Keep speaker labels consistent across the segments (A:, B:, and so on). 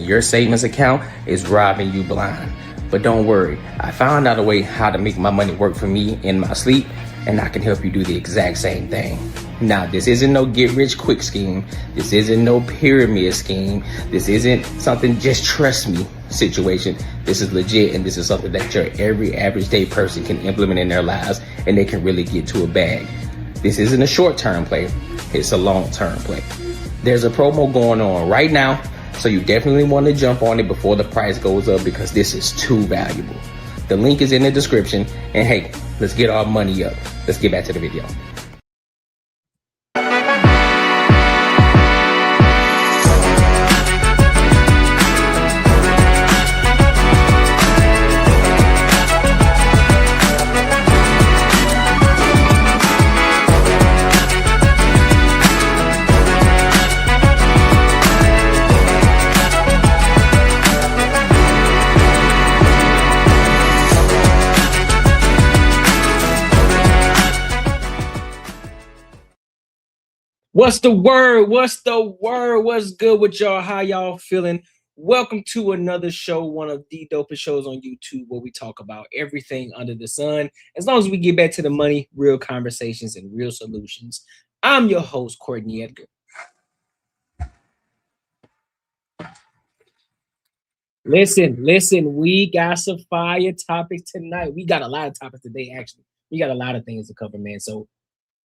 A: your savings account is robbing you blind. But don't worry, I found out a way how to make my money work for me in my sleep, and I can help you do the exact same thing. Now, this isn't no get rich quick scheme. This isn't no pyramid scheme. This isn't something just trust me situation. This is legit, and this is something that your every average day person can implement in their lives, and they can really get to a bag. This isn't a short-term play. It's a long-term play. There's a promo going on right now, so you definitely want to jump on it before the price goes up because this is too valuable. The link is in the description, and hey, let's get our money up. Let's get back to the video. What's the word? What's the word? What's good with y'all? How y'all feeling? Welcome to another show, one of the dopest shows on YouTube where we talk about everything under the sun. As long as we get back to the money, real conversations, and real solutions. I'm your host, Courtney Edgar. Listen, we got some fire topics tonight. We got a lot of topics today, actually. We got a lot of things to cover, man. So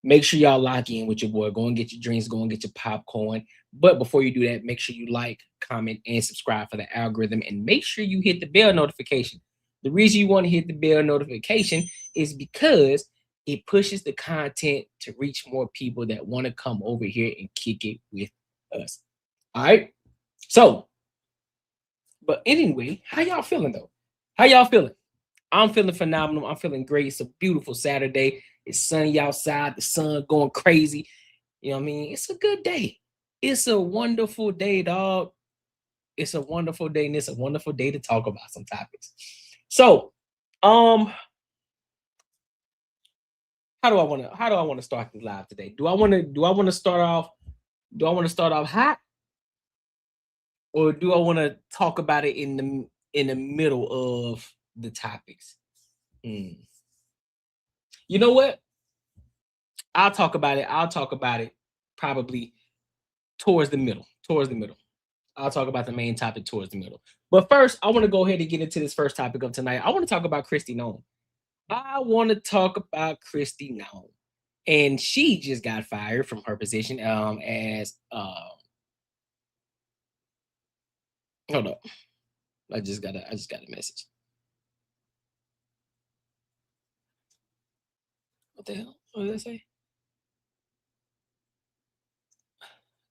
A: make sure y'all lock in with your boy. Go and get your drinks. Go and get your popcorn. But before you do that, make sure you like, comment, and subscribe for the algorithm. And make sure you hit the bell notification. The reason you want to hit the bell notification is because it pushes the content to reach more people that want to come over here and kick it with us. All right? So, but anyway, how y'all feeling, though? How y'all feeling? I'm feeling phenomenal. I'm feeling great. It's a beautiful Saturday. It's sunny outside. The sun going crazy. You know what I mean? It's a good day. It's a wonderful day, dog. It's a wonderful day, and it's a wonderful day to talk about some topics. So, how do I want to start this live today? Do I want to start off hot, or do I want to talk about it in the middle of the topics? You know what? I'll talk about it probably towards the middle. I'll talk about the main topic towards the middle. But first, I want to go ahead and get into this first topic of tonight. I want to talk about Kristi Noem. And she just got fired from her position as hold up. I just got a message. What the hell? What did I say?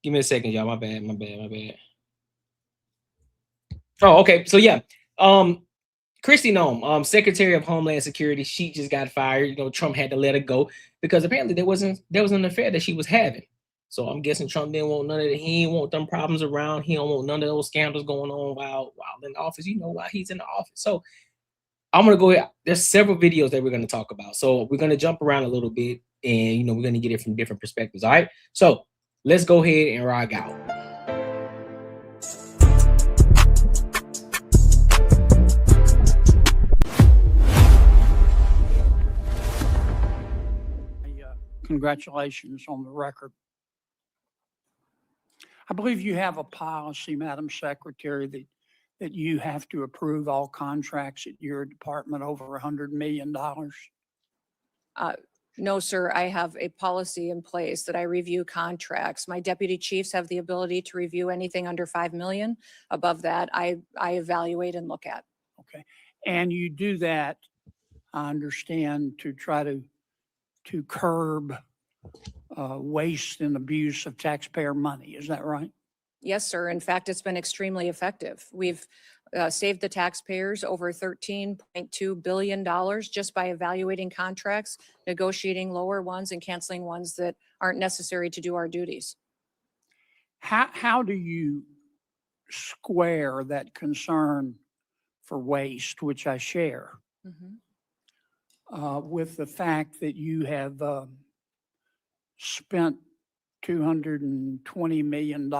A: Give me a second, y'all. My bad. Oh, okay. So yeah. Kristi Noem, Secretary of Homeland Security, she just got fired. You know, Trump had to let her go because apparently there was an affair that she was having. So I'm guessing Trump didn't want none of that. He didn't want them problems around. He don't want none of those scandals going on while in office. You know, while he's in the office. So I'm gonna go ahead. There's several videos that we're gonna talk about. So we're gonna jump around a little bit, and we're gonna get it from different perspectives. All right. So let's go ahead and rock out.
B: Congratulations on the record. I believe you have a policy, Madam Secretary, that you have to approve all contracts at your department over $100 million.
C: No, sir. I have a policy in place that I review contracts. My deputy chiefs have the ability to review anything under 5 million. Above that, I evaluate and look at.
B: Okay. And you do that, I understand, to try to curb waste and abuse of taxpayer money. Is that right?
C: Yes, sir. In fact, it's been extremely effective. We've saved the taxpayers over $13.2 billion just by evaluating contracts, negotiating lower ones, and canceling ones that aren't necessary to do our duties.
B: How do you square that concern for waste, which I share, with the fact that you have spent $220 million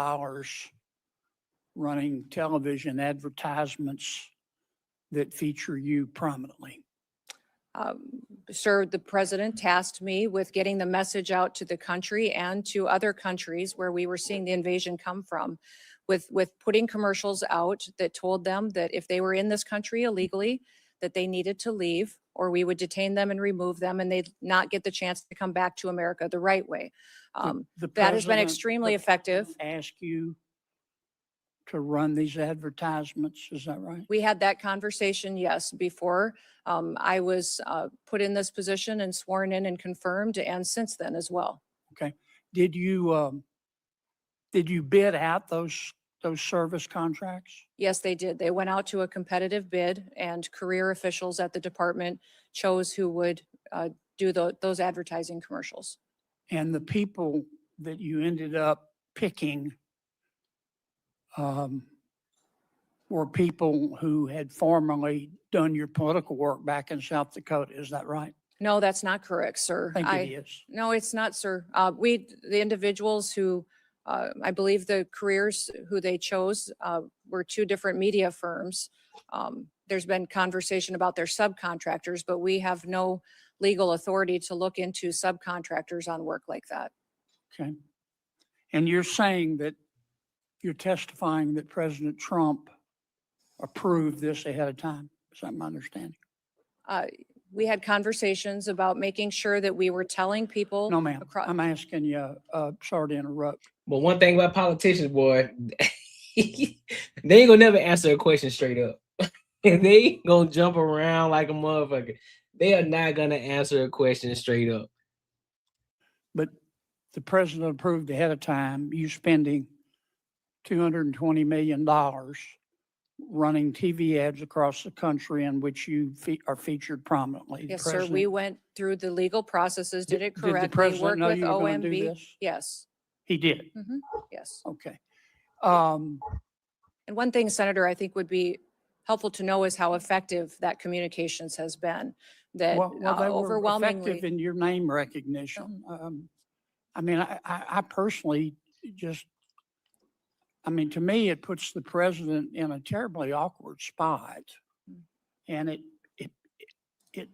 B: running television advertisements that feature you prominently?
C: Sir, the president tasked me with getting the message out to the country and to other countries where we were seeing the invasion come from, with putting commercials out that told them that if they were in this country illegally, that they needed to leave, or we would detain them and remove them, and they'd not get the chance to come back to America the right way. That has been extremely effective.
B: Ask you to run these advertisements, is that right?
C: We had that conversation, yes, before I was put in this position and sworn in and confirmed, and since then as well.
B: Okay. Did you bid out those service contracts?
C: Yes, they did. They went out to a competitive bid, and career officials at the department chose who would do those advertising commercials.
B: And the people that you ended up picking were people who had formerly done your political work back in South Dakota. Is that right?
C: No, that's not correct, sir.
B: I think it is.
C: No, it's not, sir. The individuals who, I believe the careers who they chose were two different media firms. There's been conversation about their subcontractors, but we have no legal authority to look into subcontractors on work like that.
B: Okay. And you're saying that you're testifying that President Trump approved this ahead of time. Is that my understanding?
C: We had conversations about making sure that we were telling people.
B: No, ma'am. I'm asking you, sorry to interrupt.
A: But one thing about politicians, boy, they ain't gonna never answer a question straight up. And they ain't gonna jump around like a motherfucker. They are not gonna answer a question straight up.
B: But the president approved ahead of time you spending $220 million running TV ads across the country in which you are featured prominently.
C: Yes, sir. We went through the legal processes, did it correctly,
B: Did the president
C: worked
B: know
C: with
B: you were going to do
C: OMB.
B: this?
C: Yes.
B: He did.
C: Yes.
B: Okay.
C: And one thing, Senator, I think would be helpful to know is how effective that communications has been. That
B: Well, they were
C: overwhelmingly.
B: effective in your name recognition. I mean, I personally just, I mean, to me, it puts the president in a terribly awkward spot. And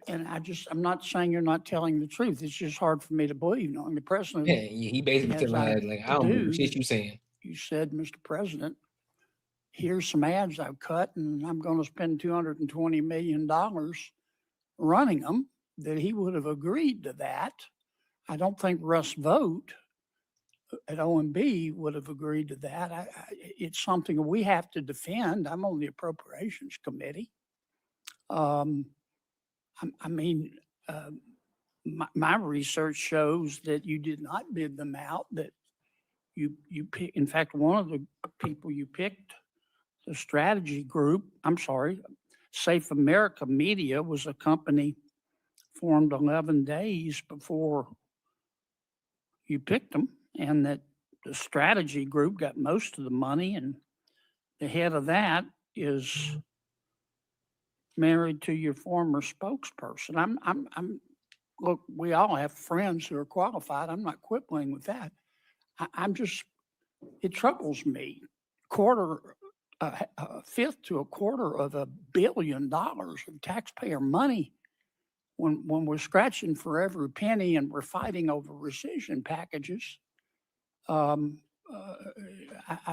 B: I'm not saying you're not telling the truth. It's just hard for me to believe, knowing the president.
A: Yeah, he basically telling her, like, I don't believe shit you saying.
B: You said, Mr. President, here's some ads I've cut, and I'm going to spend $220 million running them, that he would have agreed to that. I don't think Russ Vogt at OMB would have agreed to that. It's something we have to defend. I'm on the Appropriations Committee. My research shows that you did not bid them out, that you pick, in fact, one of the people you picked, the strategy group, Safe America Media was a company formed 11 days before you picked them, and that the strategy group got most of the money, and the head of that is married to your former spokesperson. Look, we all have friends who are qualified. I'm not quibbling with that. It troubles me. A fifth to a quarter of $1 billion of taxpayer money when we're scratching for every penny and we're fighting over rescission packages. I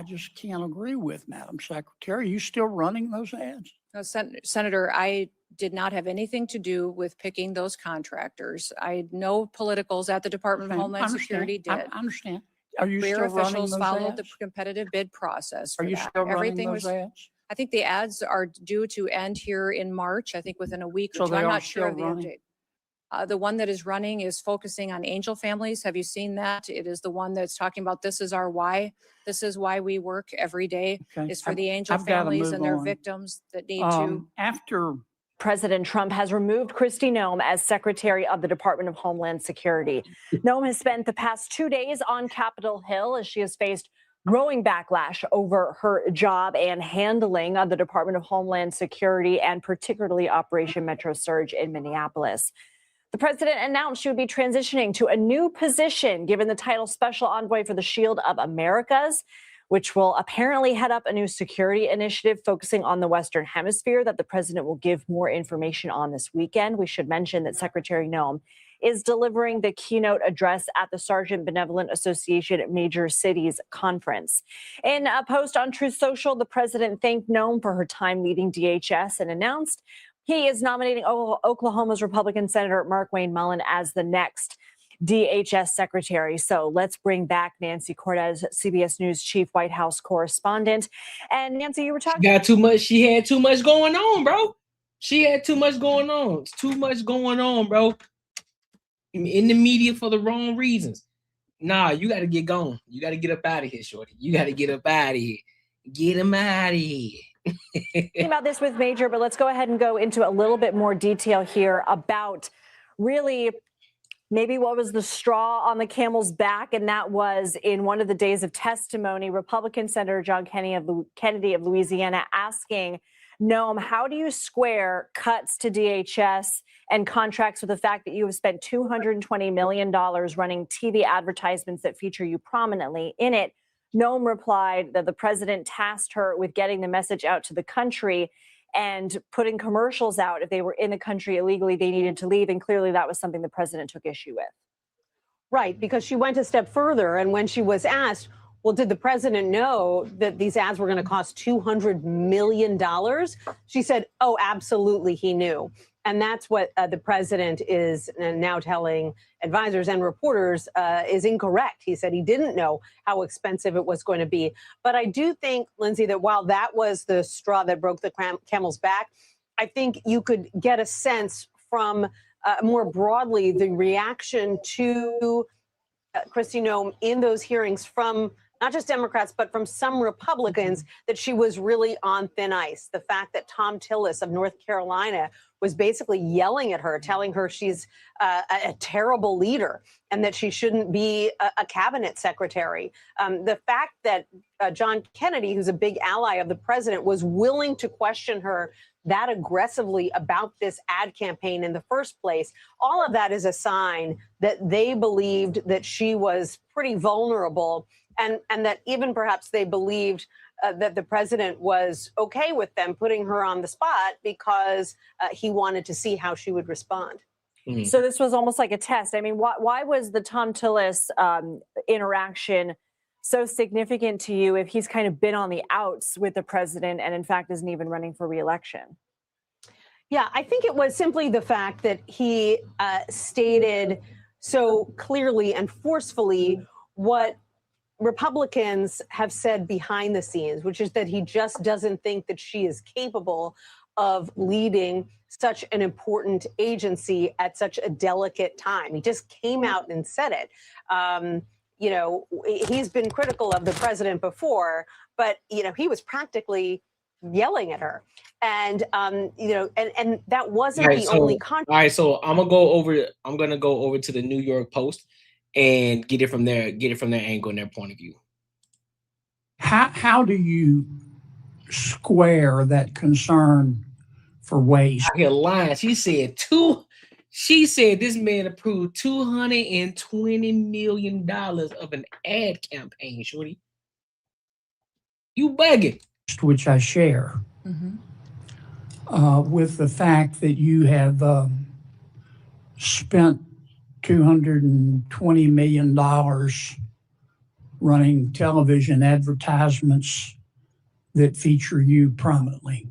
B: just can't agree with Madam Secretary. Are you still running those ads?
C: No, Senator, I did not have anything to do with picking those contractors. No politicals at the Department of Homeland Security did.
B: I understand. Are you
C: Career
B: still running
C: officials
B: those
C: followed
B: ads?
C: the competitive bid process.
B: Are you still running those ads?
C: I think the ads are due to end here in March, I think within a week or
B: So
C: two.
B: they
C: I'm
B: are
C: not sure of
B: still
C: the
B: running?
C: update. The one that is running is focusing on angel families. Have you seen that? It is the one that's talking about this is our why. This is why we work every day.
B: Okay.
C: Is for the angel
B: I've gotta
C: families
B: move
C: and their
B: on.
C: victims that need to.
B: After
D: President Trump has removed Kristi Noem as Secretary of the Department of Homeland Security. Noem has spent the past 2 days on Capitol Hill as she has faced growing backlash over her job and handling of the Department of Homeland Security, and particularly Operation Metro Surge in Minneapolis. The president announced she would be transitioning to a new position, given the title Special Envoy for the Shield of Americas, which will apparently head up a new security initiative focusing on the Western Hemisphere that the president will give more information on this weekend. We should mention that Secretary Noem is delivering the keynote address at the Sergeant Benevolent Association Major Cities Conference. In a post on Truth Social, the president thanked Noem for her time leading DHS and announced he is nominating Oklahoma's Republican Senator Mark Wayne Mullen as the next DHS secretary. So let's bring back Nancy Cortez, CBS News chief White House correspondent. And Nancy, you were talking.
A: She had too much going on, bro. She had too much going on. It's too much going on, bro. In the media for the wrong reasons. Nah, you got to get going. You got to get up out of here, shorty. You got to get up out of here. Get him out of here.
D: Talking about this with Major, but let's go ahead and go into a little bit more detail here about really maybe what was the straw on the camel's back, and that was in one of the days of testimony, Republican Senator John Kennedy of Louisiana asking Noem, how do you square cuts to DHS and contracts with the fact that you have spent $220 million running TV advertisements that feature you prominently in it? Noem replied that the president tasked her with getting the message out to the country and putting commercials out. If they were in the country illegally, they needed to leave. And clearly that was something the president took issue with.
E: Right, because she went a step further. And when she was asked, well, did the president know that these ads were going to cost $200 million? She said, oh, absolutely, he knew. And that's what the president is now telling advisors and reporters is incorrect. He said he didn't know how expensive it was going to be. But I do think, Lindsay, that while that was the straw that broke the camel's back, I think you could get a sense from more broadly the reaction to Kristi Noem in those hearings from not just Democrats, but from some Republicans, that she was really on thin ice. The fact that Tom Tillis of North Carolina was basically yelling at her, telling her she's a terrible leader and that she shouldn't be a cabinet secretary. The fact that John Kennedy, who's a big ally of the president, was willing to question her that aggressively about this ad campaign in the first place, all of that is a sign that they believed that she was pretty vulnerable, and that even perhaps they believed that the president was okay with them putting her on the spot because he wanted to see how she would respond.
A: Mm.
D: So this was almost like a test. I mean, why was the Tom Tillis interaction so significant to you if he's kind of been on the outs with the president and in fact isn't even running for re-election?
E: Yeah, I think it was simply the fact that he stated so clearly and forcefully what Republicans have said behind the scenes, which is that he just doesn't think that she is capable of leading such an important agency at such a delicate time. He just came out and said it. You know, he's been critical of the president before, but, you know, he was practically yelling at her. And, you know, and that wasn't the only controversy.
A: All right, so I'm going to go over to the New York Post and get it from their angle and their point of view.
B: How do you square that concern for waste?
A: I hear lying. She said this man approved $220 million of an ad campaign, shorty. You bugging.
B: Which I share.
C: Mm-hmm.
B: With the fact that you have spent $220 million running television advertisements that feature you prominently.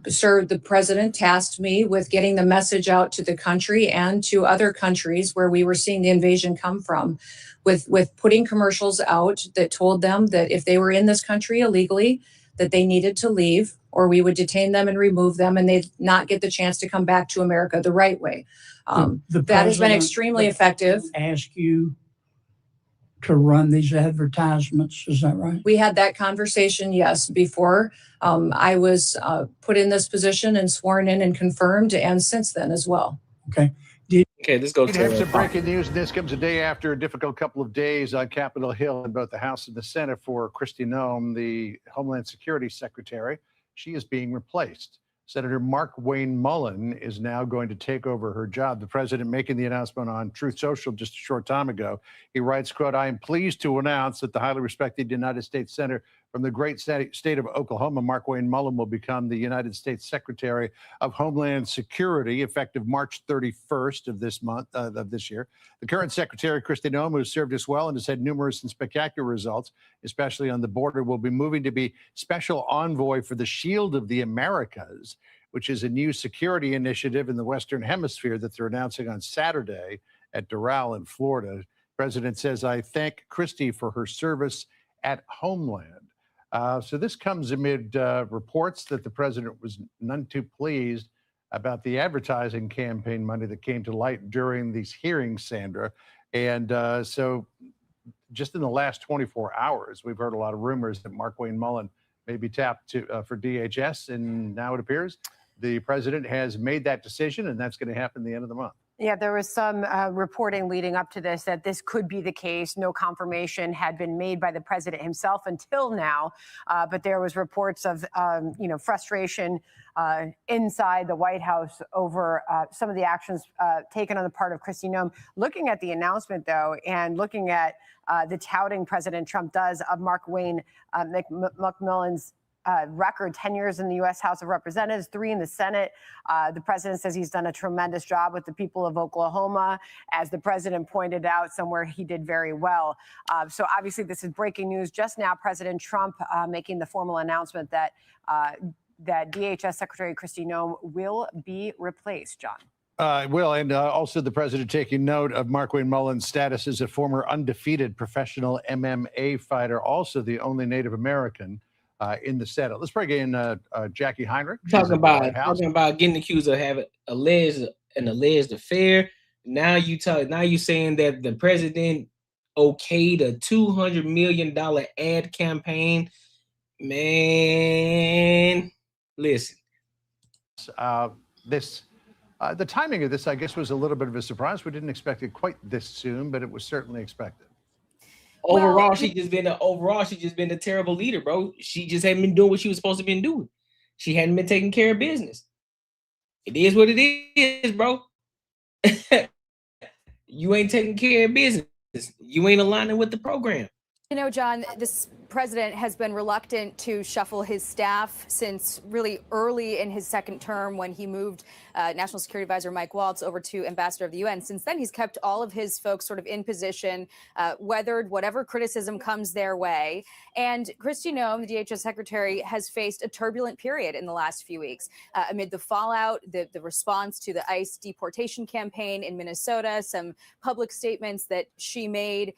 C: Sir, the president tasked me with getting the message out to the country and to other countries where we were seeing the invasion come from, with putting commercials out that told them that if they were in this country illegally, that they needed to leave, or we would detain them and remove them, and they'd not get the chance to come back to America the right way. That has been extremely effective.
B: Ask you to run these advertisements, is that right?
C: We had that conversation, yes, before I was put in this position and sworn in and confirmed, and since then as well.
B: Okay.
A: Okay, let's go
F: We have some breaking news, and this comes a day after a difficult couple of days on Capitol Hill in both the House and the Senate for Kristi Noem, the Homeland Security Secretary. She is being replaced. Senator Mark Wayne Mullen is now going to take over her job. The president making the announcement on Truth Social just a short time ago. He writes, quote, "I am pleased to announce that the highly respected United States Senator from the great state of Oklahoma, Mark Wayne Mullen, will become the United States Secretary of Homeland Security effective March 31st of this month, of this year. The current Secretary, Kristi Noem, who has served us well and has had numerous and spectacular results, especially on the border, will be moving to be special envoy for the Shield of the Americas, which is a new security initiative in the Western Hemisphere that they're announcing on Saturday at Doral in Florida. The president says, I thank Kristi for her service at Homeland. So this comes amid reports that the president was none too pleased about the advertising campaign money that came to light during these hearings, Sandra. And so just in the last 24 hours, we've heard a lot of rumors that Mark Wayne Mullen may be tapped for DHS. And now it appears the president has made that decision, and that's going to happen at the end of the month.
G: Yeah, there was some reporting leading up to this that this could be the case. No confirmation had been made by the president himself until now, but there was reports of frustration inside the White House over some of the actions taken on the part of Kristi Noem. Looking at the announcement, though, and looking at the touting President Trump does of Mark Wayne McMillan's record, 10 years in the U.S. House of Representatives, 3 in the Senate. The president says he's done a tremendous job with the people of Oklahoma. As the president pointed out, somewhere he did very well. So obviously this is breaking news just now. President Trump making the formal announcement that that DHS Secretary Kristi Noem will be replaced, John.
F: Will, and also the president taking note of Mark Wayne Mullen's status as a former undefeated professional MMA fighter, also the only Native American in the Senate. Let's bring in Jackie Heinrich.
A: Talking about getting accused of having an alleged affair. Now you saying that the president okayed a $200 million ad campaign. Man, listen.
F: The timing of this, I guess, was a little bit of a surprise. We didn't expect it quite this soon, but it was certainly expected.
A: Overall, she just been a terrible leader, bro. She just hadn't been doing what she was supposed to be doing. She hadn't been taking care of business. It is what it is, bro. You ain't taking care of business. You ain't aligning with the program.
H: You know, John, this president has been reluctant to shuffle his staff since really early in his second term when he moved National Security Advisor Mike Waltz over to Ambassador of the UN. Since then, he's kept all of his folks sort of in position, weathered whatever criticism comes their way. And Kristi Noem, the DHS secretary, has faced a turbulent period in the last few weeks amid the fallout, the response to the ICE deportation campaign in Minnesota, some public statements that she made.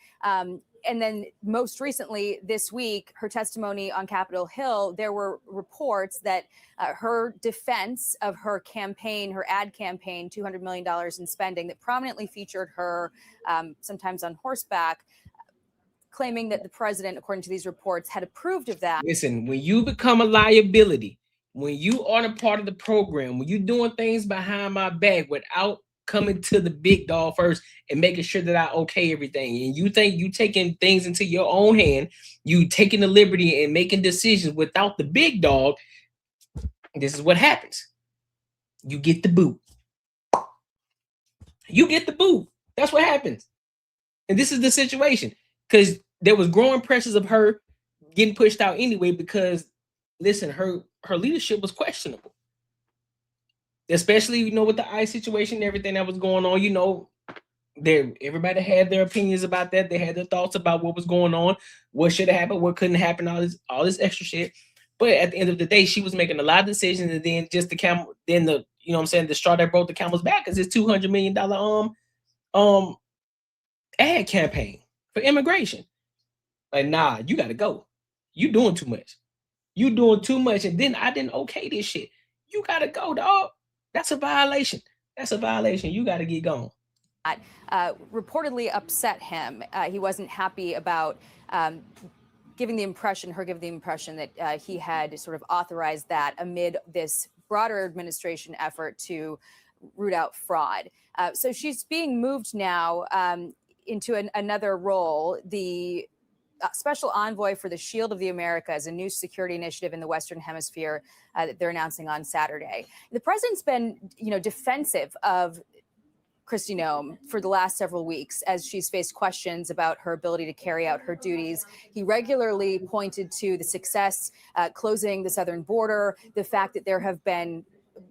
H: And then most recently this week, her testimony on Capitol Hill, there were reports that her defense of her campaign, her ad campaign, $200 million in spending that prominently featured her sometimes on horseback, claiming that the president, according to these reports, had approved of that.
A: Listen, when you become a liability, when you aren't a part of the program, when you're doing things behind my back without coming to the big dog first and making sure that I okay everything, and you think you taking things into your own hand, you taking the liberty and making decisions without the big dog, this is what happens. You get the boot. You get the boot. That's what happens. And this is the situation, because there was growing pressures of her getting pushed out anyway, because listen, her leadership was questionable. Especially, with the ICE situation and everything that was going on, everybody had their opinions about that. They had their thoughts about what was going on, what should have happened, what couldn't happen, all this extra shit. But at the end of the day, she was making a lot of decisions, and then just the straw that broke the camel's back is this $200 million ad campaign for immigration. Like, nah, you gotta go. You doing too much. You doing too much, and then I didn't okay this shit. You gotta go, dog. That's a violation. That's a violation. You got to get gone.
H: Reportedly upset him. He wasn't happy about giving the impression that he had sort of authorized that amid this broader administration effort to root out fraud. So she's being moved now into another role. The special envoy for the Shield of the Americas, a new security initiative in the Western Hemisphere that they're announcing on Saturday. The president's been, defensive of Kristi Noem for the last several weeks as she's faced questions about her ability to carry out her duties. He regularly pointed to the success closing the southern border, the fact that there have been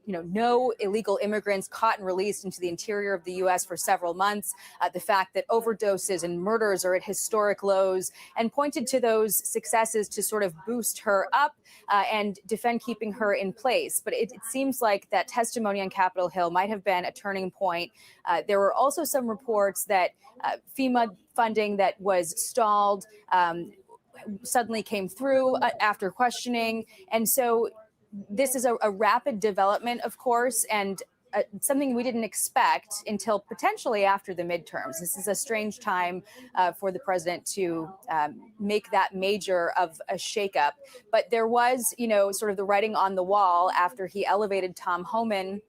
H: no illegal immigrants caught and released into the interior of the U.S. for several months, the fact that overdoses and murders are at historic lows, and pointed to those successes to sort of boost her up and defend keeping her in place. But it seems like that testimony on Capitol Hill might have been a turning point. There were also some reports that FEMA funding that was stalled suddenly came through after questioning. And so this is a rapid development, of course, and something we didn't expect until potentially after the midterms. This is a strange time for the president to make that major of a shakeup. But there was, sort of the writing on the wall after he elevated Tom Homan,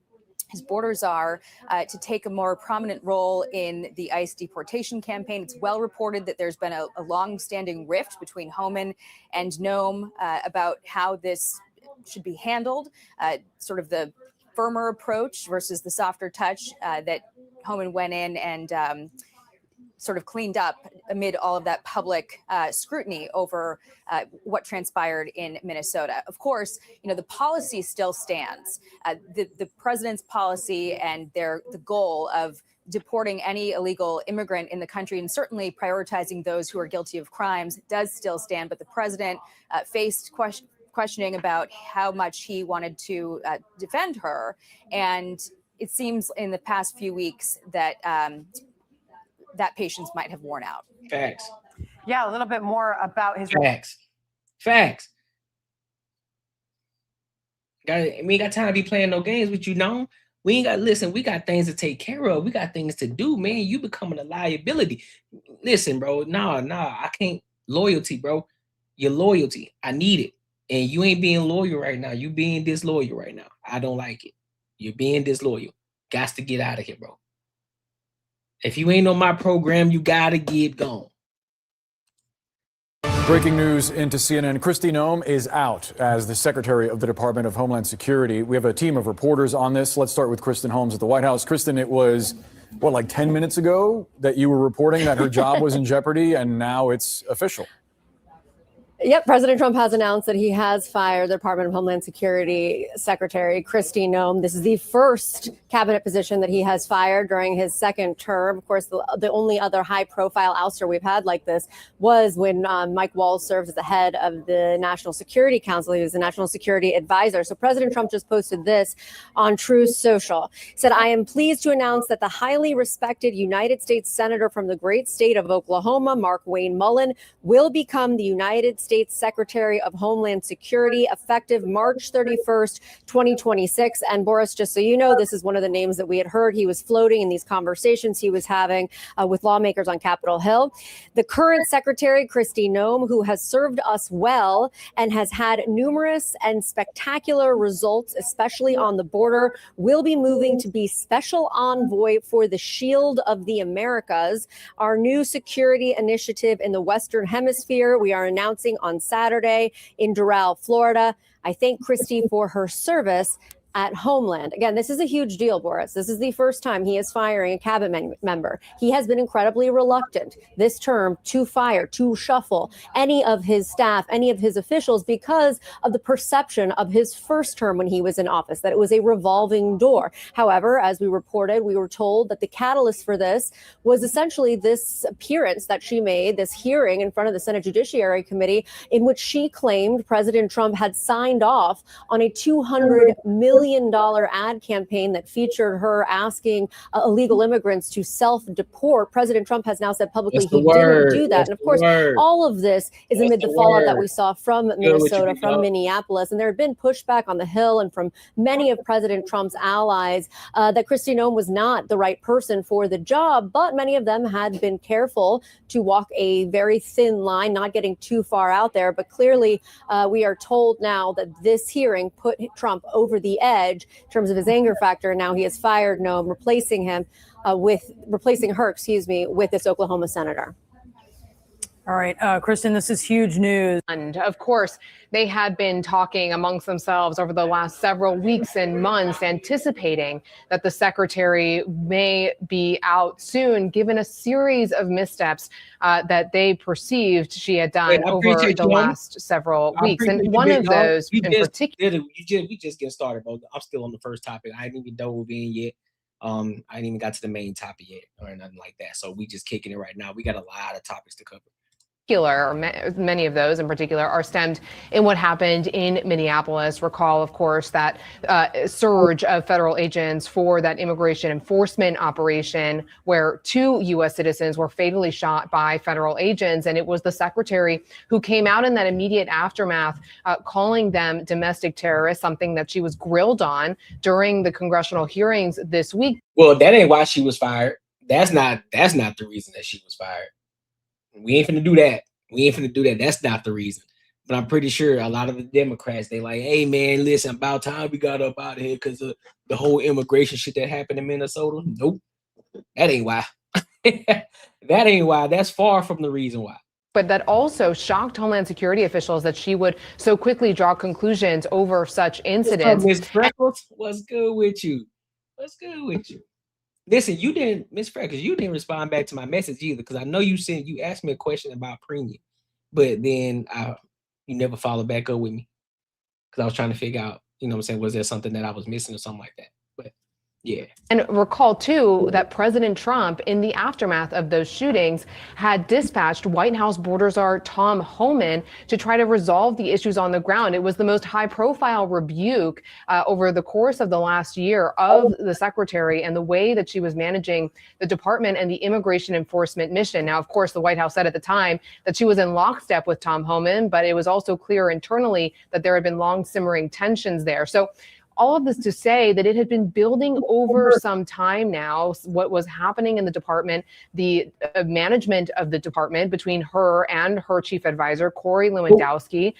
H: his border czar, to take a more prominent role in the ICE deportation campaign. It's well reported that there's been a long-standing rift between Homan and Noem about how this should be handled, sort of the firmer approach versus the softer touch that Homan went in and sort of cleaned up amid all of that public scrutiny over what transpired in Minnesota. Of course, the policy still stands. The president's policy and the goal of deporting any illegal immigrant in the country and certainly prioritizing those who are guilty of crimes does still stand. But the president faced questioning about how much he wanted to defend her. And it seems in the past few weeks that that patience might have worn out.
A: Facts.
G: Yeah, a little bit more about his
A: Facts. We ain't got time to be playing no games with you, no. We ain't got, listen, we got things to take care of. We got things to do, man. You becoming a liability. Listen, bro, I can't. Loyalty, bro. Your loyalty. I need it. And you ain't being loyal right now. You being disloyal right now. I don't like it. You're being disloyal. Gots to get out of here, bro. If you ain't on my program, you gotta get gone.
I: Breaking news into CNN. Kristi Noem is out as the Secretary of the Department of Homeland Security. We have a team of reporters on this. Let's start with Kristen Holmes at the White House. Kristen, it was, like 10 minutes ago that you were reporting that her job was in jeopardy, and now it's official.
J: Yep, President Trump has announced that he has fired the Department of Homeland Security Secretary Kristi Noem. This is the first cabinet position that he has fired during his second term. Of course, the only other high-profile ouster we've had like this was when Mike Waltz served as the head of the National Security Council. He was the National Security Advisor. So President Trump just posted this on Truth Social. He said, "I am pleased to announce that the highly respected United States Senator from the great state of Oklahoma, Mark Wayne Mullen, will become the United States Secretary of Homeland Security effective March 31st, 2026. And Boris, just so you know, this is one of the names that we had heard he was floating in these conversations he was having with lawmakers on Capitol Hill. The current Secretary, Kristi Noem, who has served us well and has had numerous and spectacular results, especially on the border, will be moving to be special envoy for the Shield of the Americas, our new security initiative in the Western Hemisphere. We are announcing on Saturday in Doral, Florida. I thank Kristi for her service at Homeland." Again, this is a huge deal, Boris. This is the first time he is firing a cabinet member. He has been incredibly reluctant this term to fire, to shuffle any of his staff, any of his officials, because of the perception of his first term when he was in office, that it was a revolving door. However, as we reported, we were told that the catalyst for this was essentially this appearance that she made, this hearing in front of the Senate Judiciary Committee, in which she claimed President Trump had signed off on a $200 million ad campaign that featured her asking illegal immigrants to self-deport. President Trump has now said publicly he didn't do that. And of course, all of this is amid the fallout that we saw from Minnesota, from Minneapolis. And there had been pushback on the Hill and from many of President Trump's allies that Kristi Noem was not the right person for the job. But many of them had been careful to walk a very thin line, not getting too far out there. But clearly, we are told now that this hearing put Trump over the edge in terms of his anger factor. Now he has fired Noem, replacing her, with this Oklahoma senator.
K: All right, Kristen, this is huge news.
L: And of course, they had been talking amongst themselves over the last several weeks and months, anticipating that the secretary may be out soon, given a series of missteps that they perceived she had done over the last several weeks. And one of those in particular.
A: We just get started, bro. I'm still on the first topic. I ain't even dove in yet. I ain't even got to the main topic yet or nothing like that. So we just kicking it right now. We got a lot of topics to cover.
L: Or many of those in particular are stemmed in what happened in Minneapolis. Recall, of course, that surge of federal agents for that immigration enforcement operation where 2 U.S. citizens were fatally shot by federal agents. And it was the secretary who came out in that immediate aftermath, calling them domestic terrorists, something that she was grilled on during the congressional hearings this week.
A: Well, that ain't why she was fired. That's not the reason that she was fired. We ain't finna do that. That's not the reason. But I'm pretty sure a lot of the Democrats, they like, hey, man, listen, about time we got up out of here because of the whole immigration shit that happened in Minnesota. Nope. That ain't why. That ain't why. That's far from the reason why.
L: But that also shocked Homeland Security officials that she would so quickly draw conclusions over such incidents.
A: Miss Freckles, what's good with you? What's good with you? Listen, you didn't, Miss Freckles, you didn't respond back to my message either, because I know you asked me a question about premium, but then you never followed back up with me because I was trying to figure out, you know what I'm saying, was there something that I was missing or something like that? But yeah.
L: And recall, too, that President Trump, in the aftermath of those shootings, had dispatched White House border czar Tom Homan to try to resolve the issues on the ground. It was the most high-profile rebuke over the course of the last year of the secretary and the way that she was managing the department and the immigration enforcement mission. Now, of course, the White House said at the time that she was in lockstep with Tom Homan, but it was also clear internally that there had been long simmering tensions there. So all of this to say that it had been building over some time now, what was happening in the department, the management of the department between her and her chief advisor, Corey Lewandowski,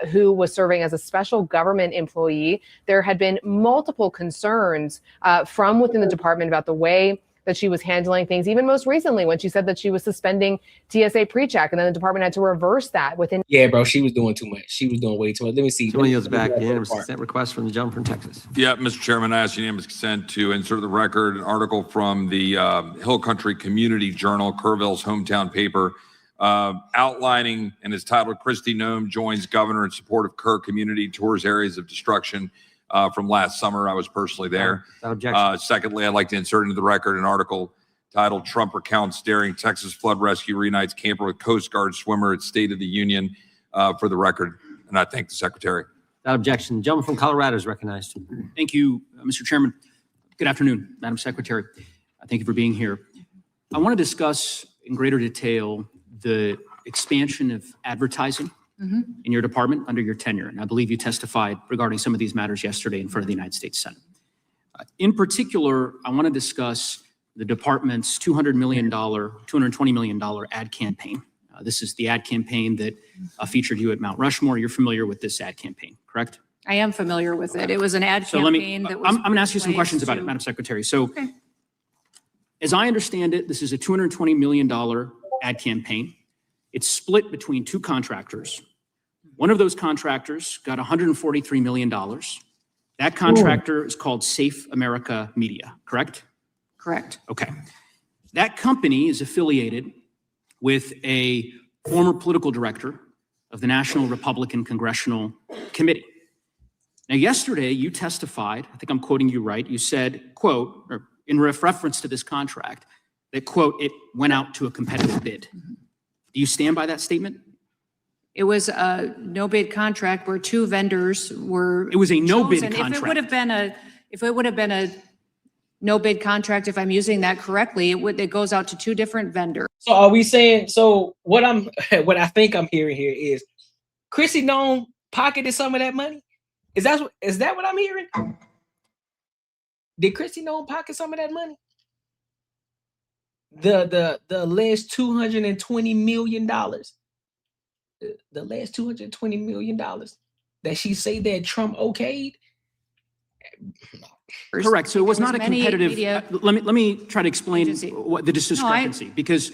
L: who was serving as a special government employee. There had been multiple concerns from within the department about the way that she was handling things, even most recently when she said that she was suspending TSA PreCheck, and then the department had to reverse that within.
A: Yeah, bro, she was doing too much. She was doing way too much. Let me see.
M: Someone yields back. Unanimous consent request from the gentleman from Texas.
N: Yeah, Mr. Chairman, I ask unanimous consent to insert the record an article from the Hill Country Community Journal, Kerrville's hometown paper, outlining, and it's titled, Kristi Noem joins governor in support of Kerr community, tours areas of destruction. From last summer. I was personally there. Secondly, I'd like to insert into the record an article titled Trump recounts daring Texas flood rescue reunites camper with Coast Guard swimmer at State of the Union, for the record. And I thank the secretary.
M: Without objection. Gentleman from Colorado is recognized.
O: Thank you, Mr. Chairman. Good afternoon, Madam Secretary. Thank you for being here. I want to discuss in greater detail the expansion of advertising in your department under your tenure. And I believe you testified regarding some of these matters yesterday in front of the United States Senate. In particular, I want to discuss the department's $220 million ad campaign. This is the ad campaign that featured you at Mount Rushmore. You're familiar with this ad campaign, correct?
C: I am familiar with it. It was an ad
O: So
C: campaign that was.
O: I'm going to ask you some questions about it, Madam Secretary. So as I understand it, this is a $220 million ad campaign. It's split between 2 contractors. One of those contractors got $143 million. That contractor is called Safe America Media, correct?
C: Correct.
O: Okay. That company is affiliated with a former political director of the National Republican Congressional Committee. Now, yesterday you testified, I think I'm quoting you right, you said, quote, or in reference to this contract, that, quote, it went out to a competitive bid. Do you stand by that statement?
C: It was a no bid contract where 2 vendors were.
O: It was a no bid
C: chosen.
O: contract.
C: If it would have been a no bid contract, if I'm using that correctly, it goes out to 2 different vendors.
A: So are we saying, so what I think I'm hearing here is Kristi Noem pocketed some of that money? Is that what I'm hearing? Did Kristi Noem pocket some of that money? The alleged $220 million. The last $220 million that she say that Trump okayed.
O: Correct. So it was not a competitive. Let me try to explain what the discrepancy, because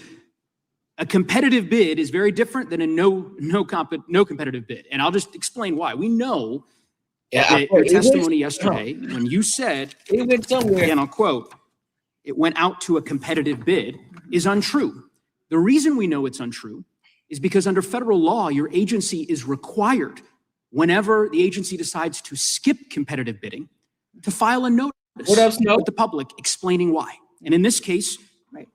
O: A competitive bid is very different than a no competitive bid. And I'll just explain why. We know that your testimony yesterday, when you said,
A: it went somewhere.
O: Again, I'll quote, it went out to a competitive bid, is untrue. The reason we know it's untrue is because under federal law, your agency is required, whenever the agency decides to skip competitive bidding, to file a notice with the public explaining why. And in this case,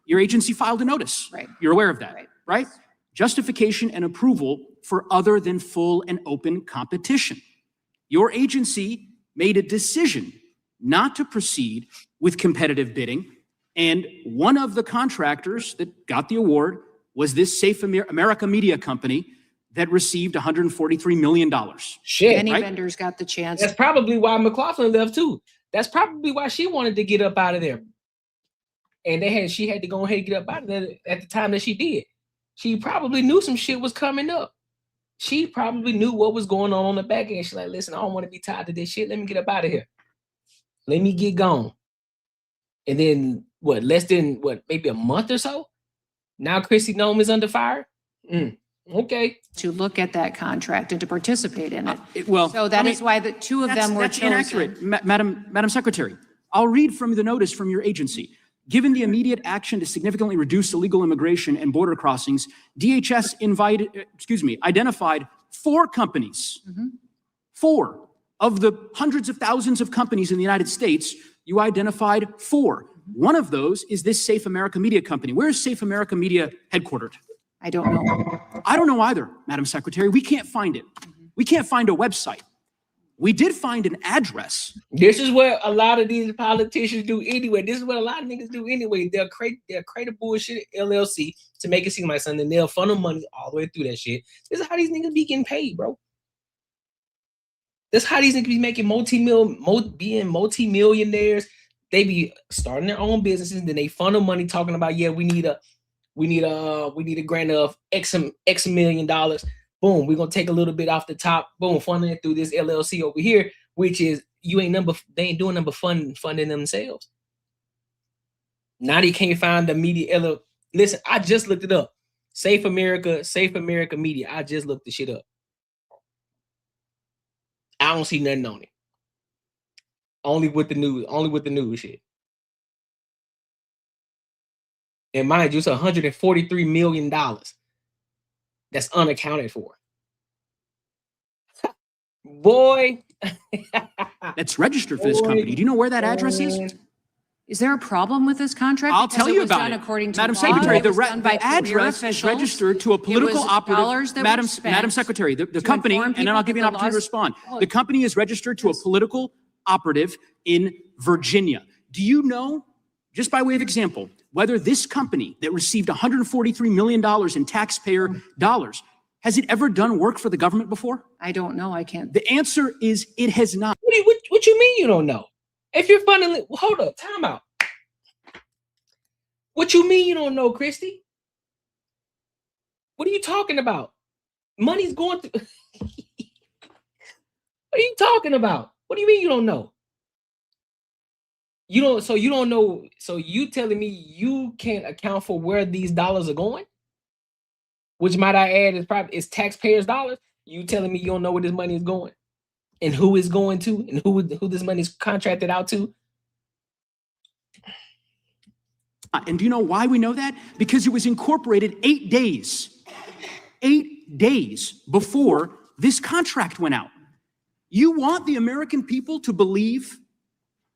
O: your agency filed a notice. You're aware of that, right? Justification and approval for other than full and open competition. Your agency made a decision not to proceed with competitive bidding, and one of the contractors that got the award was this Safe America Media Company that received $143 million.
A: Shit.
C: Many vendors got the chance.
A: That's probably why McLaughlin left too. That's probably why she wanted to get up out of there. And she had to go ahead and get up out of there at the time that she did. She probably knew some shit was coming up. She probably knew what was going on the back end. She's like, listen, I don't want to be tied to this shit. Let me get up out of here. Let me get gone. And then maybe a month or so? Now Kristi Noem is under fire? Okay.
C: To look at that contract and to participate in it.
O: So
C: that is why the two of them were
O: that's
C: chosen.
O: inaccurate, Madam Secretary. I'll read from the notice from your agency. Given the immediate action to significantly reduce illegal immigration and border crossings, DHS identified 4 companies. 4 of the hundreds of thousands of companies in the United States, you identified 4. One of those is this Safe America Media Company. Where is Safe America Media headquartered?
C: I don't know.
O: I don't know either, Madam Secretary. We can't find it. We can't find a website. We did find an address.
A: This is what a lot of these politicians do anyway. This is what a lot of niggas do anyway. They'll create a bullshit LLC to make it seem like something. They'll funnel money all the way through that shit. This is how these niggas be getting paid, bro. That's how these niggas be making multi-millionaires. They be starting their own businesses, then they funnel money talking about, yeah, we need a grant of X million dollars. Boom, we're gonna take a little bit off the top. Boom, funding it through this LLC over here, which is they ain't doing number funding themselves. Now they can't find the media. Listen, I just looked it up. Safe America Media. I just looked the shit up. I don't see nothing on it. Only with the news shit. And mind you, it's $143 million that's unaccounted for. Boy.
O: That's registered for this company. Do you know where that address is?
C: Is there a problem with this contract?
O: I'll tell you about it.
C: Madam
O: Secretary, the address is registered to a political operative. Madam Secretary, the company, and then I'll give you an opportunity to respond. The company is registered to a political operative in Virginia. Do you know, just by way of example, whether this company that received $143 million in taxpayer dollars, has it ever done work for the government before?
C: I don't know. I can't.
O: The answer is it has not.
A: What you mean you don't know? If you're funneling, hold up, time out. What you mean you don't know, Kristi? What are you talking about? Money's going through. What are you talking about? What do you mean you don't know? You don't know. So you telling me you can't account for where these dollars are going? Which, might I add, is taxpayers' dollars. You telling me you don't know where this money is going, and who is going to, and who this money is contracted out to?
O: And do you know why we know that? Because it was incorporated 8 days before this contract went out. You want the American people to believe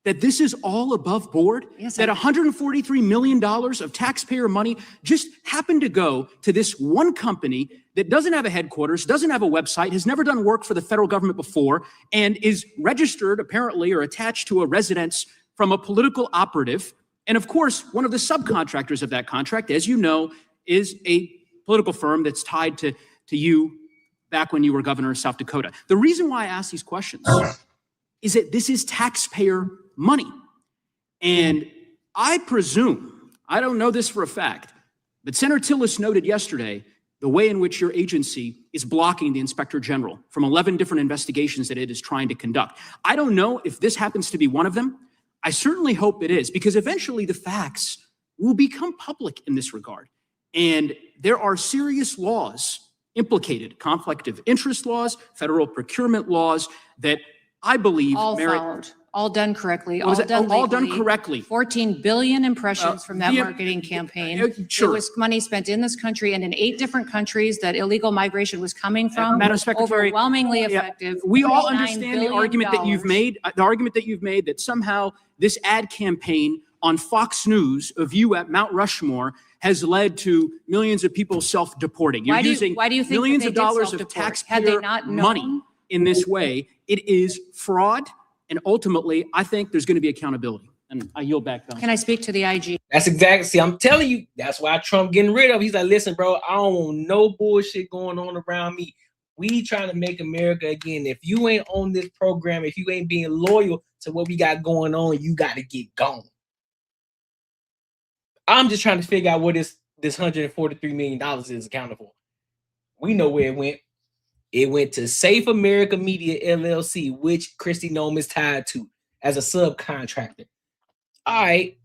O: that this is all above board? Yes, that $143 million of taxpayer money just happened to go to this one company that doesn't have a headquarters, doesn't have a website, has never done work for the federal government before, and is registered apparently or attached to a residence from a political operative. And of course, one of the subcontractors of that contract, as you know, is a political firm that's tied to you back when you were governor of South Dakota. The reason why I ask these questions is that this is taxpayer money. And I presume, I don't know this for a fact, but Senator Tillis noted yesterday the way in which your agency is blocking the Inspector General from 11 different investigations that it is trying to conduct. I don't know if this happens to be one of them. I certainly hope it is, because eventually the facts will become public in this regard. And there are serious laws implicated, conflict of interest laws, federal procurement laws that I believe
C: All
O: merit.
C: followed, all done correctly,
O: What was
C: all
O: it?
C: done
O: All done
C: legally.
O: correctly.
C: 14 billion impressions from that
O: via-
C: marketing campaign.
O: Sure.
C: It was money spent in this country and in 8 different countries that illegal migration was coming from.
O: Madam Secretary,
C: Overwhelmingly
O: yeah,
C: effective.
O: we all
C: $9
O: understand the argument that you've
C: billion.
O: made, that somehow this ad campaign on Fox News of you at Mount Rushmore has led to millions of people self-deporting. You're
C: Why do you-
O: using
C: why do you think that
O: millions
C: they
O: of
C: did
O: dollars of
C: self-deport? Had they
O: taxpayer
C: not
O: money
C: known?
O: in this way. It is fraud, and ultimately, I think there's going to be accountability. And I yield back.
C: Can I speak to the IG?
A: That's exactly. See, I'm telling you, that's why Trump getting rid of. He's like, listen, bro, I don't want no bullshit going on around me. We trying to make America again. If you ain't on this program, if you ain't being loyal to what we got going on, you got to get gone. I'm just trying to figure out what this $143 million is accounted for. We know where it went. It went to Safe America Media LLC, which Kristi Noem is tied to as a subcontractor. All right.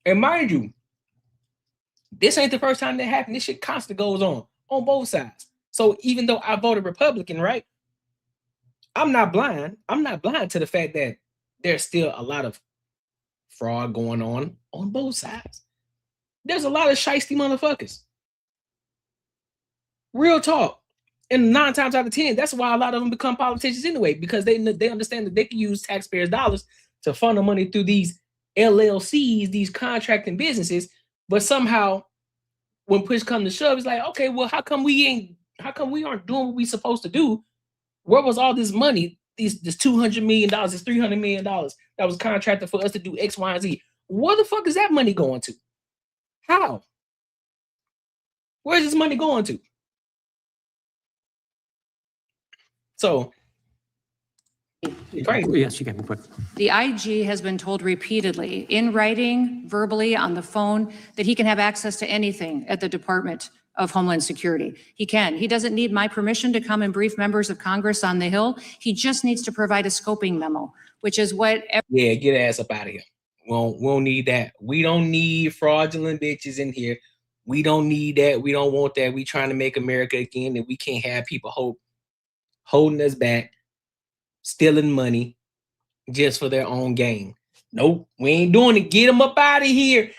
A: And mind you, this ain't the first time that happened. This shit constantly goes on both sides. So even though I voted Republican, right? I'm not blind. I'm not blind to the fact that there's still a lot of fraud going on both sides. There's a lot of shiesty motherfuckers. Real talk. And 9 times out of 10, that's why a lot of them become politicians anyway, because they understand that they can use taxpayers' dollars to funnel money through these LLCs, these contracting businesses. But somehow, when push comes to shove, it's like, okay, well, how come we aren't doing what we supposed to do? Where was all this money? This $200 million, this $300 million that was contracted for us to do X, Y, and Z. Where the fuck is that money going to? How? Where's this money going to? So,
M: yes, you can be quick.
C: The IG has been told repeatedly, in writing, verbally, on the phone, that he can have access to anything at the Department of Homeland Security. He can. He doesn't need my permission to come and brief members of Congress on the Hill. He just needs to provide a scoping memo, which is what.
A: Yeah, get ass up out of here. We don't need that. We don't need fraudulent bitches in here. We don't need that. We don't want that. We trying to make America again, and we can't have people holding us back, stealing money just for their own gain. Nope, we ain't doing it. Get him up out of here.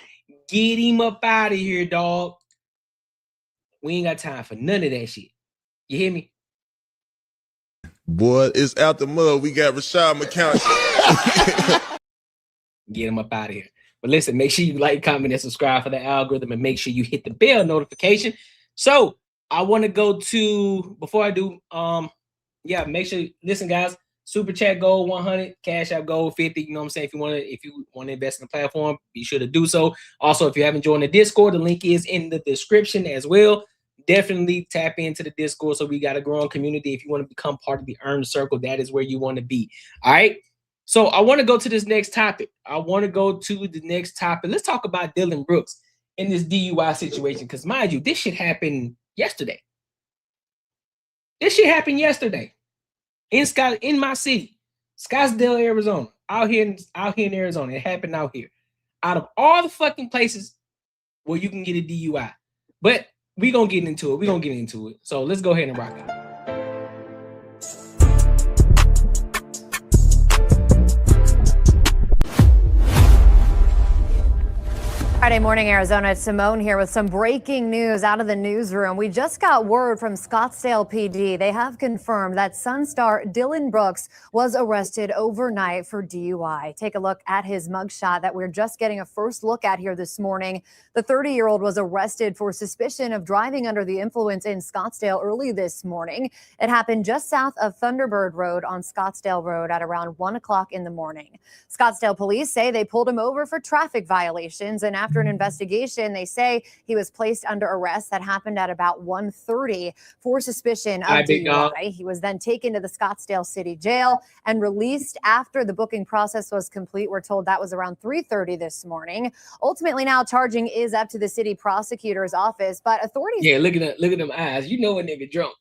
A: Get him up out of here, dog. We ain't got time for none of that shit. You hear me?
P: Boy, it's out the mud. We got Rashad McCown.
A: Get him up out of here. But listen, make sure you like, comment, and subscribe for the algorithm, and make sure you hit the bell notification. So I want to go to, before I do, make sure, listen, guys, super chat goal 100, cash app goal 50. You know what I'm saying? If you want to invest in the platform, be sure to do so. Also, if you haven't joined the Discord, the link is in the description as well. Definitely tap into the Discord. So we got a growing community. If you want to become part of the Earn Circle, that is where you want to be. All right. So I want to go to this next topic. Let's talk about Dillon Brooks in this DUI situation. Because mind you, this shit happened yesterday. In my city, Scottsdale, Arizona, out here in Arizona. It happened out here. Out of all the fucking places where you can get a DUI. But we're going to get into it. So let's go ahead and rock it.
Q: Friday morning, Arizona. It's Simone here with some breaking news out of the newsroom. We just got word from Scottsdale PD. They have confirmed that Sun star Dillon Brooks was arrested overnight for DUI. Take a look at his mugshot that we're just getting a first look at here this morning. The 30-year-old was arrested for suspicion of driving under the influence in Scottsdale early this morning. It happened just south of Thunderbird Road on Scottsdale Road at around 1 o'clock in the morning. Scottsdale police say they pulled him over for traffic violations, and after an investigation, they say he was placed under arrest. That happened at about 1:30 for suspicion of DUI. He was then taken to the Scottsdale City Jail and released after the booking process was complete. We're told that was around 3:30 this morning. Ultimately, now charging is up to the city prosecutor's office, but authorities.
A: Yeah, look at them eyes. You know a nigga drunk.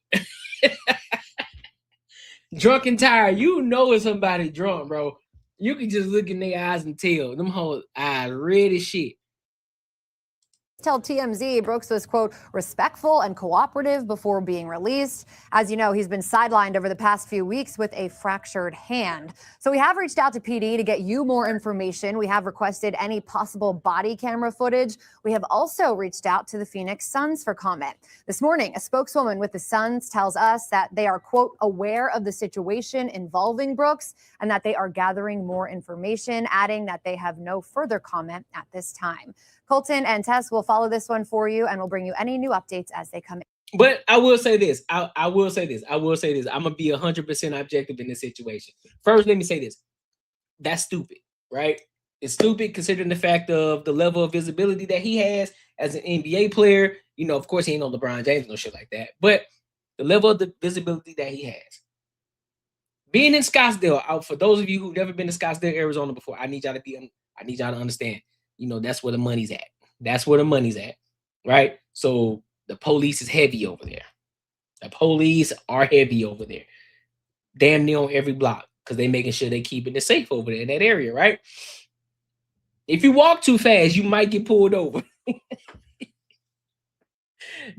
A: Drunk and tired. You know it's somebody drunk, bro. You can just look in their eyes and tell them whole eyes red as shit.
Q: tell TMZ Brooks was, quote, respectful and cooperative before being released. As you know, he's been sidelined over the past few weeks with a fractured hand. So we have reached out to PD to get you more information. We have requested any possible body camera footage. We have also reached out to the Phoenix Suns for comment. This morning, a spokeswoman with the Suns tells us that they are, quote, aware of the situation involving Brooks and that they are gathering more information, adding that they have no further comment at this time. Colton and Tess will follow this one for you and will bring you any new updates as they come in.
A: But I will say this. I will say this. I'm going to be 100% objective in this situation. First, let me say this. That's stupid, right? It's stupid considering the fact of the level of visibility that he has as an NBA player. You know, of course, he ain't no LeBron James, no shit like that. But the level of the visibility that he has. Being in Scottsdale, for those of you who've never been to Scottsdale, Arizona before, I need y'all to understand, you know, that's where the money's at. That's where the money's at, right? So the police is heavy over there. The police are heavy over there. Damn near on every block because they making sure they keeping it safe over there in that area, right? If you walk too fast, you might get pulled over.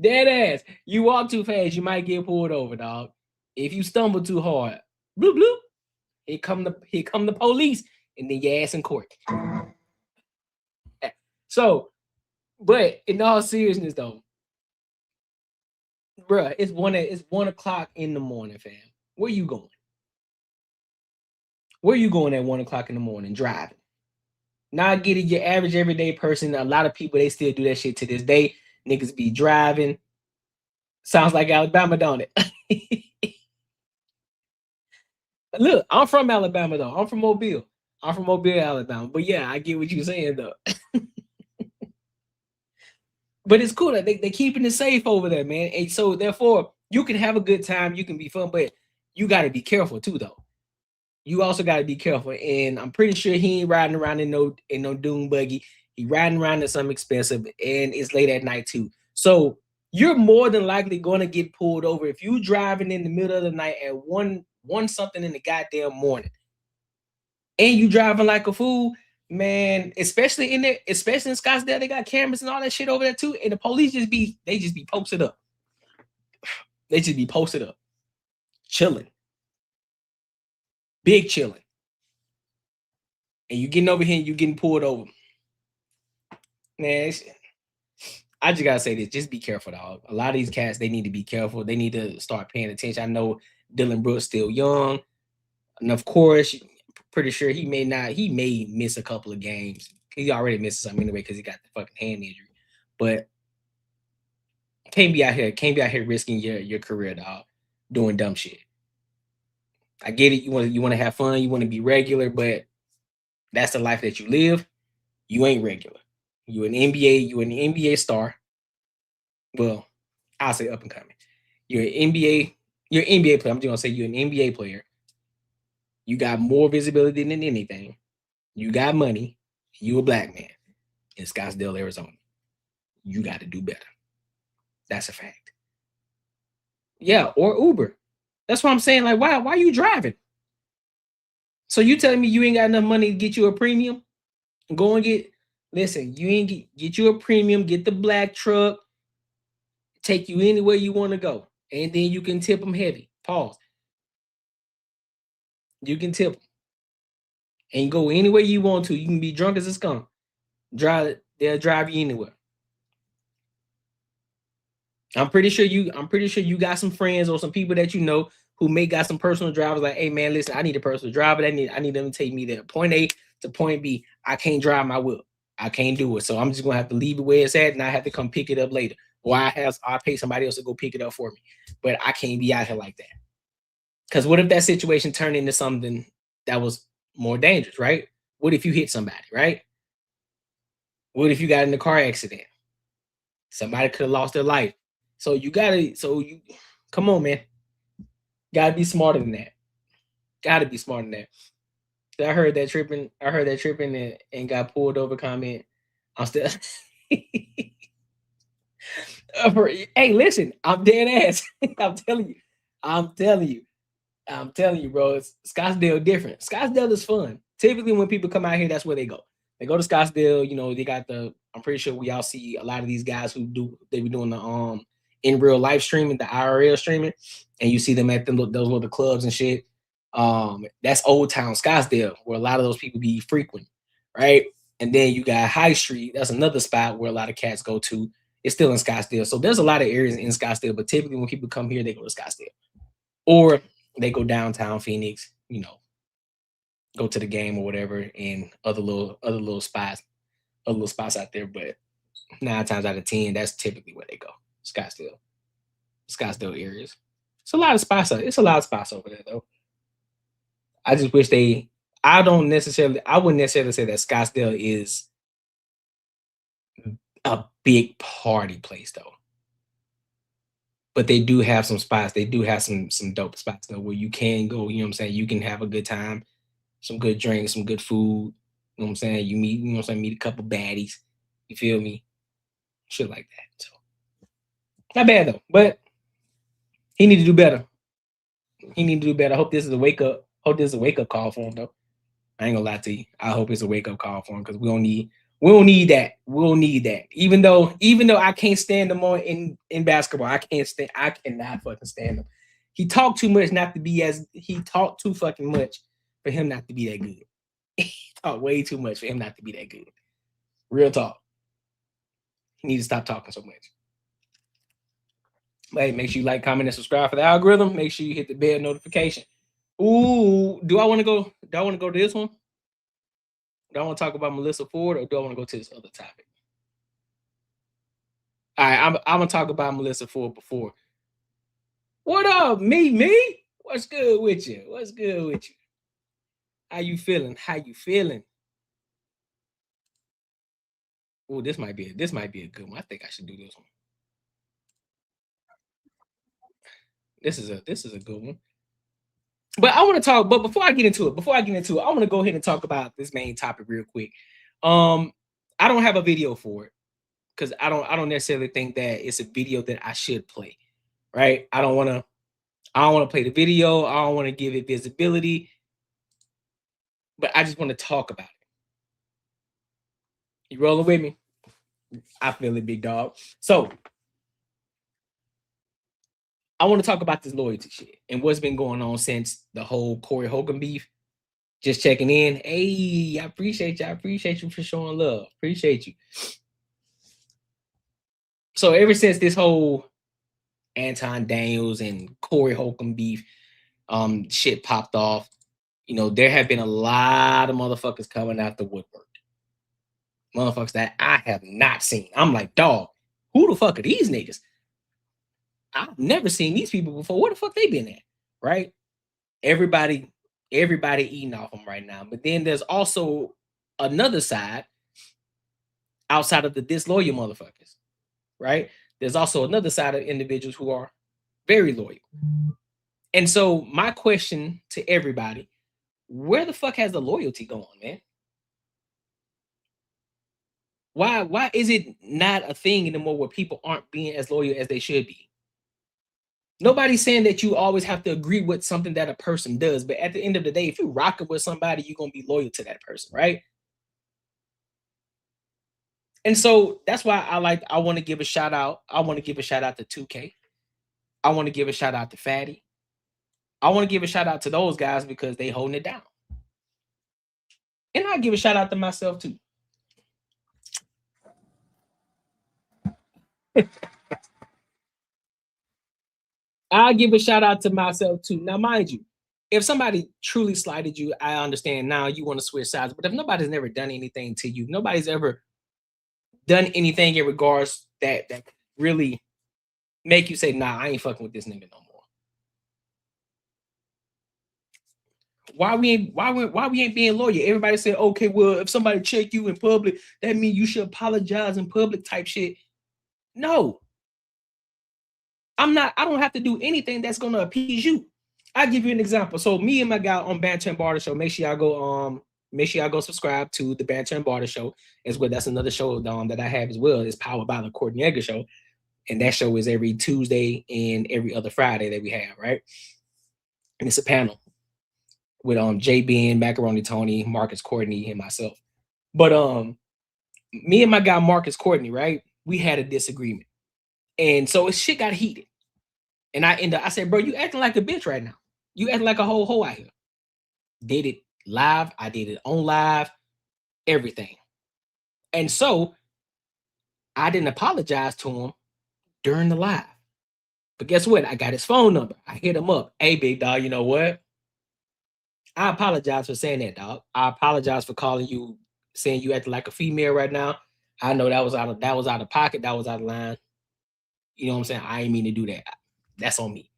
A: Dead ass. You walk too fast, you might get pulled over, dog. If you stumble too hard, bloop bloop, here come the police, and then your ass in court. So, but in all seriousness, though, bruh, it's 1 o'clock in the morning, fam. Where you going? Where you going at 1 o'clock in the morning driving? Now I get it, your average everyday person. A lot of people, they still do that shit to this day. Niggas be driving. Sounds like Alabama, don't it? Look, I'm from Alabama, though. I'm from Mobile. Alabama. But yeah, I get what you're saying, though. But it's cool that they keeping it safe over there, man. And so therefore, you can have a good time, you can be fun, but you got to be careful too, though. You also got to be careful. And I'm pretty sure he ain't riding around in no dune buggy. He riding around in something expensive, and it's late at night too. So you're more than likely going to get pulled over if you driving in the middle of the night at one something in the goddamn morning, and you driving like a fool, man. Especially in Scottsdale, they got cameras and all that shit over there too. And the police just be posted up. They just be posted up, chilling, big chilling, and you getting over here and you getting pulled over. Man, I just gotta say this: just be careful, dog. A lot of these cats, they need to be careful. They need to start paying attention. I know Dillon Brooks still young, and of course, pretty sure he may miss a couple of games. He already missed some anyway because he got the fucking hand injury. But can't be out here risking your career, dog, doing dumb shit. I get it. You want to have fun. You want to be regular, but that's the life that you live. You ain't regular. You an NBA star. Well, I'll say up and coming. You're an NBA player. I'm just gonna say you're an NBA player. You got more visibility than anything. You got money. You a black man in Scottsdale, Arizona. You got to do better. That's a fact. Yeah, or Uber. That's what I'm saying. Like, why are you driving? So you telling me you ain't got enough money to get you a premium? Go and get you a premium, get the black truck, take you anywhere you want to go. And then you can tip them heavy. Pause. You can tip them. And go anywhere you want to. You can be drunk as a skunk. They'll drive you anywhere. I'm pretty sure you got some friends or some people that you know who may got some personal drivers. Like, hey man, listen, I need a personal driver. I need them to take me there, point A to point B. I can't drive my whip. I can't do it. So I'm just gonna have to leave it where it's at, and I have to come pick it up later. Or I'll pay somebody else to go pick it up for me. But I can't be out here like that. Because what if that situation turned into something that was more dangerous, right? What if you hit somebody, right? What if you got in a car accident? Somebody could have lost their life. So come on, man. Gotta be smarter than that. Gotta be smarter than that. I heard that tripping and got pulled over comment. I'm still hey, listen, I'm dead ass. I'm telling you, bro. Scottsdale different. Scottsdale is fun. Typically, when people come out here, that's where they go. They go to Scottsdale, you know, they got I'm pretty sure we all see a lot of these guys they be doing the in real life streaming, the IRL streaming, and you see them at those little clubs and shit. That's Old Town Scottsdale, where a lot of those people be frequent, right? And then you got High Street. That's another spot where a lot of cats go to. It's still in Scottsdale. So there's a lot of areas in Scottsdale, but typically when people come here, they go to Scottsdale. Or they go downtown Phoenix, you know, go to the game or whatever, and other little spots out there. But 9 times out of 10, that's typically where they go. Scottsdale areas. It's a lot of spots. It's a lot of spots over there though. I just wish I wouldn't necessarily say that Scottsdale is a big party place though. But they do have some spots. They do have some dope spots though where you can go, you know what I'm saying? You can have a good time, some good drinks, some good food. You know what I'm saying? You know what I'm saying, meet a couple baddies. You feel me? Shit like that. So not bad though, but he need to do better. I hope this is a wake up. Call for him though. I ain't gonna lie to you. I hope it's a wake up call for him because we don't need that. We'll need that. Even though I can't stand him in basketball, I cannot fucking stand him. He talked too much he talked too fucking much for him not to be that good. He talked way too much for him not to be that good. Real talk. He needs to stop talking so much. Hey, make sure you like, comment, and subscribe for the algorithm. Make sure you hit the bell notification. Ooh, do I want to go to this one? Do I want to talk about Melissa Ford, or do I want to go to this other topic? All right, I'm gonna talk about Melissa Ford before. What up, me? What's good with you? How you feeling? Oh, this might be a good one. I think I should do this one. This is a good one. But I want to talk. But before I get into it, I want to go ahead and talk about this main topic real quick. I don't have a video for it because I don't necessarily think that it's a video that I should play. Right? I don't want to play the video. I don't want to give it visibility. But I just want to talk about it. You rolling with me? I feel it, big dog. So I want to talk about this loyalty shit and what's been going on since the whole Corey Holcomb beef. Just checking in. Hey, I appreciate you. I appreciate you for showing love. Appreciate you. So ever since this whole Anton Daniels and Corey Holcomb beef shit popped off, you know, there have been a lot of motherfuckers coming out the woodwork. Motherfuckers that I have not seen. I'm like, dog, who the fuck are these niggas? I've never seen these people before. Where the fuck they been at? Right? Everybody eating off them right now. But then there's also another side outside of the disloyal motherfuckers. Right? There's also another side of individuals who are very loyal. And so my question to everybody, where the fuck has the loyalty gone, man? Why is it not a thing anymore where people aren't being as loyal as they should be? Nobody's saying that you always have to agree with something that a person does, but at the end of the day, if you're rocking with somebody, you're going to be loyal to that person, right? And so that's why I want to give a shout out. I want to give a shout out to 2K. I want to give a shout out to Fatty. I want to give a shout out to those guys because they holding it down. And I'll give a shout out to myself too. I'll give a shout out to myself too. Now, mind you, if somebody truly slighted you, I understand now you want to switch sides. But if nobody's never done anything to you, nobody's ever done anything in regards that really make you say, nah, I ain't fucking with this nigga no more. Why we ain't being loyal? Everybody said, okay, well, if somebody check you in public, that means you should apologize in public type shit. No. I don't have to do anything that's gonna appease you. I'll give you an example. So me and my guy on Banter and Barter Show, make sure y'all go subscribe to the Banter and Barter Show as well. That's another show that I have as well. It's powered by the Courtney Egger Show. And that show is every Tuesday and every other Friday that we have, right? And it's a panel with JB, Macaroni Tony, Marcus Courtney, and myself. But me and my guy Marcus Courtney, right? We had a disagreement. And so shit got heated. And I said, bro, you acting like a bitch right now. You acting like a whole hoe out here. Did it live. I did it on live, everything. And so I didn't apologize to him during the live. But guess what? I got his phone number. I hit him up. Hey, big dog, you know what? I apologize for saying that, dog. I apologize for calling you, saying you acting like a female right now. I know that was out of pocket. That was out of line. You know what I'm saying? I ain't mean to do that. That's on me.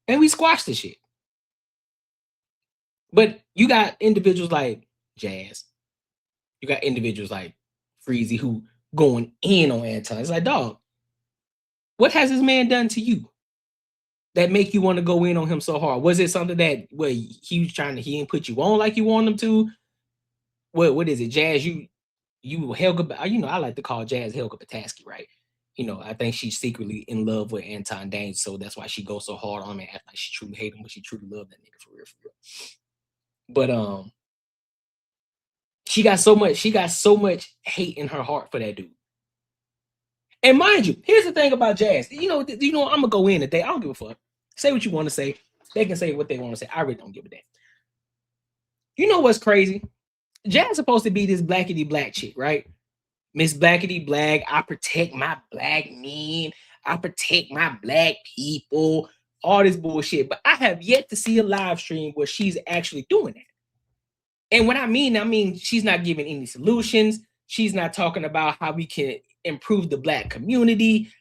A: And we squashed the shit. But you got individuals like Jazz. You got individuals like Freezy who going in on Anton. It's like, dog, what has this man done to you that make you want to go in on him so hard? Was it something that he was trying to, he didn't put you on like you want him to? What is it, Jazz? You Helga, you know, I like to call Jazz Helga Pataski, right? You know, I think she's secretly in love with Anton Daniels, so that's why she goes so hard on him and act like she truly hate him, but she truly loved that nigga for real, for real. But she got so much hate in her heart for that dude. And mind you, here's the thing about Jazz. You know, I'm gonna go in today. I don't give a fuck. Say what you want to say. They can say what they want to say. I really don't give a damn. You know what's crazy? Jazz is supposed to be this blackity black chick, right? Miss Blackity Black. I protect my black men. I protect my black people. All this bullshit. But I have yet to see a live stream where she's actually doing that. And what I mean she's not giving any solutions. She's not talking about how we can improve the black community,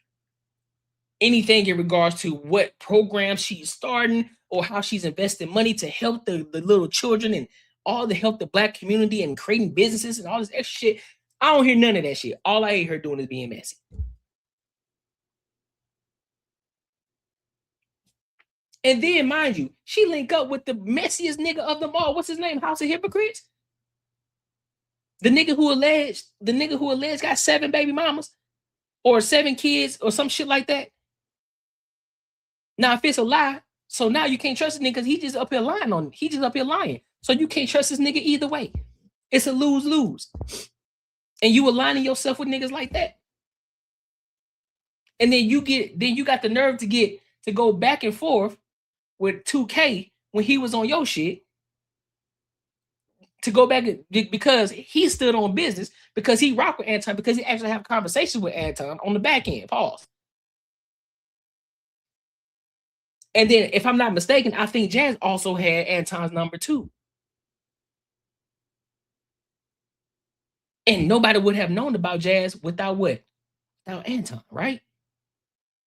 A: anything in regards to what programs she's starting or how she's investing money to help the little children and all the help the black community and creating businesses and all this extra shit. I don't hear none of that shit. All I hear her doing is being messy. And then, mind you, she link up with the messiest nigga of them all. What's his name? House of Hypocrites? The nigga who alleged got 7 baby mamas or 7 kids or some shit like that. Now, if it's a lie, so now you can't trust this nigga because he just up here lying he just up here lying. So you can't trust this nigga either way. It's a lose-lose. And you aligning yourself with niggas like that. And then you got the nerve to go back and forth with 2K when he was on your shit. To go back because he stood on business, because he rocked with Anton, because he actually have conversations with Anton on the back end. Pause. And then, if I'm not mistaken, I think Jazz also had Anton's number too. And nobody would have known about Jazz without what? Without Anton, right?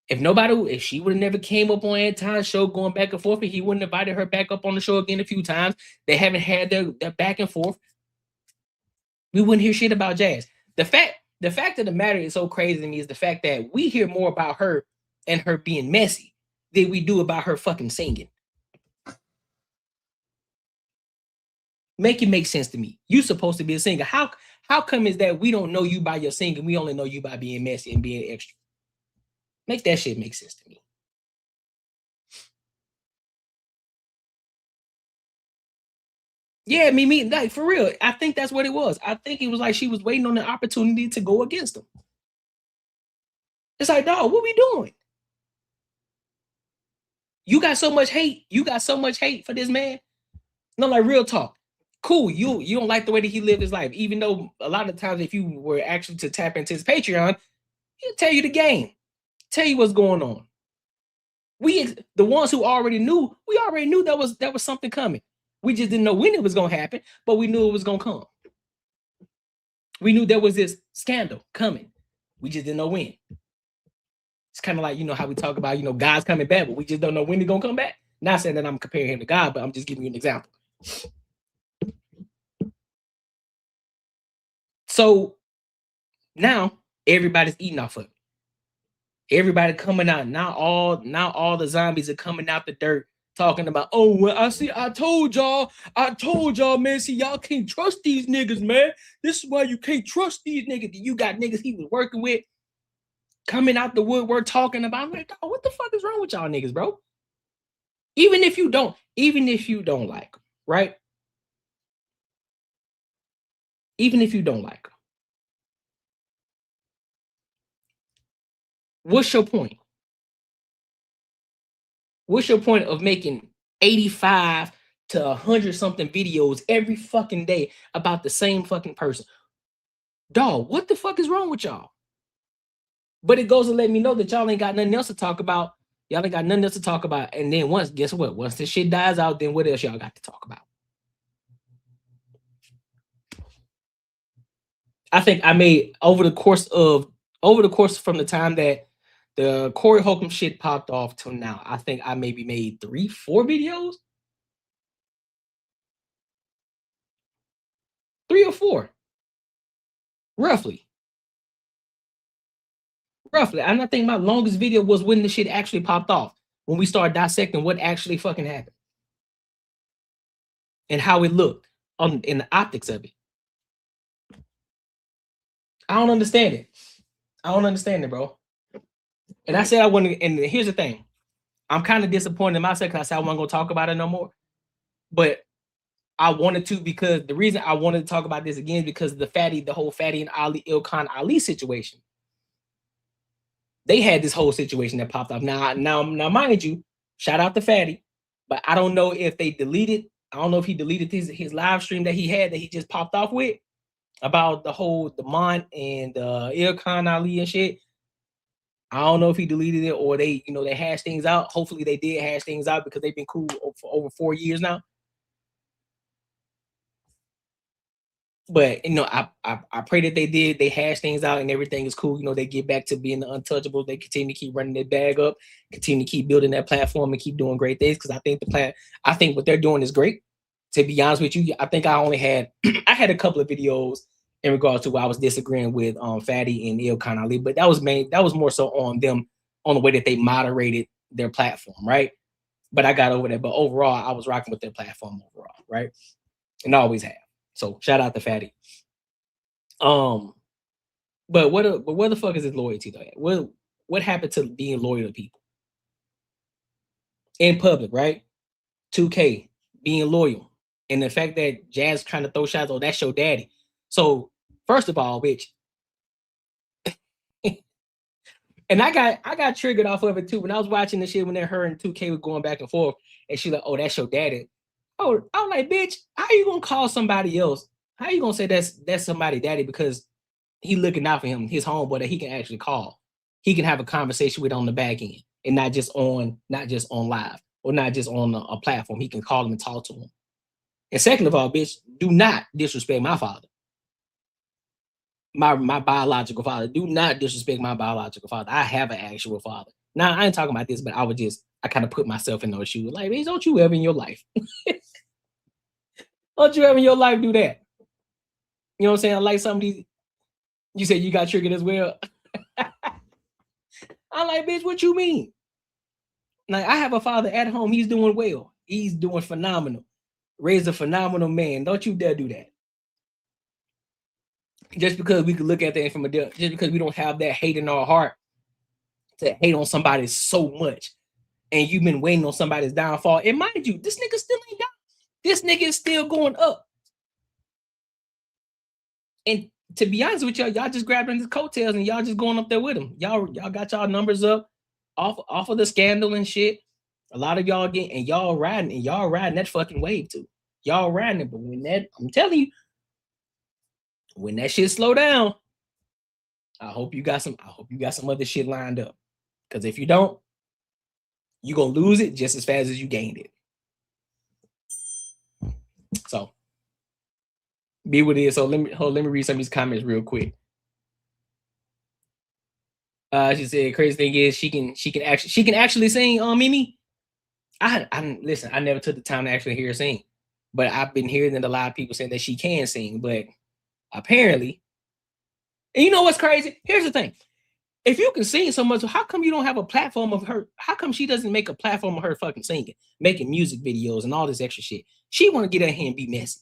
A: If she would have never came up on Anton's show going back and forth, and he wouldn't have invited her back up on the show again a few times, they haven't had their back and forth, we wouldn't hear shit about Jazz. The fact of the matter is so crazy to me is the fact that we hear more about her and her being messy than we do about her fucking singing. Make it make sense to me. You supposed to be a singer. How come is that we don't know you by your singing? We only know you by being messy and being extra. Make that shit make sense to me. Yeah, me, like for real. I think that's what it was. I think it was like she was waiting on the opportunity to go against him. It's like, dog, what we doing? You got so much hate. You got so much hate for this man. No, like real talk. Cool. You don't like the way that he lived his life, even though a lot of times if you were actually to tap into his Patreon, he'll tell you the game. Tell you what's going on. The ones who already knew, we already knew there was something coming. We just didn't know when it was going to happen, but we knew it was going to come. We knew there was this scandal coming. We just didn't know when. It's kind of like, how we talk about, God's coming back, but we just don't know when he's going to come back. Not saying that I'm comparing him to God, but I'm just giving you an example. So now everybody's eating off of it. Everybody coming out. Now all the zombies are coming out the dirt talking about, oh, well, I told y'all, man, see, y'all can't trust these niggas, man. This is why you can't trust these niggas. You got niggas he was working with coming out the woodwork talking about. I'm like, what the fuck is wrong with y'all niggas, bro? Even if you don't like them, right? even if you don't like her, what's your point? What's your point of making 85 to 100 something videos every fucking day about the same fucking person? Dog, what the fuck is wrong with y'all? But it goes to let me know that y'all ain't got nothing else to talk about. Y'all ain't got nothing else to talk about. And then guess what? Once this shit dies out, then what else y'all got to talk about? I think I made over the course from the time that the Corey Holcomb shit popped off till now, I think I maybe made 3-4 videos. 3 or 4. Roughly. And I think my longest video was when the shit actually popped off. When we started dissecting what actually fucking happened. And how it looked in the optics of it. I don't understand it. Bro. And I said I wouldn't, and here's the thing. I'm kind of disappointed in myself because I said I wasn't going to talk about it no more. But I wanted to, because the reason I wanted to talk about this again is because of the whole Fatty and Ali, Ilkan Ali situation. They had this whole situation that popped up. Now, mind you, shout out to Fatty, but I don't know if they deleted. I don't know if he deleted his live stream that he just popped off with about the whole Mont and Ilkan Ali and shit. I don't know if he deleted it or they hashed things out. Hopefully they did hash things out because they've been cool for over 4 years now. But I pray that they hash things out and everything is cool. They get back to being the untouchables. They continue to keep running their bag up, continue to keep building that platform and keep doing great things. Because I think what they're doing is great. To be honest with you, I think I only had I had a couple of videos in regards to where I was disagreeing with Fatty and Ilkan Ali, but that was more so on them, on the way that they moderated their platform, right? But I got over that. But overall, I was rocking with their platform overall, right? And I always have. So shout out to Fatty. But where the fuck is his loyalty though? What happened to being loyal to people in public, right? 2K being loyal, and the fact that Jazz trying to throw shots, oh, that's your daddy. So first of all, bitch, and I got triggered off of it too when I was watching the shit when her and 2K were going back and forth, and she like, oh, that's your daddy. Oh, I'm like, bitch, how you gonna call somebody else? How you gonna say that's somebody daddy because he looking out for him, his homeboy that he can actually call, he can have a conversation with on the back end, and not just on live or not just on a platform. He can call him and talk to him. And second of all, bitch, do not disrespect my father, my biological father. Do not disrespect my biological father. I have an actual father. Now I ain't talking about this, but I kind of put myself in those shoes. Like, bitch, don't you ever in your life. Don't you ever in your life do that? You know what I'm saying? Like some of these, you said you got triggered as well. I'm like, bitch, what you mean? Like, I have a father at home. He's doing well. He's doing phenomenal. Raised a phenomenal man. Don't you dare do that. Just because we could look at things just because we don't have that hate in our heart to hate on somebody so much. And you've been waiting on somebody's downfall. And mind you, this nigga still ain't down. This nigga is still going up. And to be honest with y'all just grabbing his coattails and y'all just going up there with him. Y'all got y'all numbers up off of the scandal and shit. A lot of y'all y'all riding that fucking wave too. Y'all riding it, but I'm telling you, when that shit slow down, I hope you got some other shit lined up. Because if you don't, you're gonna lose it just as fast as you gained it. So be what it is. So let me read some of these comments real quick. She said, crazy thing is she can actually sing Mimi. Listen, I never took the time to actually hear her sing, but I've been hearing that a lot of people saying that she can sing, but apparently, and you know what's crazy? Here's the thing. If you can sing so much, how come you don't have a platform of her? How come she doesn't make a platform of her fucking singing, making music videos and all this extra shit? She want to get out here and be messy.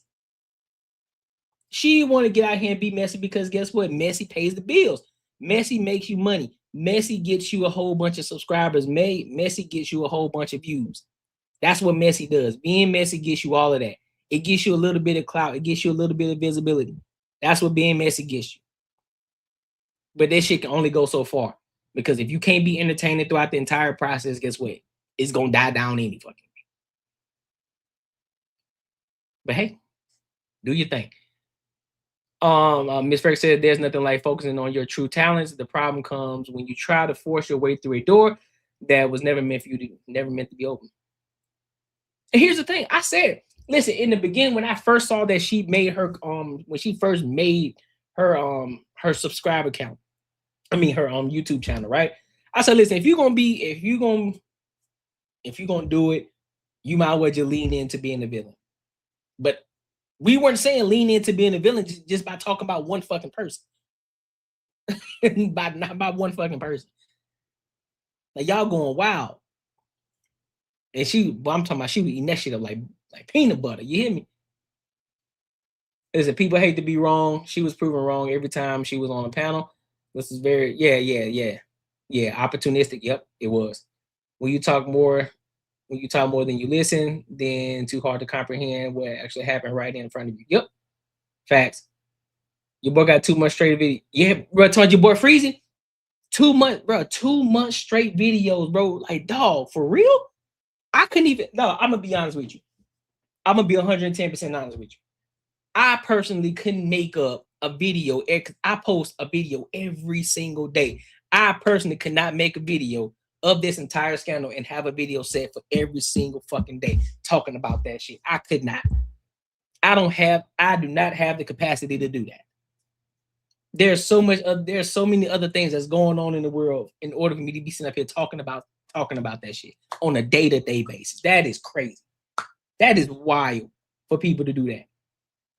A: She want to get out here and be messy because guess what? Messy pays the bills. Messy makes you money. Messy gets you a whole bunch of subscribers. Messy gets you a whole bunch of views. That's what messy does. Being messy gets you all of that. It gets you a little bit of clout. It gets you a little bit of visibility. That's what being messy gets you. But that shit can only go so far. Because if you can't be entertaining throughout the entire process, guess what? It's gonna die down any fucking way. But hey, do your thing. Miss Ferg said there's nothing like focusing on your true talents. The problem comes when you try to force your way through a door that was never meant for you to, never meant to be open. And here's the thing. I said, listen, in the beginning, when I first saw that she made her when she first made her her subscriber count, her YouTube channel, right? I said, listen, if you're gonna do it, you might as well just lean into being the villain. But we weren't saying lean into being a villain just by talking about one fucking person. Not by one fucking person. Like y'all going wild. And I'm talking about she was eating that shit up like peanut butter. You hear me? Listen, people hate to be wrong. She was proven wrong every time she was on a panel. This is very, yeah, opportunistic. Yep, it was. When you talk more than you listen, then too hard to comprehend what actually happened right in front of you. Yep, facts. Your boy got 2 months straight video. Yeah, bro, told your boy freezing. 2 months, bro. 2 months straight videos, bro. Like, dog, for real? I couldn't even. No, I'm gonna be honest with you. I'm gonna be 110% honest with you. I personally couldn't make up a video. I post a video every single day. I personally could not make a video of this entire scandal and have a video set for every single fucking day talking about that shit. I could not. I do not have the capacity to do that. There's so many other things that's going on in the world in order for me to be sitting up here talking about that shit on a day-to-day basis. That is crazy. That is wild for people to do that.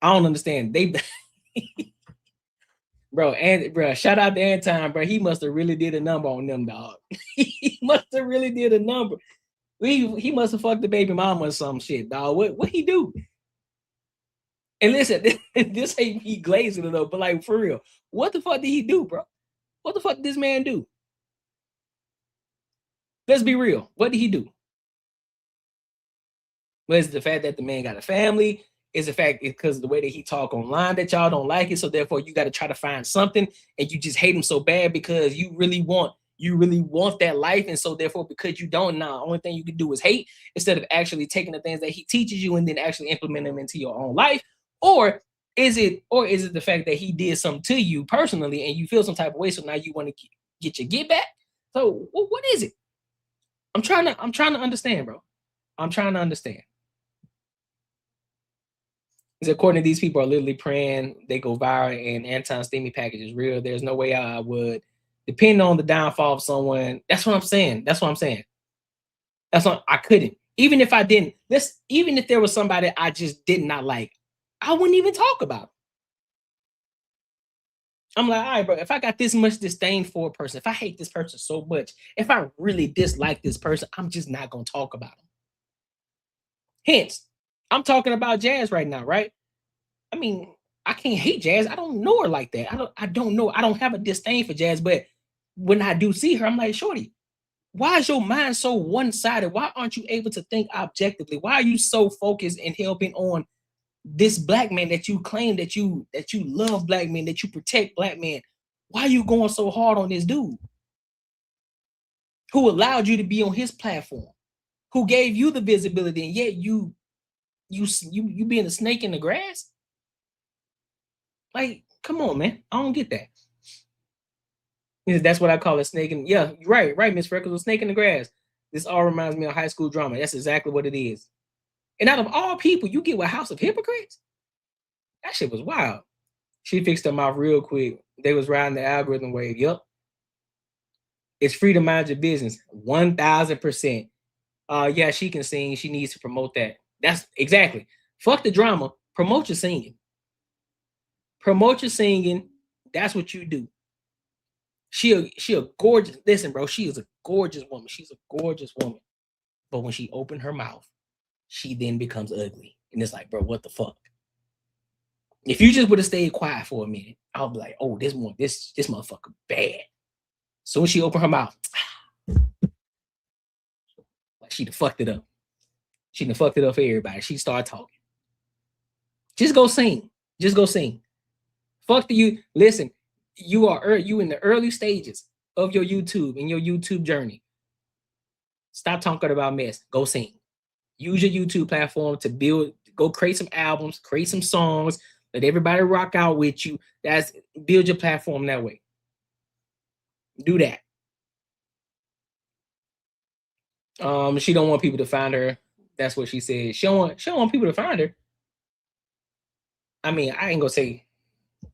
A: I don't understand. Bro, shout out to Anton, bro. He must have really did a number on them, dog. He must have really did a number. He must have fucked the baby mama or some shit, dog. What he do? And listen, this ain't me glazing it up, but like for real, what the fuck did he do, bro? What the fuck did this man do? Let's be real. What did he do? Was it the fact that the man got a family? Is the fact because of the way that he talk online that y'all don't like it, so therefore you got to try to find something and you just hate him so bad because you really want that life, and so therefore because you don't, now only thing you can do is hate instead of actually taking the things that he teaches you and then actually implementing them into your own life? Or is it the fact that he did something to you personally and you feel some type of way, so now you want to get your get back? So what is it? I'm trying to understand, bro. I'm trying to understand. Because according to these people are literally praying they go viral and Anton Steamy package is real. There's no way I would depend on the downfall of someone. That's what I'm saying. I couldn't. Even if I didn't, even if there was somebody I just did not like, I wouldn't even talk about it. I'm like, all right, bro, if I got this much disdain for a person, if I hate this person so much, if I really dislike this person, I'm just not going to talk about them. Hence, I'm talking about Jazz right now, right? I mean, I can't hate Jazz. I don't know her like that. I don't know. I don't have a disdain for Jazz, but when I do see her, I'm like, shorty, why is your mind so one-sided? Why aren't you able to think objectively? Why are you so focused and hell-bent on this black man that you claim that you love black men, that you protect black men? Why are you going so hard on this dude who allowed you to be on his platform, who gave you the visibility, and yet you being a snake in the grass? Like, come on, man. I don't get that. That's what I call a snake in. Yeah, right, Miss Freckles, a snake in the grass. This all reminds me of high school drama. That's exactly what it is. And out of all people, you get with House of Hypocrites? That shit was wild. She fixed them off real quick. They was riding the algorithm wave. Yup. It's free to mind your business. 1000%. Yeah, she can sing. She needs to promote that. That's exactly. Fuck the drama. Promote your singing. Promote your singing. That's what you do. She a gorgeous. Listen, bro. She is a gorgeous woman. She's a gorgeous woman. But when she opened her mouth, she then becomes ugly. And it's like, bro, what the fuck? If you just would have stayed quiet for a minute, I'll be like, oh, this motherfucker bad. So when she opened her mouth, like she done fucked it up. She done fucked it up for everybody. She started talking. Just go sing. Just go sing. Fuck the you. Listen, you in the early stages of your YouTube and your YouTube journey. Stop talking about mess. Go sing. Use your YouTube platform to build. Go create some albums, create some songs. Let everybody rock out with you. Build your platform that way. Do that. She don't want people to find her. That's what she said. She don't want people to find her. I mean, I ain't gonna say.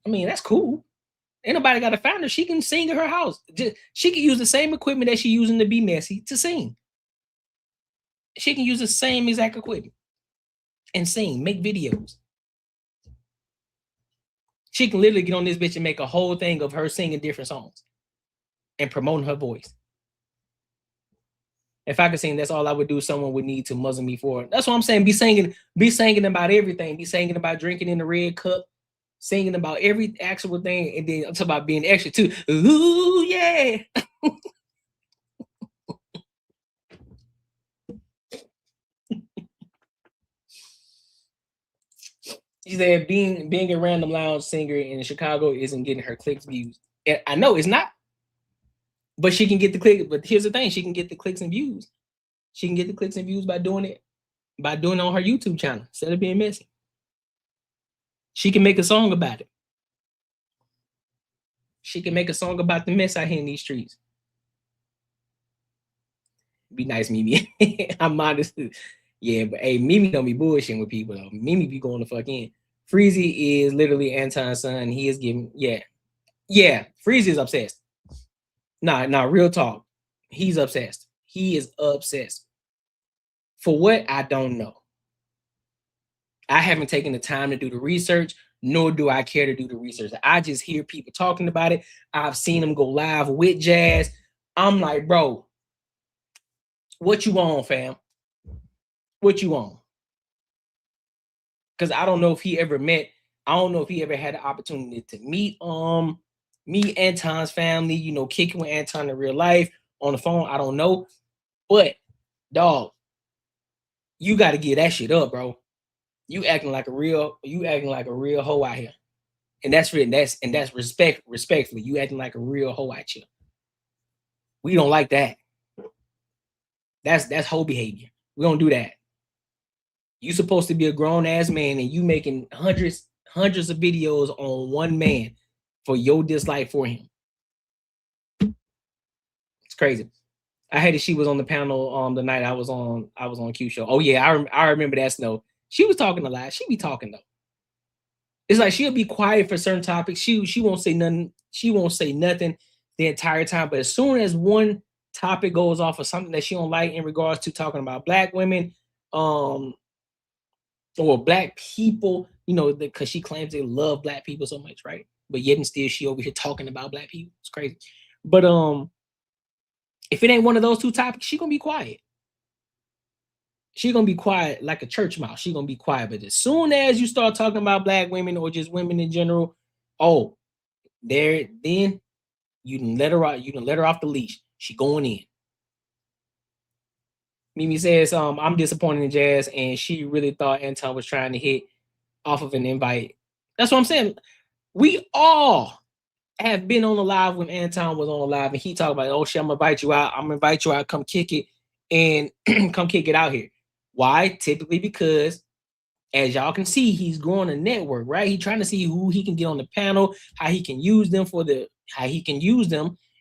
A: I mean, that's cool. Ain't nobody got to find her. She can sing in her house. She can use the same equipment that she using to be messy to sing. She can use the same exact equipment and sing, make videos. She can literally get on this bitch and make a whole thing of her singing different songs and promoting her voice. If I could sing, that's all I would do. Someone would need to muzzle me for it. That's what I'm saying. Be singing about everything. Be singing about drinking in the red cup, singing about every actual thing, and then I'm talking about being extra too. Ooh, yeah. She said being a random lounge singer in Chicago isn't getting her clicks views. And I know it's not. But she can get the click. But here's the thing: she can get the clicks and views. She can get the clicks and views by doing it on her YouTube channel instead of being messy. She can make a song about it. She can make a song about the mess out here in these streets. Be nice, Mimi. I'm modest. Yeah, but hey, Mimi don't be bullshitting with people though. Mimi be going the fuck in. Freezy is literally Anton's son. He is giving, yeah. Freezy is obsessed. Nah, real talk. He's obsessed. He is obsessed. For what? I don't know. I haven't taken the time to do the research, nor do I care to do the research. I just hear people talking about it. I've seen them go live with Jazz. I'm like, bro, what you on, fam? What you on? Because I don't know if he ever had the opportunity to meet Anton's family, kicking with Anton in real life on the phone. I don't know. But dog, you got to get that shit up, bro. You acting like a real hoe out here. And that's respectfully. You acting like a real hoe out here. We don't like that. That's hoe behavior. We don't do that. You supposed to be a grown ass man and you making hundreds of videos on one man for your dislike for him. It's crazy. I hated she was on the panel the night I was on Q show. Oh yeah, I remember that. Snow. She was talking a lot. She be talking though. It's like she'll be quiet for certain topics. She won't say nothing. She won't say nothing the entire time. But as soon as one topic goes off of something that she don't like in regards to talking about black women, or black people, because she claims they love black people so much, right? But yet and still she over here talking about black people. It's crazy. But if it ain't one of those two topics, she gonna be quiet. She gonna be quiet like a church mouse. She gonna be quiet. But as soon as you start talking about black women or just women in general, then you can let her out. You can let her off the leash. She going in. Mimi says, I'm disappointed in Jazz, and she really thought Anton was trying to hit off of an invite. That's what I'm saying. We all have been on the live when Anton was on the live, and he talked about, oh shit, I'm gonna invite you out. I'm gonna invite you out, come kick it, and come kick it out here. Why? Typically because, as y'all can see, he's growing a network, right? He's trying to see who he can get on the panel, how he can use them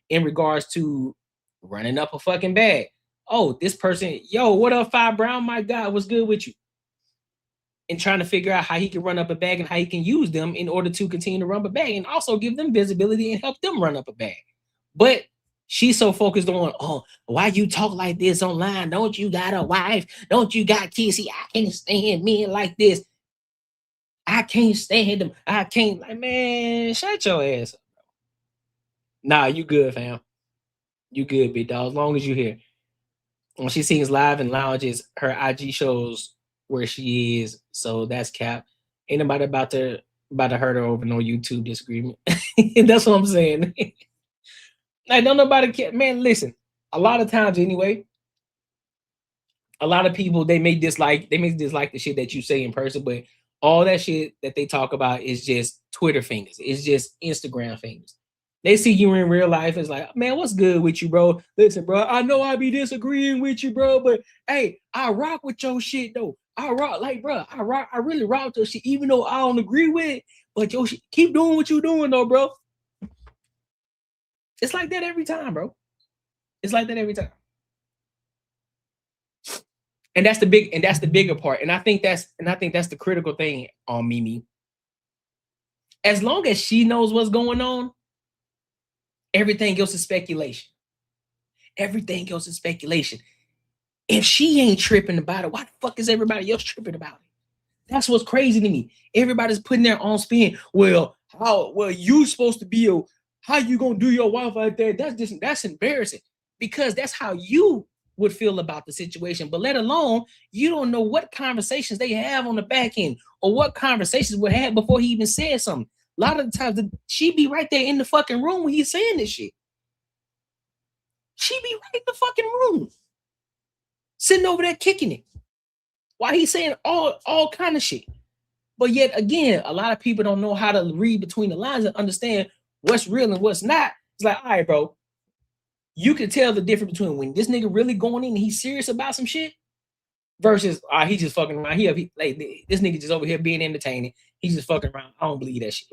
A: in regards to running up a fucking bag. Oh, this person, yo, what up, Five Brown? My God, what's good with you? And trying to figure out how he can run up a bag and how he can use them in order to continue to run a bag and also give them visibility and help them run up a bag. But she's so focused on, oh, why you talk like this online? Don't you got a wife? Don't you got kids? See, I can't stand men like this. I can't stand them. I can't, like, man, shut your ass up. Nah, you good, fam. You good, big dog, as long as you here. When she sings live in lounges, her IG shows where she is, so that's cap. Ain't nobody about to hurt her over no YouTube disagreement. That's what I'm saying. Like, don't nobody care. Man, listen, a lot of times anyway, a lot of people, they may dislike the shit that you say in person, but All that shit that they talk about is just Twitter fingers. It's just Instagram fingers. They see you in real life. It's like, man, what's good with you, bro? Listen, bro, I know I be disagreeing with you, bro, but hey, I rock with your shit though. I rock, like, bro, I really rock your shit, even though I don't agree with it. But your shit, keep doing what you doing though, bro. It's like that every time, bro. It's like that every time. And that's the bigger part. And I think that's the critical thing on Mimi. As long as she knows what's going on, everything else is speculation. Everything else is speculation. If she ain't tripping about it, why the fuck is everybody else tripping about it? That's what's crazy to me. Everybody's putting their own spin. Well, you supposed to be how you gonna do your wife like that? That's embarrassing. Because that's how you would feel about the situation. But let alone, you don't know what conversations they have on the back end or what conversations were had before he even said something. A lot of the times she be right there in the fucking room when he's saying this shit. She be right in the fucking room, sitting over there kicking it while he's saying all kind of shit. But yet again, a lot of people don't know how to read between the lines and understand what's real and what's not. It's like, all right, bro, you can tell the difference between when this nigga really going in and he's serious about some shit versus he just fucking around. Like this nigga just over here being entertaining. He's just fucking around. I don't believe that shit.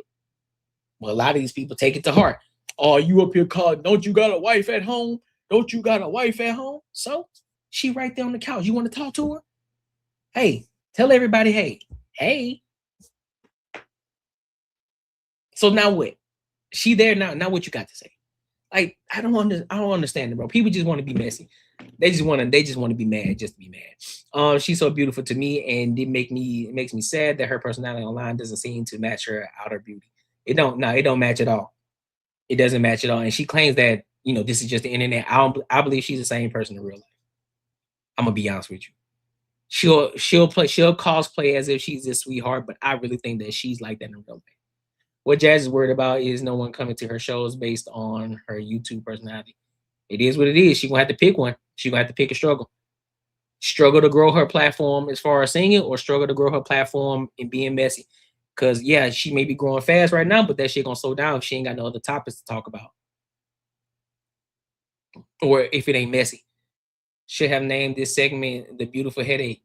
A: Well, a lot of these people take it to heart. Oh, you up here calling? Don't you got a wife at home? Don't you got a wife at home? So she right there on the couch. You want to talk to her? Hey, tell everybody, hey. So now what? She there now. Now what you got to say? Like, I don't understand it, bro. People just want to be messy. They just want to be mad just to be mad. She's so beautiful to me, and it makes me sad that her personality online doesn't seem to match her outer beauty. It don't match at all. It doesn't match at all. And she claims that, this is just the internet. I believe she's the same person in real life. I'm gonna be honest with you. She'll cosplay as if she's this sweetheart, but I really think that she's like that in real life. What Jazz is worried about is no one coming to her shows based on her YouTube personality. It is what it is. She's gonna have to pick one. She's gonna have to pick a struggle. Struggle to grow her platform as far as singing, or struggle to grow her platform in being messy. Because yeah, she may be growing fast right now, but that shit gonna slow down if she ain't got no other topics to talk about. Or if it ain't messy. Should have named this segment The Beautiful Headache.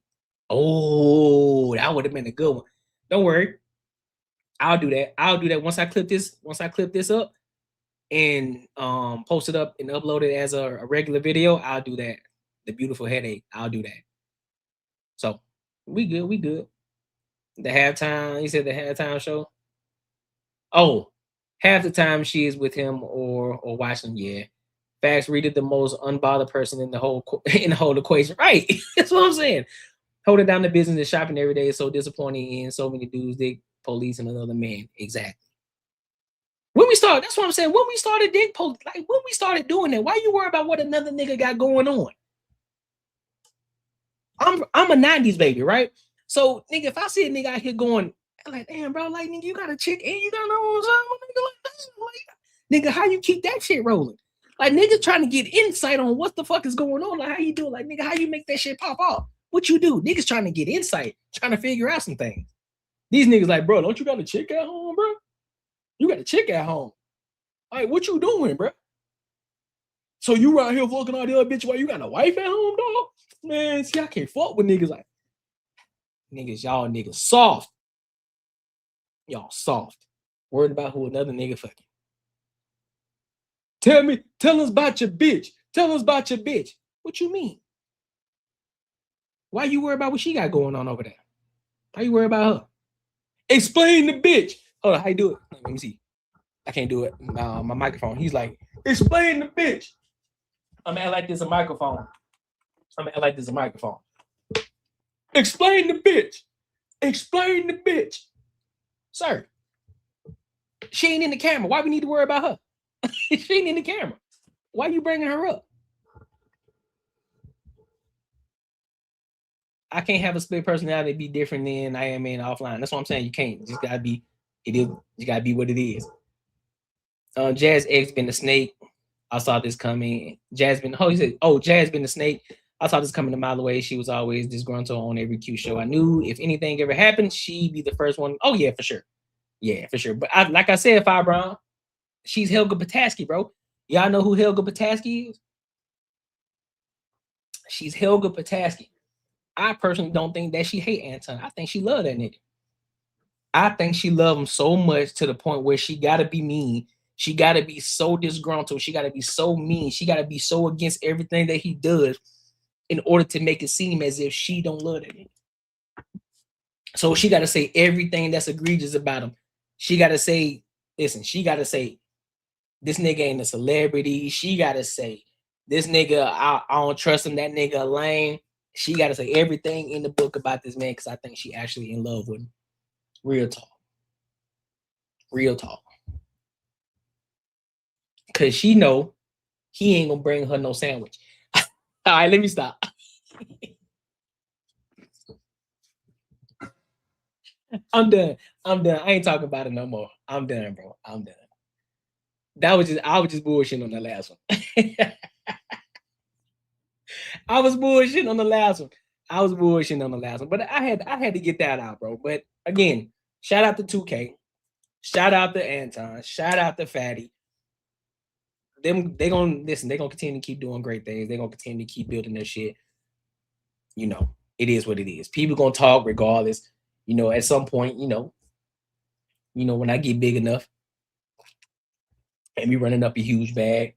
A: Oh, that would have been a good one. Don't worry. I'll do that. Once I clip this up and post it up and upload it as a regular video, I'll do that. The Beautiful Headache. I'll do that. So we good. The halftime, he said the halftime show. Oh, half the time she is with him or watching. Yeah. Facts, Rita, the most unbothered person in the whole equation. Right. That's what I'm saying. Holding down the business and shopping every day is so disappointing, and so many dudes dig police and another man. Exactly. When we started, that's what I'm saying. When we started dig police, like when we started doing that, why you worry about what another nigga got going on? I'm a 90s baby, right? So nigga, if I see a nigga out here going, I'm like, damn, bro, like nigga, you got a chick and you got no nigga, like, nigga, how you keep that shit rolling? Like niggas trying to get insight on what the fuck is going on. Like how you do it? Like nigga, how you make that shit pop off? What you do? Niggas trying to get insight, trying to figure out some things. These niggas like, bro, don't you got a chick at home, bro? You got a chick at home. Like, what you doing, bro? So you out here fucking all the other bitch while you got a wife at home, dog? Man, see, I can't fuck with niggas like niggas. Y'all niggas soft. Y'all soft. Worried about who another nigga fucking. Tell us about your bitch. Tell us about your bitch. What you mean? Why you worry about what she got going on over there? Why you worry about her? Explain the bitch. Hold on, how you do it? Let me see. I can't do it. My microphone. He's like, explain the bitch. I'm acting like this a microphone. Explain the bitch. Explain the bitch. Sir, she ain't in the camera. Why we need to worry about her? She ain't in the camera. Why you bringing her up? I can't have a split personality be different than I am in offline. That's what I'm saying. You can't. You just gotta be. It is. You gotta be what it is. Jazz X been the snake. I saw this coming. Jazz been. Oh, he said. Oh, Jazz been the snake. I saw this coming a mile away. She was always disgruntled on every Q show. I knew if anything ever happened, she'd be the first one. Oh, yeah, for sure. Yeah, for sure. But like I said, Fi Brown, she's Helga Petoskey, bro. Y'all know who Helga Petoskey is? She's Helga Petoskey. I personally don't think that she hate Anton. I think she love that nigga. I think she love him so much to the point where she got to be mean. She got to be so disgruntled. She got to be so mean. She got to be so against everything that he does in order to make it seem as if she don't love that nigga. So she got to say everything that's egregious about him. She got to say, listen, she got to say, this nigga ain't a celebrity. She got to say, this nigga, I don't trust him. That nigga a lame. She got to say everything in the book about this man because I think she actually in love with him. Real talk. Real talk. Because she know he ain't going to bring her no sandwich. All right, let me stop. I'm done. I ain't talking about it no more. I'm done, bro. I'm done. I was just bullshitting on the last one. I was bullshitting on the last one. But I had to get that out, bro. But again, shout out to 2K. Shout out to Anton. Shout out to Fatty. They gonna continue to keep doing great things. They're gonna continue to keep building their shit. You know, it is what it is. People gonna talk regardless. You know, at some point, you know, when I get big enough and me running up a huge bag,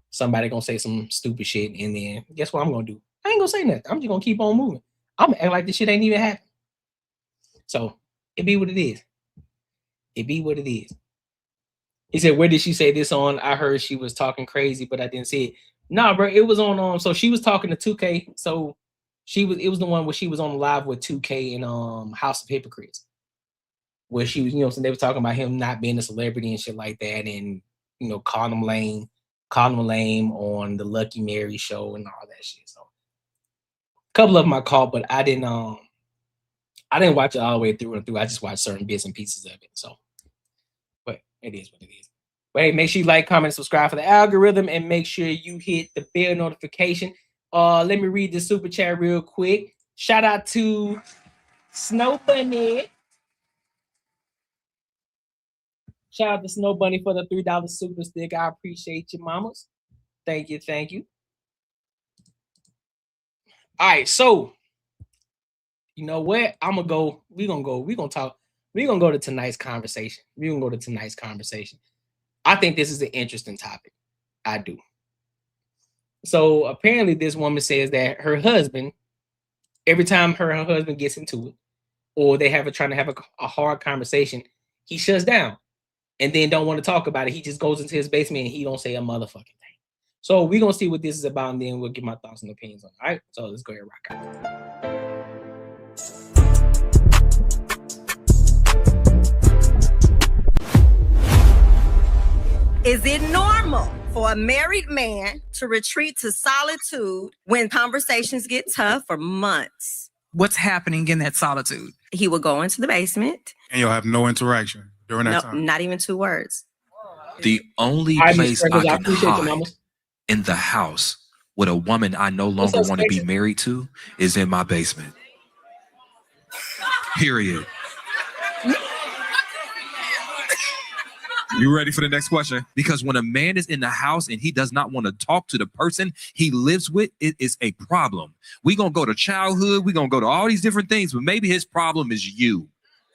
A: somebody gonna say some stupid shit, and then guess what I'm gonna do? I ain't gonna say nothing. I'm just gonna keep on moving. I'm gonna act like this shit ain't even happened. So it be what it is. It be what it is. He said, where did she say this on? I heard she was talking crazy, but I didn't see it. Nah, bro, it was on so she was talking to 2K. So it was the one where she was on live with 2K and House of Hypocrites. Where she was, so they were talking about him not being a celebrity and shit like that, and calling him lame on the Lucky Mary show and all that shit. So a couple of them I caught, but I didn't watch it all the way through and through. I just watched certain bits and pieces of it. So, but it is what it is. But hey, make sure you like, comment, subscribe for the algorithm, and make sure you hit the bell notification. Let me read the super chat real quick. Shout out to Snow Bunny. Shout out to Snow Bunny for the $3 super stick. I appreciate you, mamas. Thank you. All right, so you know what? We're gonna go to tonight's conversation. I think this is an interesting topic. I do. So apparently this woman says that her husband, every time her husband gets into it, or they trying to have a hard conversation, he shuts down and then don't want to talk about it. He just goes into his basement and he don't say a motherfucking thing. So we're going to see what this is about, and then we'll give my thoughts and opinions on it. All right, so let's go ahead and rock out.
R: Is it normal for a married man to retreat to solitude when conversations get tough for months?
S: What's happening in that solitude?
R: He will go into the basement.
T: And you'll have no interaction during that time?
R: Not even 2 words.
U: The only place I can hide in the house with a woman I no longer want to be married to is in my basement. Period.
T: You ready for the next question?
U: Because when a man is in the house and he does not want to talk to the person he lives with, it is a problem. We're going to go to childhood. We're going to go to all these different things, but maybe his problem is you.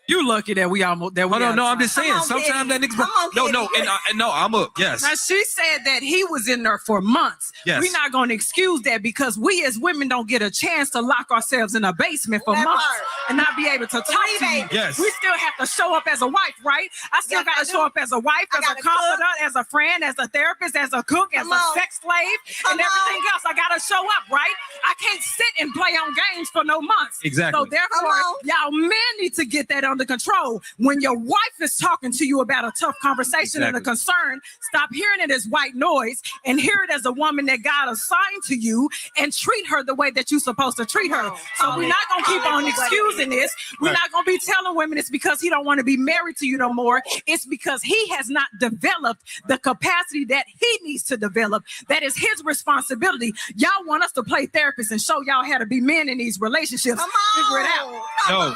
S: You lucky that we almost that we.
U: No, I'm just saying. Sometimes that nigga. Yes.
S: Now she said that he was in there for months.
U: Yes.
S: We're not going to excuse that because we as women don't get a chance to lock ourselves in a basement for months and not be able to talk to you.
U: Yes.
S: We still have to show up as a wife, right? I still got to show up as a wife, as a confidant, as a friend, as a therapist, as a cook, as a sex slave, and everything else. I got to show up, right? I can't sit and play on games for no months.
U: Exactly.
S: So therefore, y'all men need to get that under control. When your wife is talking to you about a tough conversation and a concern, stop hearing it as white noise and hear it as a woman that God assigned to you and treat her the way that you're supposed to treat her. So we're not going to keep on excusing this. We're not going to be telling women it's because he don't want to be married to you no more. It's because he has not developed the capacity that he needs to develop. That is his responsibility. Y'all want us to play therapist and show y'all how to be men in these relationships. Figure it out.
U: No.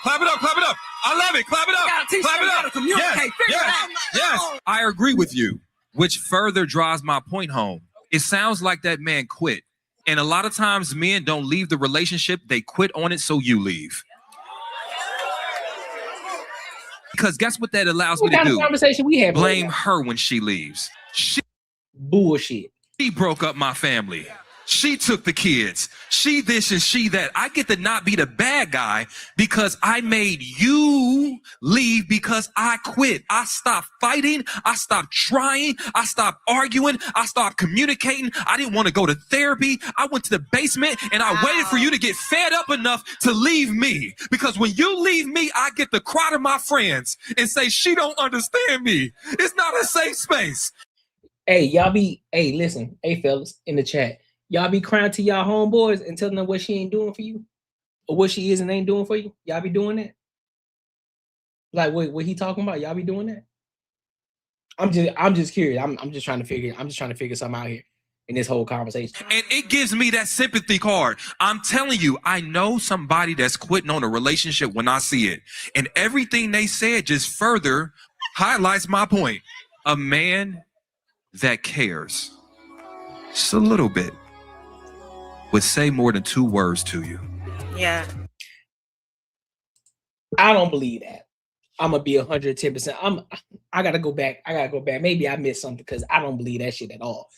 U: Clap it up. I love it. Clap it up.
S: Clap it up. How to communicate. Figure it out.
U: Yes. I agree with you, which further drives my point home. It sounds like that man quit. And a lot of times men don't leave the relationship. They quit on it so you leave. Because guess what that allows me to do?
A: What kind of conversation we have?
U: Blame her when she leaves.
A: Bullshit.
U: She broke up my family. She took the kids. She this and she that. I get to not be the bad guy because I made you leave because I quit. I stopped fighting. I stopped trying. I stopped arguing. I stopped communicating. I didn't want to go to therapy. I went to the basement and I waited for you to get fed up enough to leave me. Because when you leave me, I get to cry to my friends and say, she don't understand me. It's not a safe space.
A: Hey, listen. Hey, fellas, in the chat. Y'all be crying to y'all homeboys and telling them what she ain't doing for you or what she is and ain't doing for you. Y'all be doing that? Like what he talking about? Y'all be doing that? I'm just curious. I'm just trying to figure something out here in this whole conversation.
U: And it gives me that sympathy card. I'm telling you, I know somebody that's quitting on a relationship when I see it. And everything they said just further highlights my point. A man that cares just a little bit would say more than 2 words to you.
R: Yeah.
A: I don't believe that. I'm gonna be 110%. I gotta go back. Maybe I missed something because I don't believe that shit at all.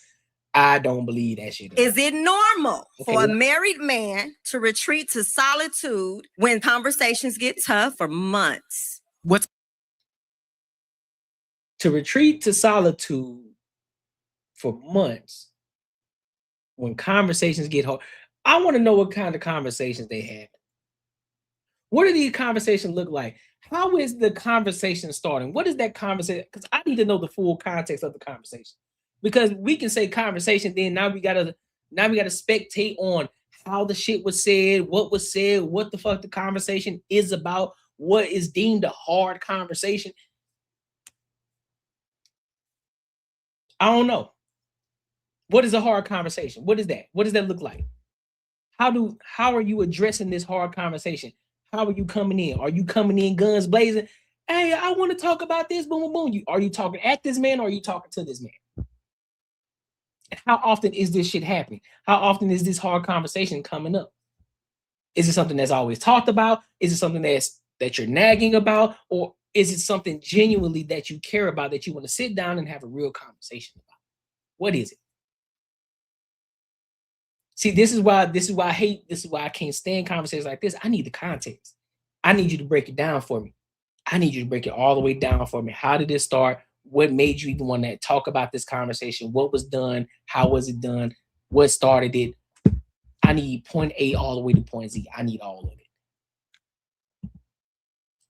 A: I don't believe that shit.
R: Is it normal for a married man to retreat to solitude when conversations get tough for months?
A: To retreat to solitude for months when conversations get hard? I want to know what kind of conversations they have. What do these conversations look like? How is the conversation starting? What is that conversation? Because I need to know the full context of the conversation. Because we can say conversation, then now we gotta spectate on how the shit was said, what the fuck the conversation is about, what is deemed a hard conversation. I don't know. What is a hard conversation? What is that? What does that look like? How are you addressing this hard conversation? How are you coming in? Are you coming in guns blazing? Hey, I want to talk about this. Boom, boom, boom. Are you talking at this man or are you talking to this man? And how often is this shit happening? How often is this hard conversation coming up? Is it something that's always talked about? Is it something that you're nagging about? Or is it something genuinely that you care about, that you want to sit down and have a real conversation about? What is it? See, this is why I can't stand conversations like this. I need the context. I need you to break it down for me. I need you to break it all the way down for me. How did this start? What made you even want to talk about this conversation? What was done? How was it done? What started it? I need point A all the way to point Z. I need all of it.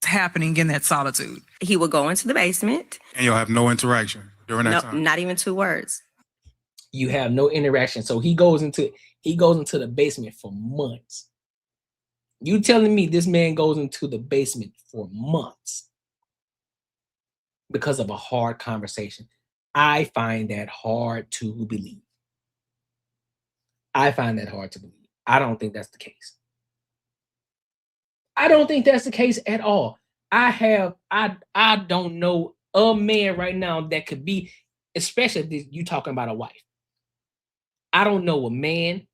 S: What's happening in that solitude?
R: He will go into the basement.
T: And you'll have no interaction during that time.
R: Not even 2 words.
A: You have no interaction. So he goes into the basement for months. You telling me this man goes into the basement for months because of a hard conversation? I find that hard to believe. I don't think that's the case. I don't think that's the case at all. I don't know a man right now that could be, especially if you talking about a wife. I don't know a man,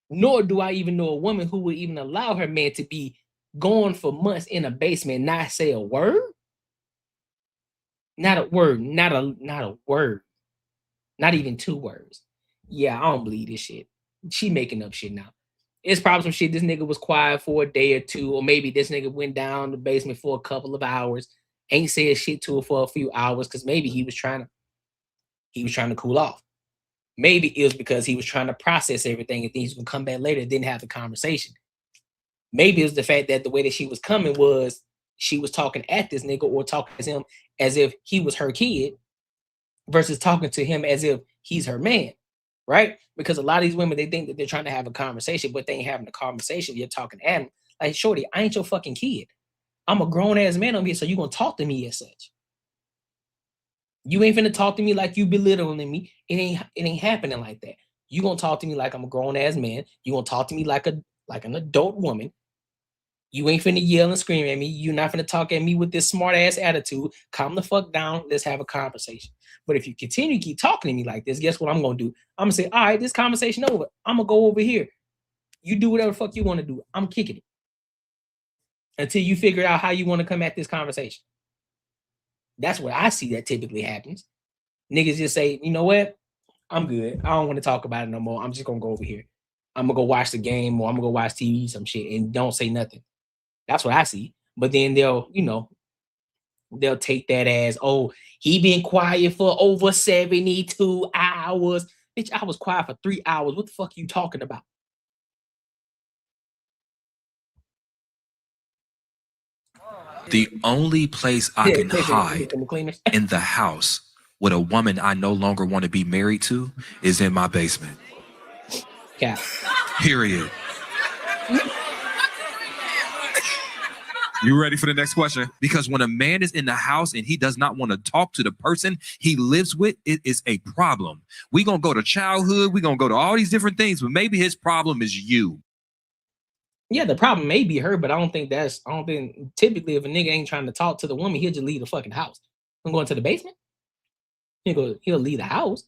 A: nor do I even know a woman who would even allow her man to be gone for months in a basement and not say a word. Not a word, not a word. Not even 2 words. Yeah, I don't believe this shit. She making up shit now. It's probably some shit. This nigga was quiet for a day or 2, or maybe this nigga went down the basement for a couple of hours, ain't said shit to her for a few hours, because maybe he was trying to cool off. Maybe it was because he was trying to process everything and then he's gonna come back later and didn't have the conversation. Maybe it's the fact that the way that she was coming was she was talking at this nigga or talking to him as if he was her kid versus talking to him as if he's her man, right? Because a lot of these women, they think that they're trying to have a conversation, but they ain't having a conversation. You're talking at them. Like, shorty, I ain't your fucking kid. I'm a grown-ass man over here, so you're going to talk to me as such. You ain't finna talk to me like you belittling me. It ain't happening like that. You gonna talk to me like I'm a grown-ass man. You gonna talk to me like an adult woman. You ain't finna yell and scream at me. You're not finna talk at me with this smart-ass attitude. Calm the fuck down. Let's have a conversation. But if you continue to keep talking to me like this, guess what I'm gonna do? I'm gonna say, all right, this conversation over. I'm gonna go over here. You do whatever the fuck you want to do. I'm kicking it. Until you figure out how you want to come at this conversation. That's what I see that typically happens. Niggas just say, you know what? I'm good. I don't want to talk about it no more. I'm just going to go over here. I'm going to go watch the game or I'm going to go watch TV, some shit, and don't say nothing. That's what I see. But then they'll take that as, oh, he been quiet for over 72 hours. Bitch, I was quiet for 3 hours. What the fuck are you talking about?
U: The only place I can hide in the house with a woman I no longer want to be married to is in my basement.
A: Yeah.
U: Period. You ready for the next question? Because when a man is in the house and he does not want to talk to the person he lives with, it is a problem. We're going to go to childhood. We're going to go to all these different things, but maybe his problem is you.
A: Yeah, the problem may be her, but I don't think typically if a nigga ain't trying to talk to the woman, he'll just leave the fucking house. I'm going to the basement. He'll leave the house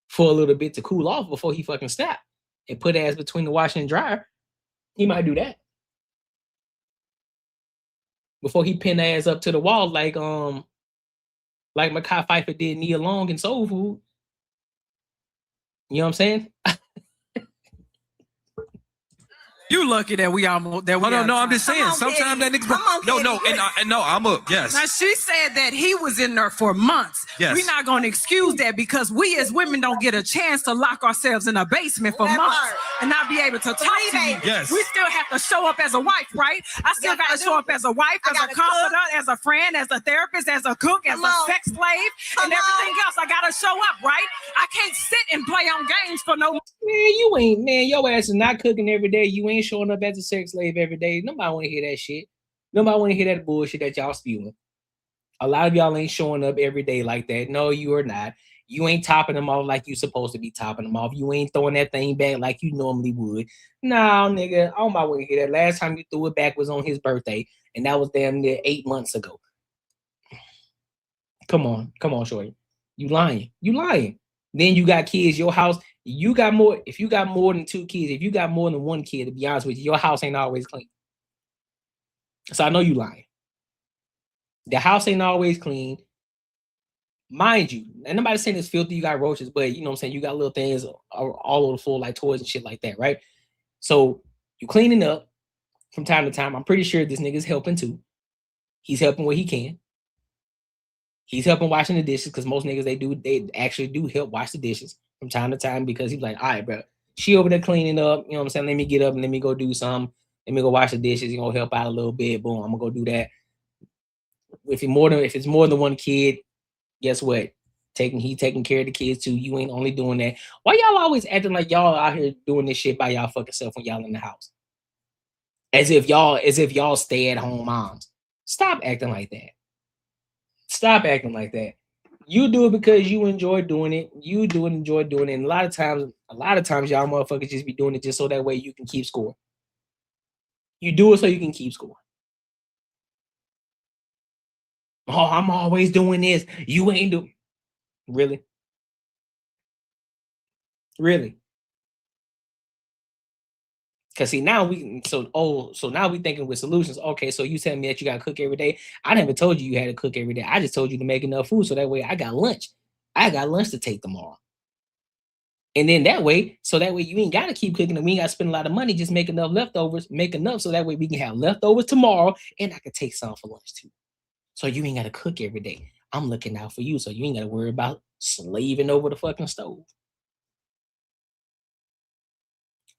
A: for a little bit to cool off before he fucking snap and put ass between the washer and dryer. He might do that. Before he pin ass up to the wall like Mekhi Phifer did Nia Long in Soul Food. You know what I'm saying?
S: You lucky that we almost that we.
U: No, I'm just saying. Sometimes that nigga. Yes.
S: Now she said that he was in there for months.
U: Yes.
S: We're not going to excuse that because we as women don't get a chance to lock ourselves in a basement for months and not be able to talk to you.
U: Yes.
S: We still have to show up as a wife, right? I still got to show up as a wife, as a confidant, as a friend, as a therapist, as a cook, as a sex slave, and everything else. I got to show up, right? I can't sit and play on games for no.
A: Man, your ass is not cooking every day. You ain't showing up as a sex slave every day. Nobody want to hear that shit. Nobody want to hear that bullshit that y'all spewing. A lot of y'all ain't showing up every day like that. No, you are not. You ain't topping them off like you supposed to be topping them off. You ain't throwing that thing back like you normally would. No, nigga, I don't want to hear that. Last time you threw it back was on his birthday, and that was damn near 8 months ago. Come on, shorty. You lying. Then you got kids, your house. You got more. If you got more than 2 kids, if you got more than 1 kid, to be honest with you, your house ain't always clean. So I know you lying. The house ain't always clean. Mind you, and nobody saying it's filthy, you got roaches, but you know what I'm saying, you got little things all over the floor like toys and shit like that, right? So you cleaning up from time to time. I'm pretty sure this nigga's helping too. He's helping where he can. He's helping washing the dishes because most niggas they actually do help wash the dishes from time to time because he's like, all right, bro, she over there cleaning up, you know what I'm saying? Let me get up and let me go do something. Let me go wash the dishes. You gonna help out a little bit. Boom, I'm gonna go do that. If it's more than 1 kid, guess what? He taking care of the kids too. You ain't only doing that. Why y'all always acting like y'all out here doing this shit by y'all fucking self when y'all in the house? As if y'all stay at home moms. Stop acting like that. Stop acting like that. You do it because you enjoy doing it. Enjoy doing it. And a lot of times y'all motherfuckers just be doing it just so that way you can keep score. You do it so you can keep score. Oh, I'm always doing this. You ain't doing. Really? Because see, now we thinking with solutions. Okay, so you telling me that you gotta cook every day. I never told you had to cook every day. I just told you to make enough food so that way I got lunch. I got lunch to take tomorrow. And then that way you ain't gotta keep cooking and we ain't gotta spend a lot of money. Just make enough leftovers, make enough so that way we can have leftovers tomorrow and I can take some for lunch too. So you ain't gotta cook every day. I'm looking out for you, so you ain't gotta worry about slaving over the fucking stove.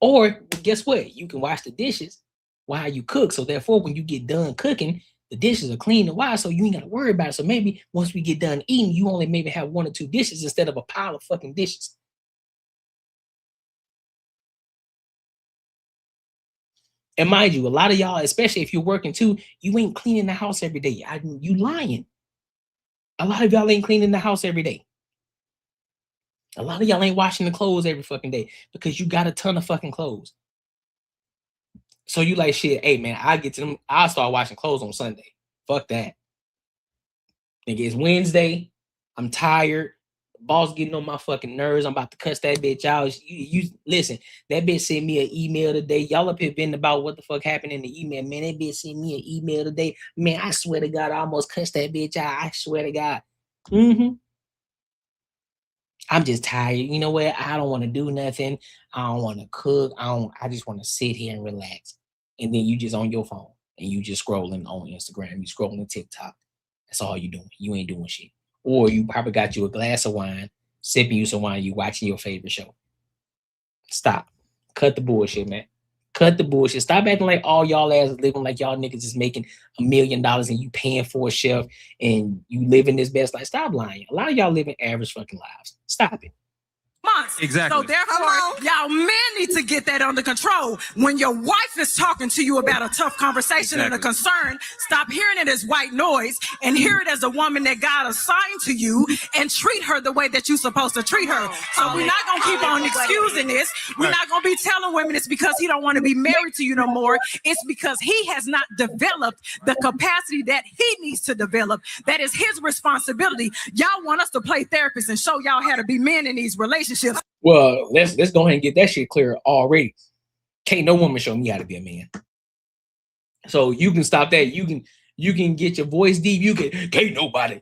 A: Or guess what? You can wash the dishes while you cook. So therefore, when you get done cooking, the dishes are clean and wide, so you ain't got to worry about it. So maybe once we get done eating, you only maybe have 1 or 2 dishes instead of a pile of fucking dishes. And mind you, a lot of y'all, especially if you're working too, you ain't cleaning the house every day. You lying. A lot of y'all ain't cleaning the house every day. A lot of y'all ain't washing the clothes every fucking day because you got a ton of fucking clothes. So you like, shit, hey man, I'll start washing clothes on Sunday. Fuck that. Nigga, it's Wednesday. I'm tired. Boss getting on my fucking nerves. I'm about to cuss that bitch out. You listen, that bitch sent me an email today. Y'all up here venting about what the fuck happened in the email. Man, that bitch sent me an email today. Man, I swear to God, I almost cussed that bitch out. I swear to God. I'm just tired. You know what? I don't want to do nothing. I don't want to cook. I just want to sit here and relax. And then you just on your phone and you just scrolling on Instagram. You scrolling TikTok. That's all you doing. You ain't doing shit. Or you probably got you a glass of wine, sipping you some wine, you watching your favorite show. Stop. Cut the bullshit, man. Cut the bullshit. Stop acting like all y'all ass living like y'all niggas is making $1 million and you paying for a chef and you living this best life. Stop lying. A lot of y'all living average fucking lives. Stop it.
S: Months.
U: Exactly.
S: So therefore, y'all men need to get that under control. When your wife is talking to you about a tough conversation and a concern, stop hearing it as white noise and hear it as a woman that God assigned to you and treat her the way that you're supposed to treat her. So we're not gonna keep on excusing this. We're not gonna be telling women it's because he don't want to be married to you no more. It's because he has not developed the capacity that he needs to develop. That is his responsibility. Y'all want us to play therapists and show y'all how to be men in these relationships.
A: Well, let's go ahead and get that shit clear already. Can't no woman show me how to be a man. So you can stop that. You can get your voice deep. Can't nobody.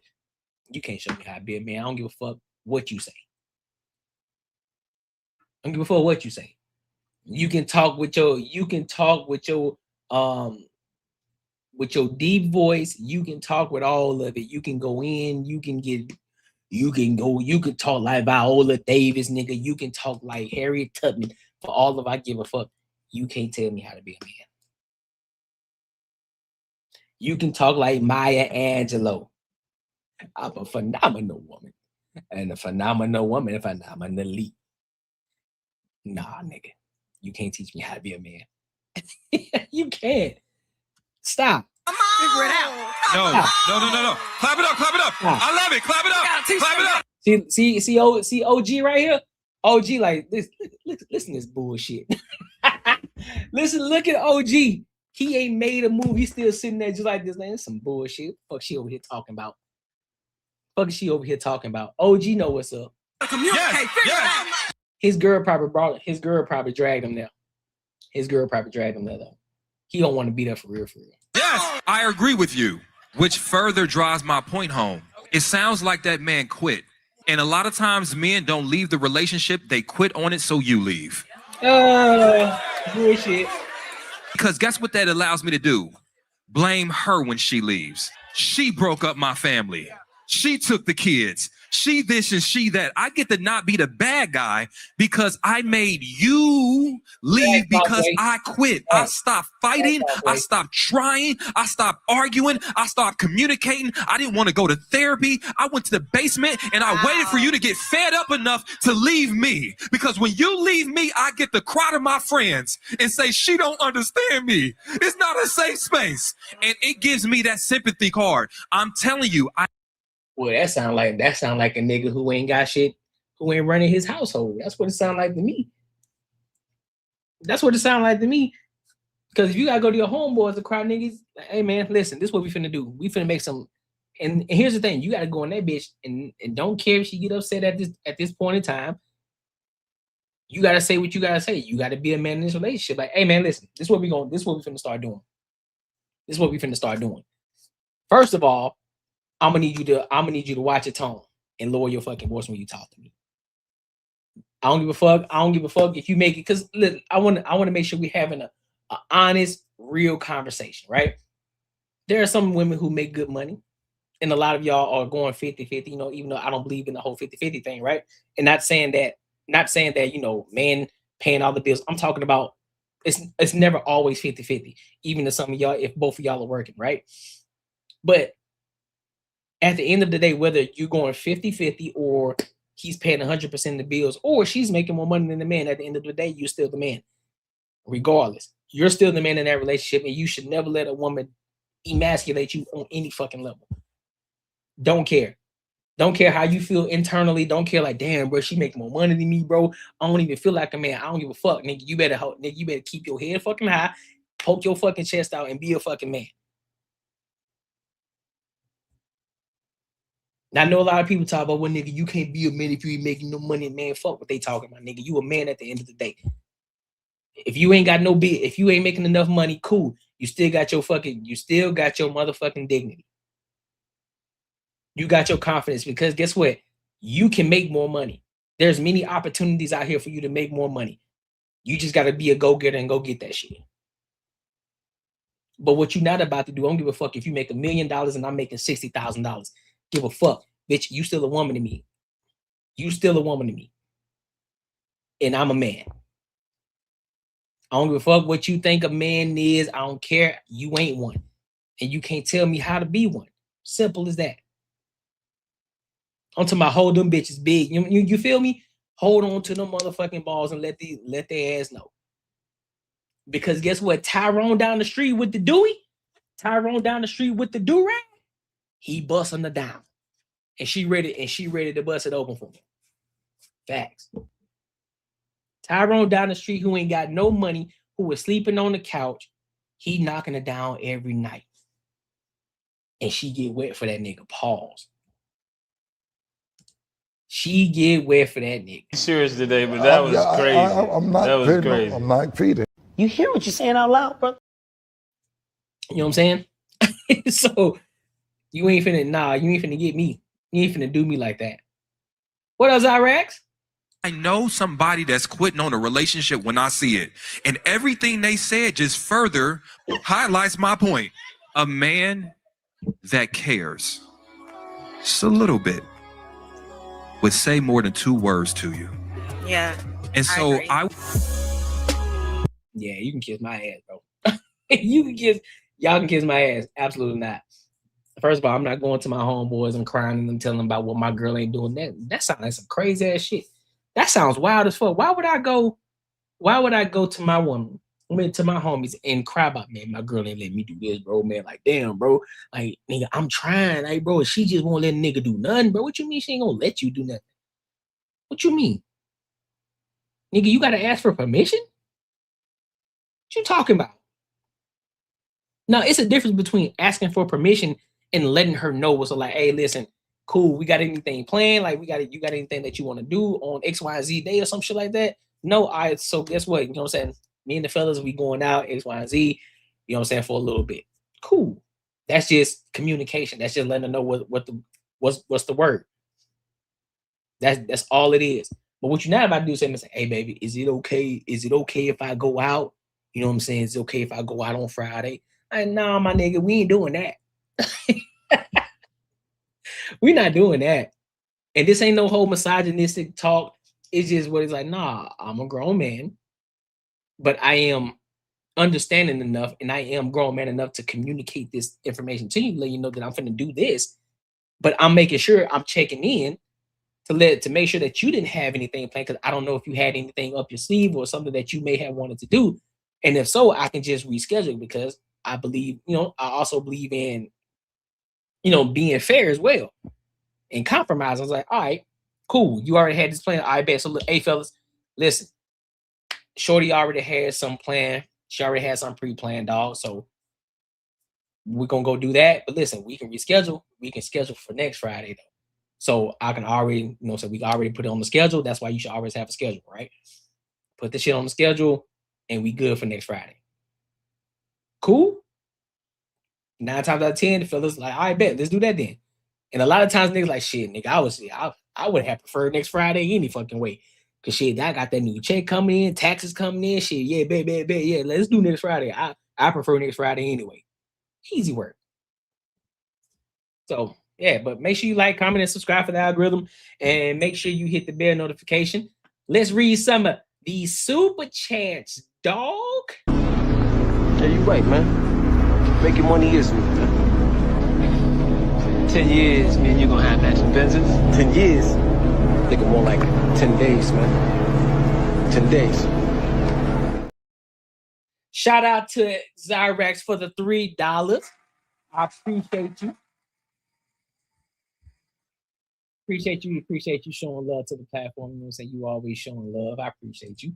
A: You can't show me how to be a man. I don't give a fuck what you say. I don't give a fuck what you say. You can talk with your deep voice. You can talk with all of it. You can go in, you can talk like Viola Davis, nigga. You can talk like Harriet Tubman. For all of I give a fuck, you can't tell me how to be a man. You can talk like Maya Angelou. I'm a phenomenal woman. And a phenomenal woman, phenomenally. Nah, nigga. You can't teach me how to be a man. You can't. Stop.
S: Figure it out.
U: No. Clap it up. I love it. Clap it up.
A: See OG right here? OG like this. Listen to this bullshit. Look at OG. He ain't made a move. He's still sitting there just like this. Man, it's some bullshit. Fuck she over here talking about. OG know what's up.
S: Communicate. Figure it out.
A: His girl probably dragged him there. Though. He don't want to be there for real.
U: Yes, I agree with you, which further drives my point home. It sounds like that man quit. And a lot of times men don't leave the relationship, they quit on it, so you leave.
A: Bullshit.
U: Because guess what that allows me to do? Blame her when she leaves. She broke up my family. She took the kids. She this and she that. I get to not be the bad guy because I made you leave because I quit. I stopped fighting. I stopped trying. I stopped arguing. I stopped communicating. I didn't want to go to therapy. I went to the basement and I waited for you to get fed up enough to leave me. Because when you leave me, I get to cry to my friends and say, she don't understand me. It's not a safe space. And it gives me that sympathy card. I'm telling you,
A: Well, that sound like a nigga who ain't got shit, who ain't running his household. That's what it sound like to me. Because if you gotta go to your homeboys to cry niggas, like, hey man, listen, this is what we finna do. We finna make some. And here's the thing: you gotta go on that bitch and don't care if she get upset at this point in time. You gotta say what you gotta say. You gotta be a man in this relationship. Like, hey man, listen, this is what we finna start doing. First of all, I'm gonna need you to watch your tone and lower your fucking voice when you talk to me. I don't give a fuck if you make it, because I want to make sure we're having a honest, real conversation, right? There are some women who make good money, and a lot of y'all are going 50-50, even though I don't believe in the whole 50-50 thing, right? And not saying that, men paying all the bills. I'm talking about It's never always 50-50, even if some of y'all, if both of y'all are working, right? But at the end of the day, whether you're going 50-50 or he's paying 100% of the bills, or she's making more money than the man, at the end of the day, you're still the man. Regardless, you're still the man in that relationship, and you should never let a woman emasculate you on any fucking level. Don't care. Don't care how you feel internally. Don't care like, damn, bro, she making more money than me, bro. I don't even feel like a man. I don't give a fuck, nigga. You better keep your head fucking high, poke your fucking chest out, and be a fucking man. Now, I know a lot of people talk about, well, nigga, you can't be a man if you ain't making no money. Man, fuck what they talking about, nigga. You a man at the end of the day. If you ain't got no bid, if you ain't making enough money, cool. You still got your motherfucking dignity. You got your confidence, because guess what? You can make more money. There's many opportunities out here for you to make more money. You just got to be a go-getter and go get that shit. But what you're not about to do, I don't give a fuck if you make $1 million and I'm making $60,000. Give a fuck. Bitch, you still a woman to me. You still a woman to me. And I'm a man. I don't give a fuck what you think a man is. I don't care. You ain't one. And you can't tell me how to be one. Simple as that. I'm talking about hold them bitches big. You feel me? Hold on to them motherfucking balls and let their ass know. Because guess what? Tyrone down the street with the do-rag, he busting her down. And she ready to bust it open for me. Facts. Tyrone down the street who ain't got no money, who was sleeping on the couch, he knocking her down every night. And she get wet for that nigga. Pause. She get wet for that nigga.
D: Serious today, but that was crazy.
V: I'm not
D: that was
V: feeding.
D: crazy.
V: I'm not feeding.
A: You hear what you're saying out loud, bro? You know what I'm saying? So you ain't finna get me. You ain't finna do me like that. What else, Iraq?
U: I know somebody that's quitting on a relationship when I see it. And everything they said just further highlights my point. A man that cares just a little bit would say more than 2 words to you.
R: Yeah.
U: And so
A: Yeah, you can kiss my ass, bro. Y'all can kiss my ass. Absolutely not. First of all, I'm not going to my homeboys and crying and them telling them about what my girl ain't doing. That sounds like some crazy ass shit. That sounds wild as fuck. Why would I go to my woman, to my homies and cry about, man, my girl ain't let me do this, bro, man. Like, damn, bro. Like, nigga, I'm trying. Like, bro, she just won't let a nigga do nothing, bro. What you mean she ain't gonna let you do nothing? What you mean? Nigga, you gotta ask for permission? What you talking about? Now, it's a difference between asking for permission and letting her know what's like, hey, listen, cool, we got anything planned? Like, you got anything that you want to do on XYZ day or some shit like that? No, so guess what? You know what I'm saying? Me and the fellas, we going out, XYZ, you know what I'm saying, for a little bit. Cool. That's just communication. That's just letting her know what's the word. That's all it is. But what you're not about to do is say, hey, baby, is it okay? Is it okay if I go out? You know what I'm saying? Is it okay if I go out on Friday? Like, nah, my nigga, we ain't doing that. We not doing that. And this ain't no whole misogynistic talk. It's just what it's like, nah, I'm a grown man, but I am understanding enough and I am grown man enough to communicate this information to you, let you know that I'm finna do this, but I'm making sure I'm checking in to make sure that you didn't have anything planned, because I don't know if you had anything up your sleeve or something that you may have wanted to do. And if so, I can just reschedule, because I believe, I also believe in, being fair as well and compromise. I was like, all right, cool. You already had this plan. I bet. So, look, hey, fellas, listen, Shorty already had some plan. She already had some pre-planned, dog. So we're going to go do that. But listen, we can reschedule. We can schedule for next Friday, though. So I can already, so we can already put it on the schedule. That's why you should always have a schedule, right? Put the shit on the schedule and we good for next Friday. Cool? 9 times out of 10, the fellas like, all right, bet, let's do that then. And a lot of times niggas like, shit, nigga, I would have preferred next Friday any fucking way. Cause shit, I got that new check coming in, taxes coming in, shit, yeah, bet, yeah, let's do next Friday. I prefer next Friday anyway. Easy work. So yeah, but make sure you like, comment, and subscribe for the algorithm, and make sure you hit the bell notification. Let's read some of these super chats. dog.
E: Yeah, you right, man. Making money is me, man.
M: 10 years, man, you're gonna have matching Benzes.
E: 10 years? I think more like 10 days, man. 10 days.
A: Shout out to Zyrex for the $3. I appreciate you. Appreciate you showing love to the platform. You know what I'm saying? You always showing love. I appreciate you.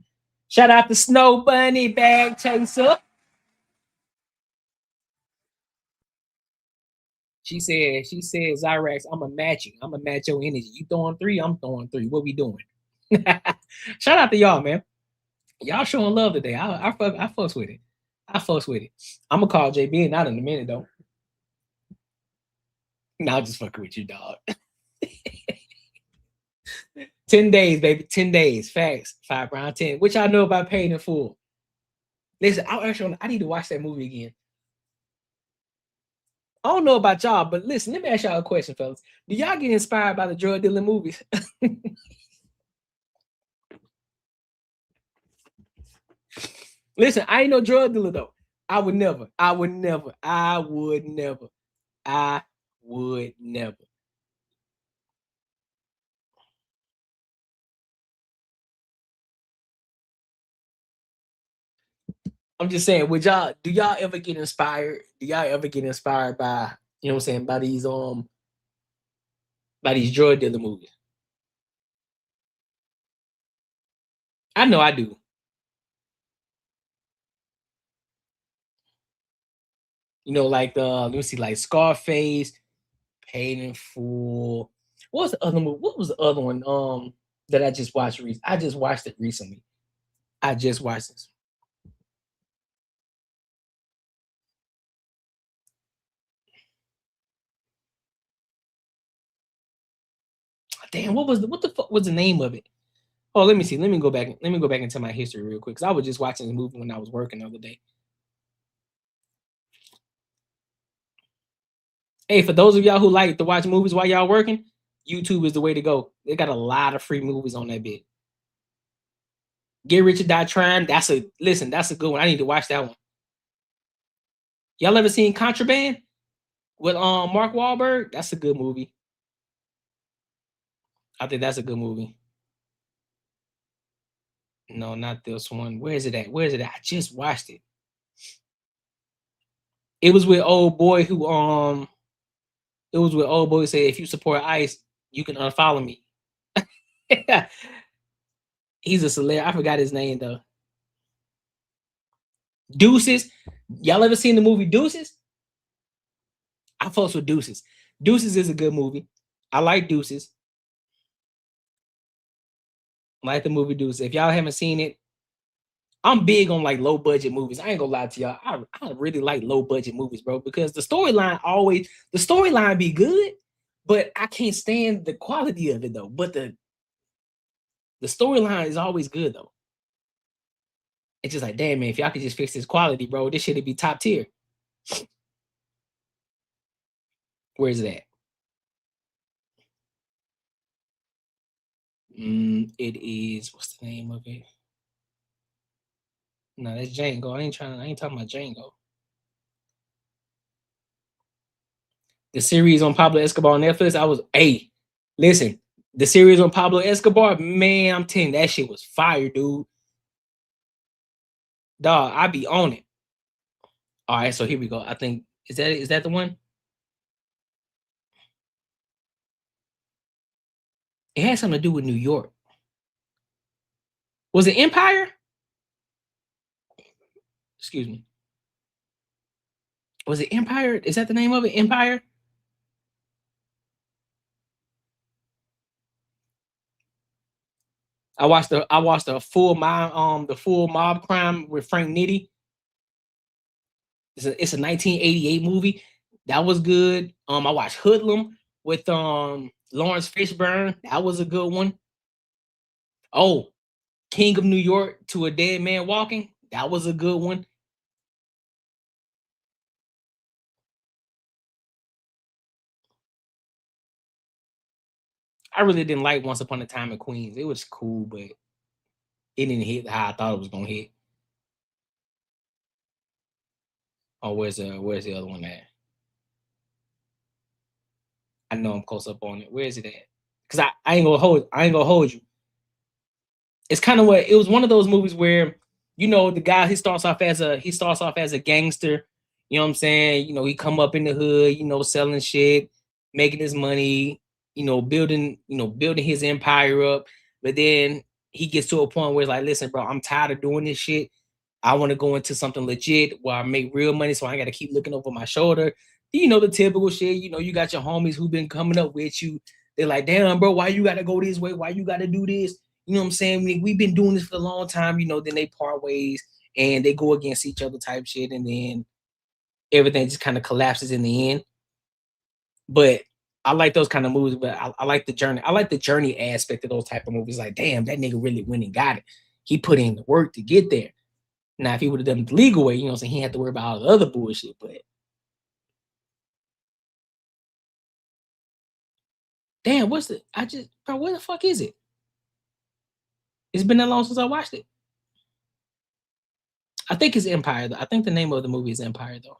A: Shout out to Snow Bunny Bag Chaser. She said, Zyrex, I'm going to match you. I'm going to match your energy. You throwing 3, I'm throwing 3. What we doing? Shout out to y'all, man. Y'all showing love today. I fucks with it. I fucks with it. I'm going to call JB out in a minute, though. Nah, I'm just fucking with you, dog. 10 days, baby. 10 days. Facts. 5 round 10. Which I know about Paid in Full. Listen, I need to watch that movie again. I don't know about y'all, but listen, let me ask y'all a question, fellas. Do y'all get inspired by the drug dealing movies? Listen, I ain't no drug dealer, though. I would never. I'm just saying, do y'all ever get inspired? Do y'all ever get inspired by, you know what I'm saying, by these drug dealer movies? I know I do. You know, like let me see, like Scarface, Paid in Full. What was the other movie? What was the other one that I just watched recently? I just watched it recently. I just watched this. Damn, what the fuck was the name of it? Oh, let me see. Let me go back into my history real quick, because I was just watching the movie when I was working the other day. Hey, for those of y'all who like to watch movies while y'all working, YouTube is the way to go. They got a lot of free movies on that bit. Get Rich or Die Trying. That's a good one. I need to watch that one. Y'all ever seen Contraband with Mark Wahlberg? That's a good movie. I think that's a good movie. No, not this one. Where is it at? I just watched it. It was with old boy who said, if you support ICE, you can unfollow me. He's a celebrity. I forgot his name though. Deuces. Y'all ever seen the movie Deuces? I fucks with Deuces. Deuces is a good movie. I like Deuces. I like the movie Deuces. If y'all haven't seen it, I'm big on like low budget movies. I ain't gonna lie to y'all. I really like low budget movies, bro, because the storyline be good, but I can't stand the quality of it though. But the storyline is always good though. It's just like, damn man, if y'all could just fix this quality, bro, this shit'd be top tier. Where's it at? It is, what's the name of it? No, that's Django. I ain't talking about Django. The series on Pablo Escobar on Netflix, listen, the series on Pablo Escobar, man, I'm telling you, that shit was fire, dude. Dog, I be on it. All right, so here we go. I think, is that the one? It had something to do with New York. Was it Empire? Excuse me. Was it Empire? Is that the name of it? Empire? I watched the full mob crime with Frank Nitti. It's a 1988 movie. That was good. I watched Hoodlum with Lawrence Fishburne. That was a good one. Oh, King of New York to a Dead Man Walking. That was a good one. I really didn't like Once Upon a Time in Queens. It was cool, but it didn't hit how I thought it was gonna hit. Oh, where's the other one at? I know I'm close up on it. Where is it at? Because I ain't gonna hold you. It's kind of what it was one of those movies where, you know, the guy he starts off as a gangster. You know what I'm saying? You know, he come up in the hood, you know, selling shit, making his money, building his empire up. But then he gets to a point where it's like, listen, bro, I'm tired of doing this shit. I want to go into something legit where I make real money, so I got to keep looking over my shoulder. You know, the typical shit. You know, you got your homies who've been coming up with you. They're like, damn, bro, why you got to go this way? Why you got to do this? You know what I'm saying? We've been doing this for a long time. You know, then they part ways and they go against each other type shit. And then everything just kind of collapses in the end. But I like those kind of movies, but I like the journey. I like the journey aspect of those type of movies. Like, damn, that nigga really went and got it. He put in the work to get there. Now, if he would have done it the legal way, you know what I'm saying, he had to worry about all the other bullshit. But damn, where the fuck is it? It's been that long since I watched it. I think it's Empire, though. I think the name of the movie is Empire, though.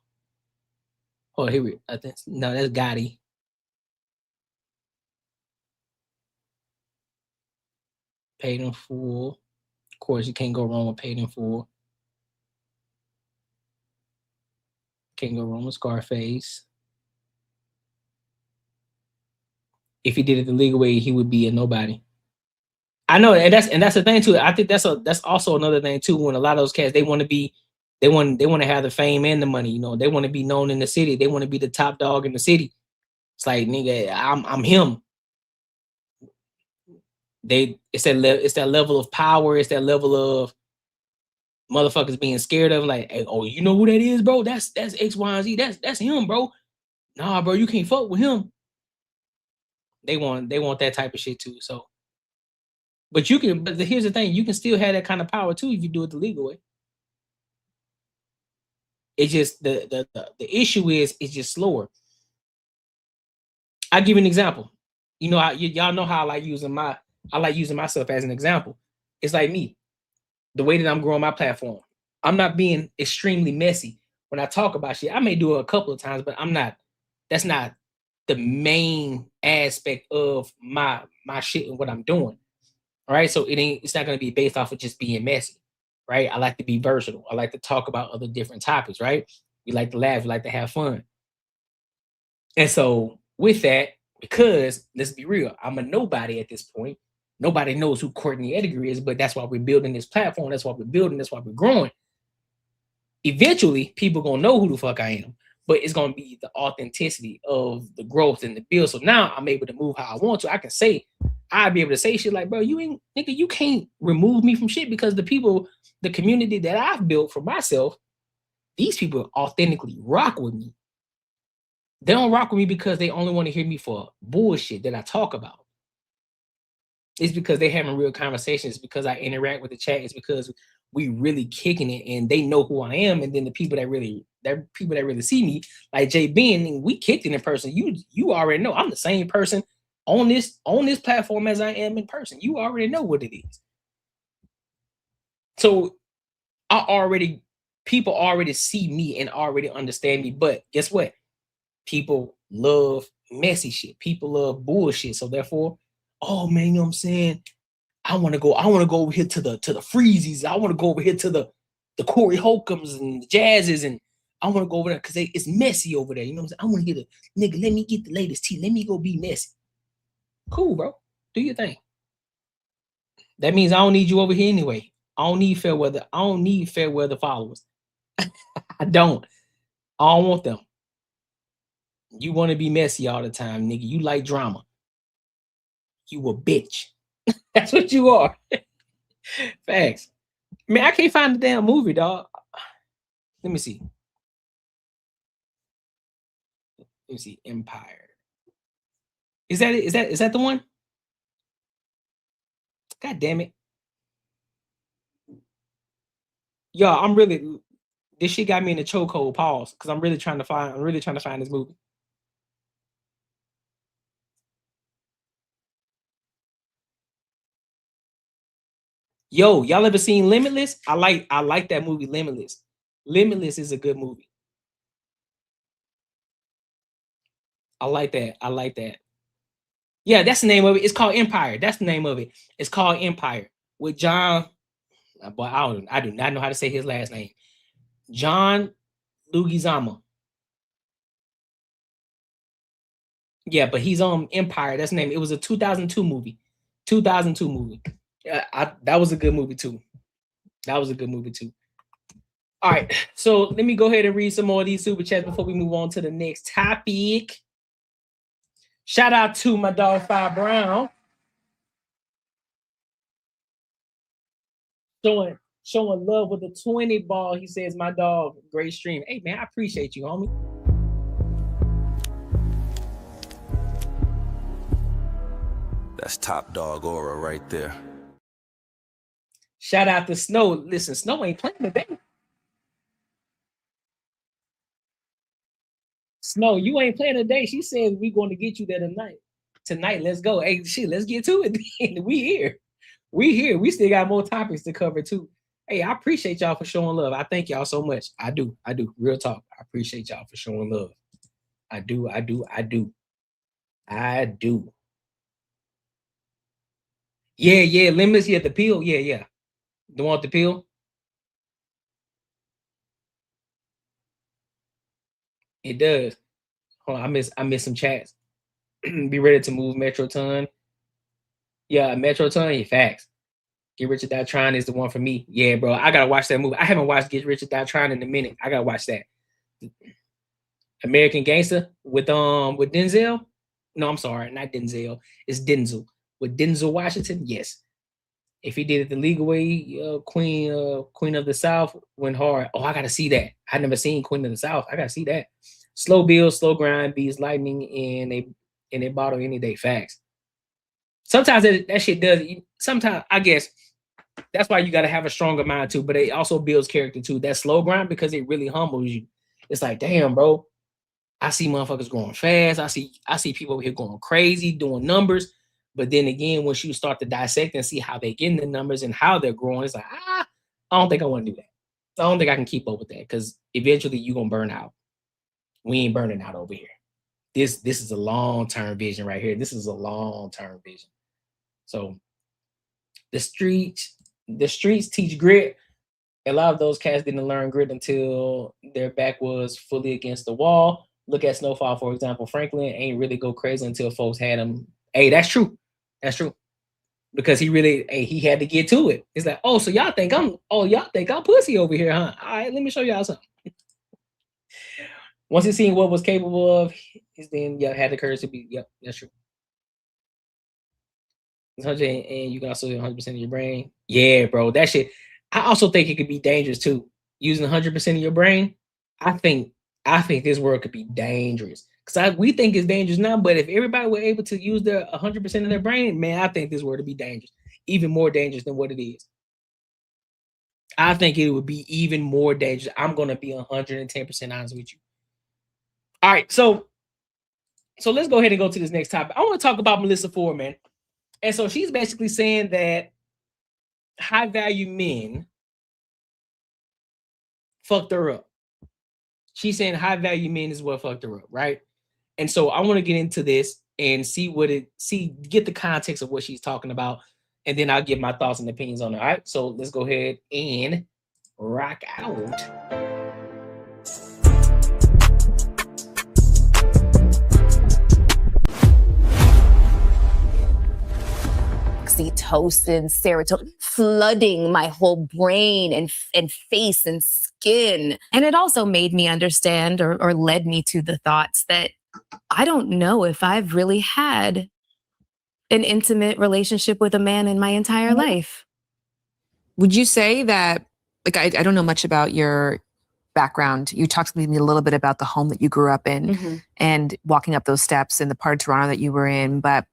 A: Oh, here we I think no, that's Gotti. Paid in Full. Of course, you can't go wrong with Paid in Full. Can't go wrong with Scarface. If he did it the legal way, he would be a nobody. I know, and that's the thing too. I think that's also another thing too. When a lot of those cats, they want to have the fame and the money. You know, they want to be known in the city. They want to be the top dog in the city. It's like, nigga, I'm him. It's that level of power. It's that level of motherfuckers being scared of, like, hey, oh, you know who that is, bro? That's X, Y, and Z. That's him, bro. Nah, bro, you can't fuck with him. They want that type of shit too. So, but here's the thing: you can still have that kind of power too if you do it the legal way. It's just the issue is it's just slower. I'll give you an example. You know, y'all know how I like using myself as an example. It's like me, the way that I'm growing my platform. I'm not being extremely messy when I talk about shit. I may do it a couple of times, but I'm not. That's not the main aspect of my shit and what I'm doing. All right, so it's not going to be based off of just being messy, right? I like to be versatile. I like to talk about other different topics, right? We like to laugh, we like to have fun. And so with that, because let's be real, I'm a nobody at this point. Nobody knows who Courtney Edgar is, but that's why we're building this platform. That's why we're building. That's why we're growing. Eventually, people gonna know who the fuck I am, but it's gonna be the authenticity of the growth and the build. So now I'm able to move how I want to. I can say, I'd be able to say shit like, bro, you can't remove me from shit, because the people, the community that I've built for myself, these people authentically rock with me. They don't rock with me because they only want to hear me for bullshit that I talk about. It's because they having real conversations. It's because I interact with the chat. It's because we really kicking it and they know who I am. And then the people that really see me, like Jay Ben, we kicked it in person. You already know I'm the same person on this platform as I am in person. You already know what it is. So people already see me and already understand me. But guess what? People love messy shit. People love bullshit. So therefore, oh man, you know what I'm saying? I want to go over here to the Freezies. I want to go over here to the Corey Holcombs and the Jazzes, and I want to go over there because it's messy over there. You know what I'm saying? I want to get nigga, let me get the latest tea. Let me go be messy. Cool, bro. Do your thing. That means I don't need you over here anyway. I don't need fair weather. I don't need fair weather followers. I don't want them. You want to be messy all the time, nigga. You like drama. You a bitch. That's what you are. Facts. Man, I can't find the damn movie, dog. Let me see. Let me see. Empire. Is that it? Is that the one? God damn it. Y'all, this shit got me in the chokehold. Pause. Because I'm really trying to find this movie. Yo, y'all ever seen Limitless? I like that movie, Limitless. Limitless is a good movie. I like that. I like that. Yeah, that's the name of it. It's called Empire. That's the name of it. It's called Empire with John. Boy, I do not know how to say his last name. John Leguizamo. Yeah, but he's on Empire. That's the name. It was a 2002 movie. 2002 movie. That was a good movie too. That was a good movie too. All right, so let me go ahead and read some more of these super chats before we move on to the next topic. Shout out to my dog Fi Brown. Showing love with a 20 ball. He says, my dog, great stream. Hey man, I appreciate you, homie.
B: That's top dog aura right there.
A: Shout out to Snow. Listen, Snow ain't playing today. Snow, you ain't playing today. She said we going to get you there tonight. Tonight, let's go. Hey, shit, let's get to it. We here. We still got more topics to cover too. Hey, I appreciate y'all for showing love. I thank y'all so much. I do. Real talk. I appreciate y'all for showing love. I do. Yeah. Limits. Yeah, the peel. Yeah. The one with the peel. It does. Hold on, I miss some chats. Be ready to move Metroton. Yeah, Metroton. Yeah, facts. Get Rich or Die Trying is the one for me. Yeah, bro. I gotta watch that movie. I haven't watched Get Rich or Die Trying in a minute. I gotta watch that. American Gangster with Denzel. No, I'm sorry, not Denzel. It's Denzel with Denzel Washington. Yes. If he did it the legal way, Queen of the South went hard. Oh, I gotta see that. I never seen Queen of the South. I gotta see that. Slow build, slow grind, beats lightning, and they bottle any day. Facts. Sometimes that shit does. Sometimes I guess that's why you gotta have a stronger mind too. But it also builds character too. That slow grind, because it really humbles you. It's like, damn, bro. I see motherfuckers going fast. I see people over here going crazy, doing numbers. But then again, once you start to dissect and see how they get in the numbers and how they're growing, it's like, I don't think I want to do that. I don't think I can keep up with that, because eventually you're gonna burn out. We ain't burning out over here. This is a long-term vision right here. This is a long-term vision. So the streets teach grit. A lot of those cats didn't learn grit until their back was fully against the wall. Look at Snowfall, for example. Franklin ain't really go crazy until folks had him. Hey, that's true. That's true. Because he had to get to it. It's like, oh, so y'all think I'm pussy over here, huh? All right, let me show y'all something. Once he seen what was capable of, he's then had the courage to be. Yep, that's true. 100 and you can also 100% of your brain. Yeah, bro, that shit. I also think it could be dangerous too. Using 100% of your brain, I think this world could be dangerous. Because we think it's dangerous now, but if everybody were able to use their 100% of their brain, man, I think this world would be dangerous. Even more dangerous than what it is. I think it would be even more dangerous. I'm going to be 110% honest with you. All right, so let's go ahead and go to this next topic. I want to talk about Melissa Ford, man. And so she's basically saying that high value men fucked her up. She's saying high value men is what fucked her up, right? And so I want to get into this and get the context of what she's talking about, and then I'll give my thoughts and opinions on it. All right, so let's go ahead and rock out.
V: Oxytocin, serotonin, flooding my whole brain and face and skin. And it also made me understand or led me to the thoughts that I don't know if I've really had an intimate relationship with a man in my entire life.
L: Would you say that, like, I don't know much about your background. You talked to me a little bit about the home that you grew up in and walking up those steps in the part of Toronto that you were in, but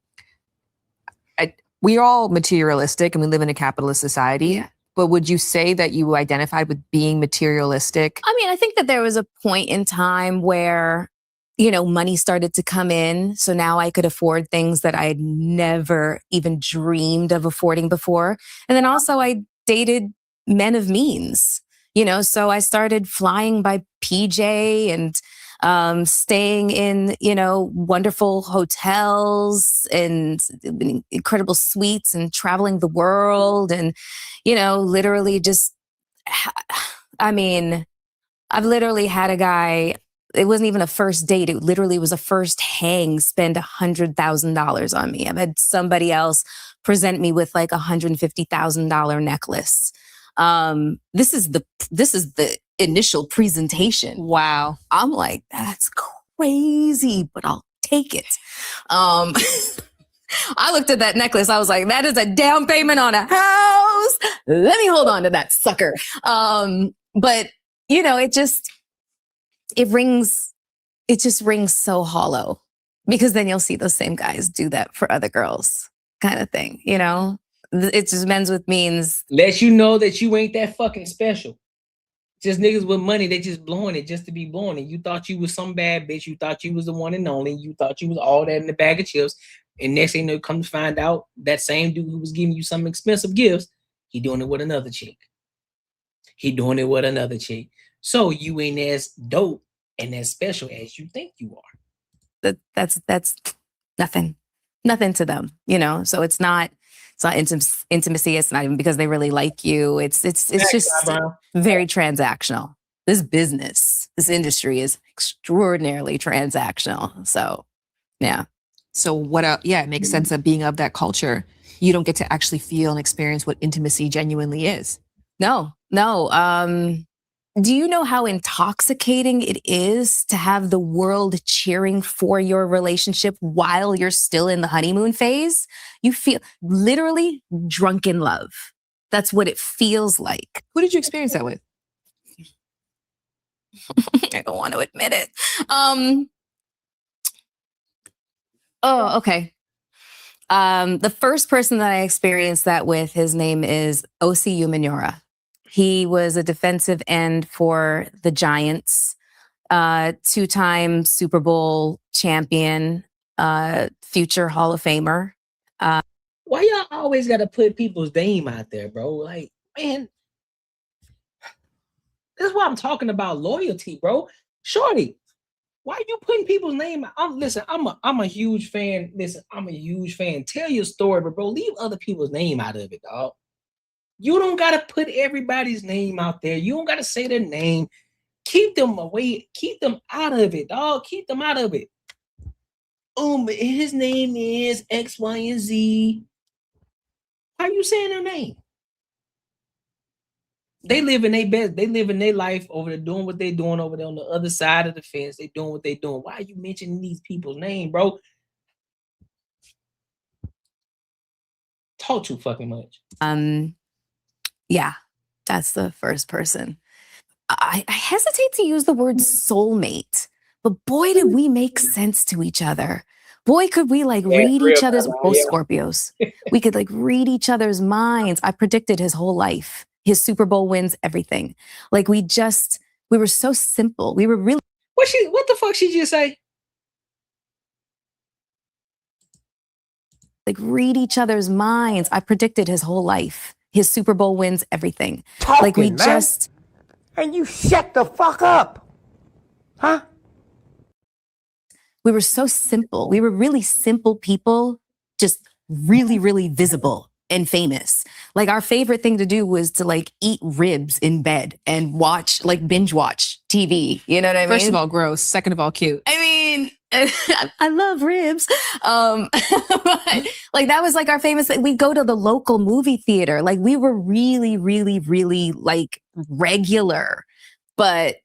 L: we're all materialistic and we live in a capitalist society. Yeah. But would you say that you identified with being materialistic?
V: I mean, I think that there was a point in time where, money started to come in. So now I could afford things that I had never even dreamed of affording before. And then also I dated men of means, so I started flying by PJ and staying in, wonderful hotels and incredible suites and traveling the world and, literally just, I've literally had a guy, it wasn't even a first date. It literally was a first hang, spend $100,000 on me. I've had somebody else present me with like $150,000 necklace. This is the initial presentation. Wow. I'm like, that's crazy, but I'll take it. I looked at that necklace. I was like, that is a down payment on a house. Let me hold on to that sucker. But it just rings so hollow, because then you'll see those same guys do that for other girls, kind of thing. It's just men's with means.
A: Let you know that you ain't that fucking special. Just niggas with money, they just blowing it just to be blowing it. You thought you was some bad bitch. You thought you was the one and only. You thought you was all that in the bag of chips. And next thing you know, come to find out, that same dude who was giving you some expensive gifts, he doing it with another chick. So you ain't as dope and as special as you think you are.
V: That's nothing to them, So it's not intimacy. It's not even because they really like you. It's just very transactional. This business, this industry is extraordinarily transactional. So, yeah.
F: So it makes sense that being of that culture, you don't get to actually feel and experience what intimacy genuinely is.
V: No. Do you know how intoxicating it is to have the world cheering for your relationship while you're still in the honeymoon phase? You feel literally drunk in love. That's what it feels like.
F: Who did you experience that with?
V: I don't want to admit it. Okay. The first person that I experienced that with, his name is O.C. Umenyiora. He was a defensive end for the Giants, 2-time Super Bowl champion, future Hall of Famer.
A: Why y'all always got to put people's name out there, bro? Like, man, that's why I'm talking about loyalty, bro. Shorty, why are you putting people's name out? I'm a huge fan. I'm a huge fan. Tell your story, but bro, leave other people's name out of it, dog. You don't got to put everybody's name out there. You don't got to say their name. Keep them away. Keep them out of it, dog. Keep them out of it. But his name is X, Y, and Z. Why are you saying their name? They live in their best. They live in their life over there, doing what they're doing over there on the other side of the fence. They doing what they're doing. Why are you mentioning these people's name, bro? Talk too fucking much.
V: Yeah, that's the first person. I hesitate to use the word soulmate, but boy, did we make sense to each other. Boy, could we read each other's, Scorpios. We could read each other's minds. I predicted his whole life, his Super Bowl wins, everything. We were so simple. We were really.
A: What the fuck she just say?
V: Read each other's minds. I predicted his whole life. His Super Bowl wins, everything.
H: And you shut the fuck up. Huh?
V: We were so simple. We were really simple people, just really, really visible and famous. Our favorite thing to do was to eat ribs in bed and watch, binge watch TV. You know what I mean?
F: First of all, gross. Second of all, cute.
V: I mean, I love ribs. That was our famous thing. We go to the local movie theater. We were really, really, really regular, but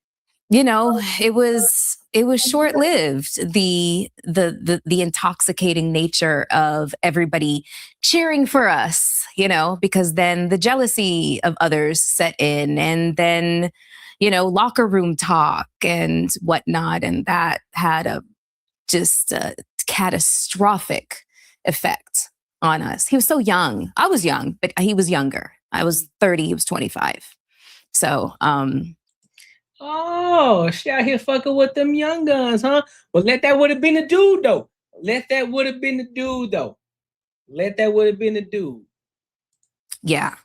V: it was short-lived. The intoxicating nature of everybody cheering for us, because then the jealousy of others set in, and then, locker room talk and whatnot. And that had a catastrophic effect on us. He was so young. I was young, but he was younger. I was 30, he was 25. So,
A: oh, she out here fucking with them young guns, huh? Well, that would have been a dude, though. That would have been a dude.
V: Yeah.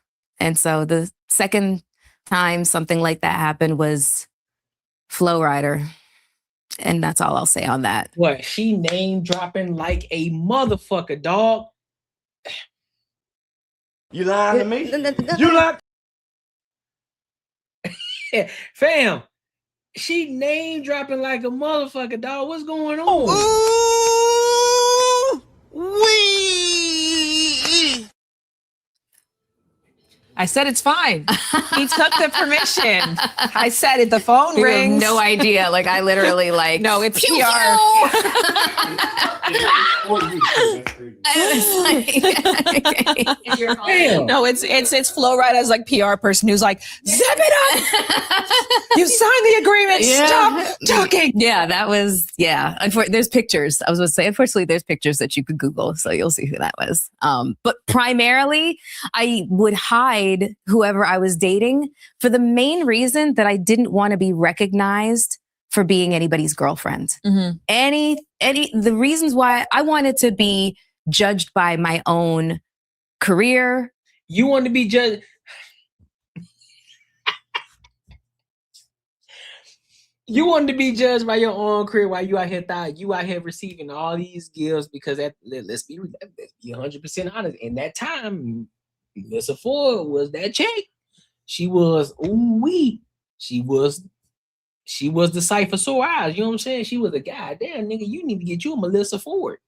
V: And so the second time something like that happened was Flow Rider. And that's all I'll say on that.
A: What? She name dropping like a motherfucker, dog.
H: You lying to me? You lying?
A: Fam, she name dropping like a motherfucker, dog. What's going on?
F: I said it's fine. He took the permission. I said it. The phone
V: You
F: rings.
V: have no idea. Like I literally like.
F: No, it's
V: pew,
F: PR. No, it's Flo Rida's like PR person who's like, zip it up. You signed the agreement. Stop talking.
V: Yeah, that was there's pictures. I was going to say, unfortunately, there's pictures that you could Google, so you'll see who that was. But primarily, I would hide whoever I was dating for the main reason that I didn't want to be recognized for being anybody's girlfriend.
F: Mm-hmm.
V: The reasons why I wanted to be judged by my own career.
A: You want to be judged. You wanted to be judged by your own career while you out here receiving all these gifts because let's be 100% honest. In that time, Melissa Ford was that chick. She was She was the cipher sore eyes. You know what I'm saying? She was a goddamn nigga. You need to get you a Melissa Ford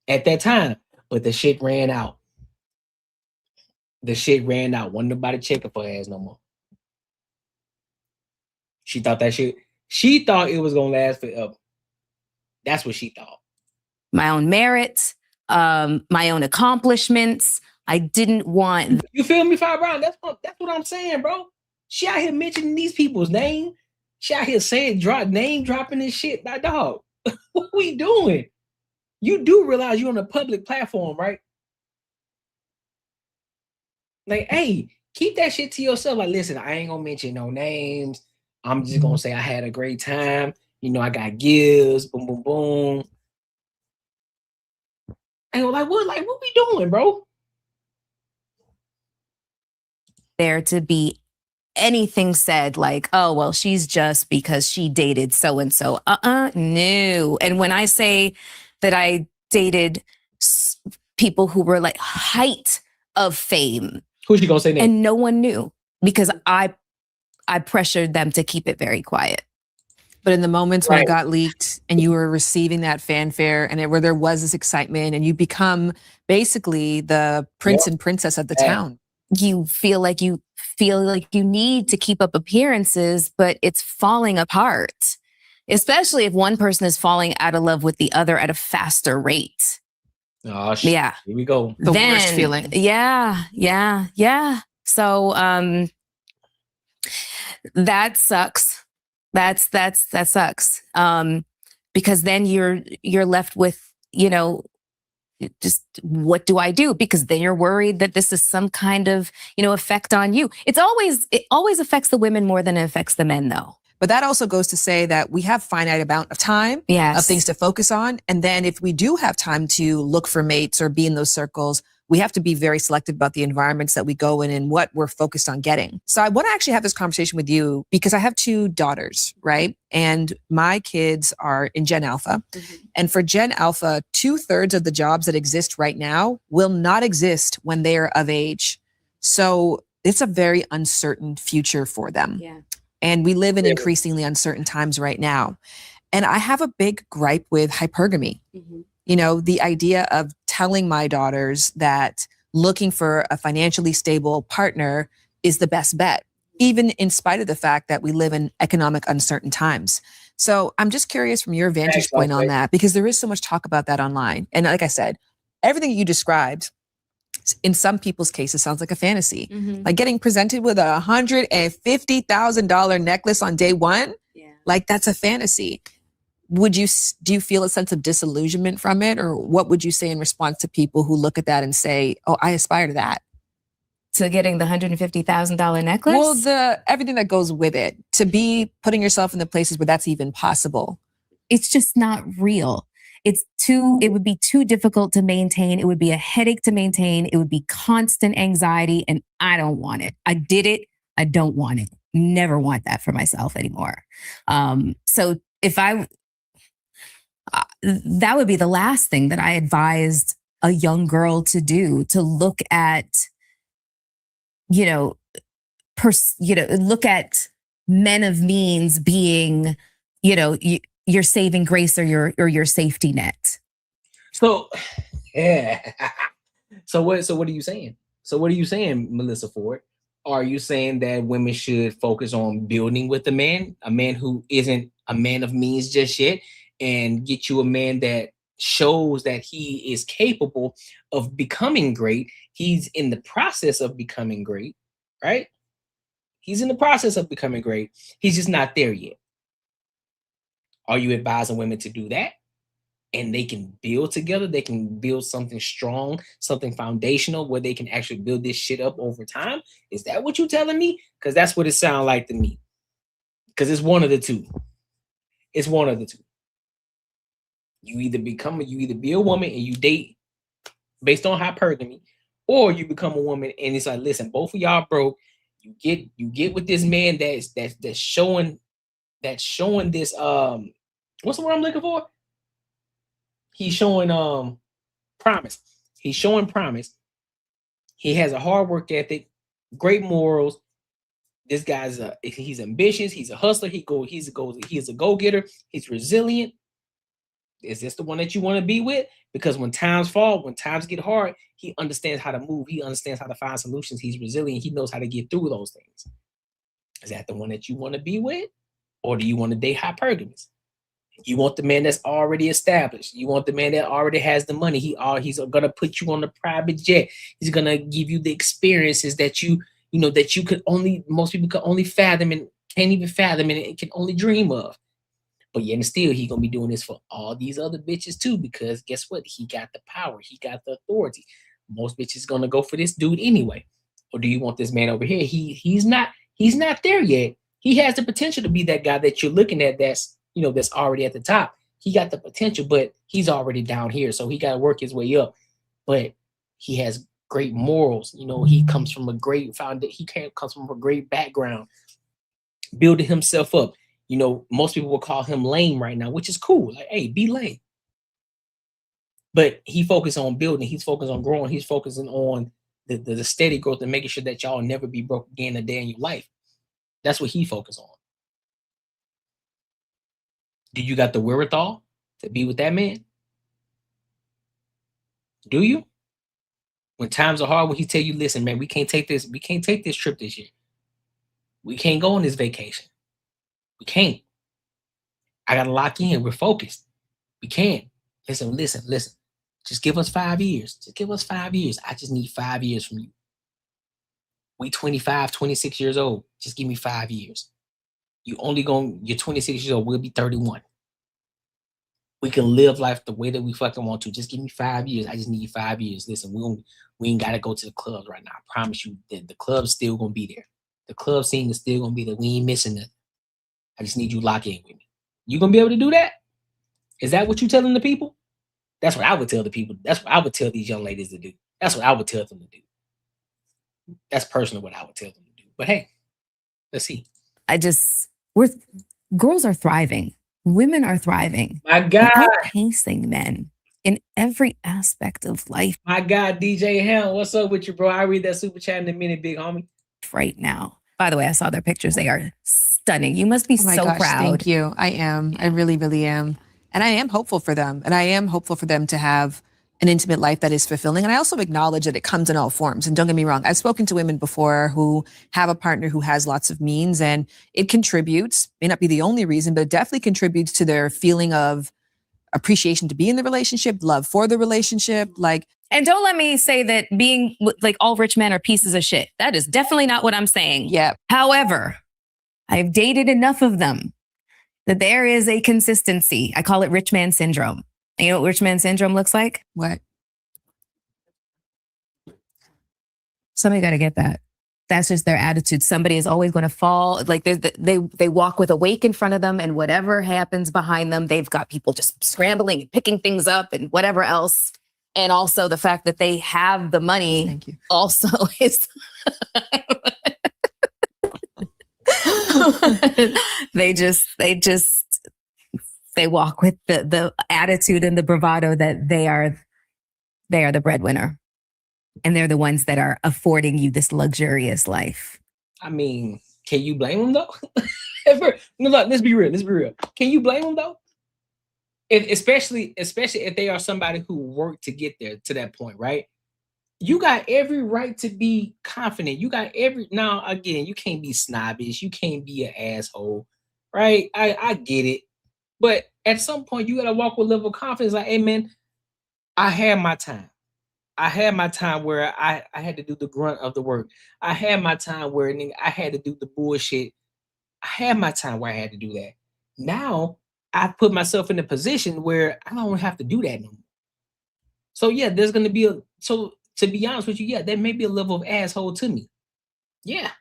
A: at that time. But the shit ran out. Wasn't nobody checking for her ass no more. She thought it was gonna last forever. That's what she thought.
V: My own merit, my own accomplishments. I didn't want.
A: You feel me, Fire Brown? That's what I'm saying, bro. She out here mentioning these people's name. She out here saying name dropping this shit. Like, dog, what we doing? You do realize you're on a public platform, right? Like, hey, keep that shit to yourself. Like, listen, I ain't gonna mention no names. I'm just gonna say I had a great time. You know, I got gifts. Boom, boom, boom. And like, what we doing, bro?
V: There to be anything said like, oh, well, she's just because she dated so-and-so. No. And when I say that I dated people who were like height of fame.
A: Who's she gonna say name?
V: And no one knew because I pressured them to keep it very quiet.
F: But in the moments when it got leaked and you were receiving that fanfare and where there was this excitement and you become basically the prince and princess of the town.
V: You feel like you need to keep up appearances, but it's falling apart, especially if one person is falling out of love with the other at a faster rate.
A: Oh, shit.
V: Yeah.
A: Here we go.
F: The worst feeling.
V: Yeah. So that sucks. That sucks. Because then you're left with, just what do I do? Because then you're worried that this is some kind of, effect on you. It always affects the women more than it affects the men, though.
F: But that also goes to say that we have finite amount of time of things to focus on. And then if we do have time to look for mates or be in those circles, we have to be very selective about the environments that we go in and what we're focused on getting. So I want to actually have this conversation with you because I have 2 daughters, right? And my kids are in Gen Alpha. Mm-hmm. And for Gen Alpha, 2/3 of the jobs that exist right now will not exist when they are of age. So it's a very uncertain future for them.
V: Yeah.
F: And we live in increasingly uncertain times right now. And I have a big gripe with hypergamy. Mm-hmm. The idea of telling my daughters that looking for a financially stable partner is the best bet, even in spite of the fact that we live in economic uncertain times. So I'm just curious from your vantage point on that, because there is so much talk about that online. And like I said, everything you described, in some people's cases, sounds like a fantasy. Mm-hmm. Like getting presented with a $150,000 necklace on day one, like that's a fantasy. Do you feel a sense of disillusionment from it? Or what would you say in response to people who look at that and say, oh, I aspire to that?
V: To getting the $150,000 necklace?
F: Well, everything that goes with it, to be putting yourself in the places where that's even possible.
V: It's just not real. It would be too difficult to maintain. It would be a headache to maintain. It would be constant anxiety, and I don't want it. I did it. I don't want it. Never want that for myself anymore. So that would be the last thing that I advised a young girl to do, to look at, look at men of means being, your saving grace or your safety net.
A: So, yeah. So what are you saying? So what are you saying, Melissa Ford? Are you saying that women should focus on building with a man who isn't a man of means just yet, and get you a man that shows that he is capable of becoming great? He's in the process of becoming great, right? He's in the process of becoming great. He's just not there yet. Are you advising women to do that? And they can build together. They can build something strong, something foundational where they can actually build this shit up over time. Is that what you're telling me? Because that's what it sounds like to me. Because it's one of the two. It's one of the two. You either be a woman and you date based on hypergamy, or you become a woman and it's like, listen, both of y'all broke. You get with this man that's showing this what's the word I'm looking for? He's showing promise. He's showing promise. He has a hard work ethic, great morals. This guy's he's ambitious. He's a hustler. He's a go-getter. He's resilient. Is this the one that you want to be with? Because when times fall, when times get hard, he understands how to move. He understands how to find solutions. He's resilient. He knows how to get through those things. Is that the one that you want to be with? Or do you want to date hypergamous? You want the man that's already established. You want the man that already has the money. He's gonna put you on the private jet. He's gonna give you the experiences that most people could only fathom and can't even fathom and can only dream of. But yet still, he's gonna be doing this for all these other bitches too, because guess what? He got the power. He got the authority. Most bitches gonna go for this dude anyway. Or do you want this man over here? He's not there yet. He has the potential to be that guy that you're looking at that's already at the top. He got the potential, but he's already down here. So he got to work his way up. But he has great morals. He comes from a great comes from a great background, building himself up. Most people will call him lame right now, which is cool. Like, hey, be lame. But he focused on building. He's focused on growing. He's focusing on the steady growth and making sure that y'all never be broke again a day in your life. That's what he focused on. Do you got the wherewithal to be with that man? Do you? When times are hard, when he tell you, listen, man, we can't take this trip this year. We can't go on this vacation. We can't. I gotta lock in. We're focused. We can't. Listen. Just give us 5 years. Just give us 5 years. I just need 5 years from you. We 25, 26 years old. Just give me 5 years. You're 26 years old. We'll be 31. We can live life the way that we fucking want to. Just give me 5 years. I just need 5 years. Listen, we ain't got to go to the clubs right now. I promise you that the club's still going to be there. The club scene is still going to be there. We ain't missing nothing. I just need you locked in with me. You going to be able to do that? Is that what you telling the people? That's what I would tell the people. That's what I would tell these young ladies to do. That's what I would tell them to do. That's personally what I would tell them to do. But hey, let's see.
V: Girls are thriving. Women are thriving.
A: My God.
V: Outpacing men in every aspect of life.
A: My God, DJ Hell, what's up with you, bro? I read that super chat in a minute, big homie.
V: Right now. By the way, I saw their pictures. They are stunning. You must be so proud.
F: Thank you. I am. I really, really am. And I am hopeful for them. And I am hopeful for them to have an intimate life that is fulfilling. And I also acknowledge that it comes in all forms. And don't get me wrong, I've spoken to women before who have a partner who has lots of means, and it contributes, may not be the only reason, but it definitely contributes to their feeling of appreciation to be in the relationship, love for the relationship.
V: And don't let me say that being like all rich men are pieces of shit. That is definitely not what I'm saying.
F: Yeah.
V: However, I've dated enough of them that there is a consistency. I call it rich man syndrome. You know what rich man syndrome looks like?
F: What?
V: Somebody got to get that. That's just their attitude. Somebody is always going to fall. Like they walk with a wake in front of them, and whatever happens behind them, they've got people just scrambling and picking things up and whatever else. And also the fact that they have the money.
F: Thank you.
V: Also is they just They walk with the attitude and the bravado that they are the breadwinner. And they're the ones that are affording you this luxurious life.
A: I mean, can you blame them though? No, look, let's be real. Can you blame them though? Especially if they are somebody who worked to get there to that point, right? You got every right to be confident. Now again, you can't be snobbish. You can't be an asshole, right? I get it. But at some point, you got to walk with a level of confidence. Like, hey, man, I had my time. I had my time where I had to do the grunt of the work. I had my time where I had to do the bullshit. I had my time where I had to do that. Now, I put myself in a position where I don't have to do that no more. So, yeah, there's going to be to be honest with you, yeah, there may be a level of asshole to me. Yeah.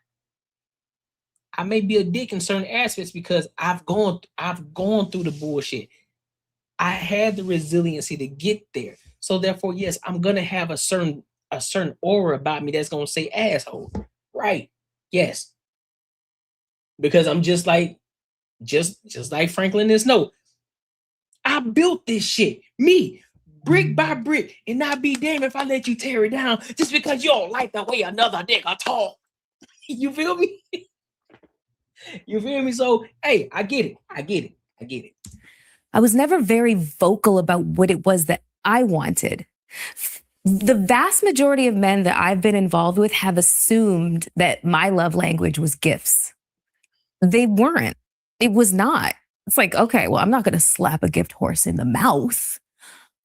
A: I may be a dick in certain aspects because I've gone through the bullshit. I had the resiliency to get there. So therefore, yes, I'm gonna have a certain aura about me that's gonna say asshole. Right. Yes. Because I'm just like Franklin is I built this shit. Me, brick by brick. And I'd be damned if I let you tear it down just because you don't like the way another nigga talk. You feel me? You feel me? So, hey, I get it.
V: I was never very vocal about what it was that I wanted. The vast majority of men that I've been involved with have assumed that my love language was gifts. They weren't. It was not. It's like, okay, well, I'm not going to slap a gift horse in the mouth,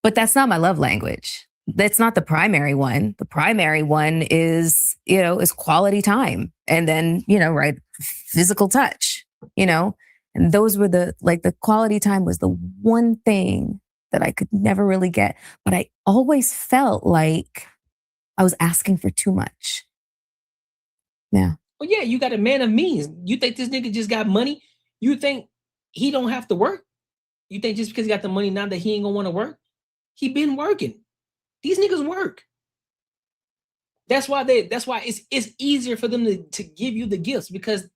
V: but that's not my love language. That's not the primary one. The primary one is quality time. And then, right, physical touch, and those were the quality time was the one thing that I could never really get. But I always felt like I was asking for too much. Yeah.
A: Well, yeah, you got a man of means. You think this nigga just got money? You think he don't have to work? You think just because he got the money now that he ain't gonna want to work? He been working. These niggas work. That's why it's easier for them to give you the gifts, because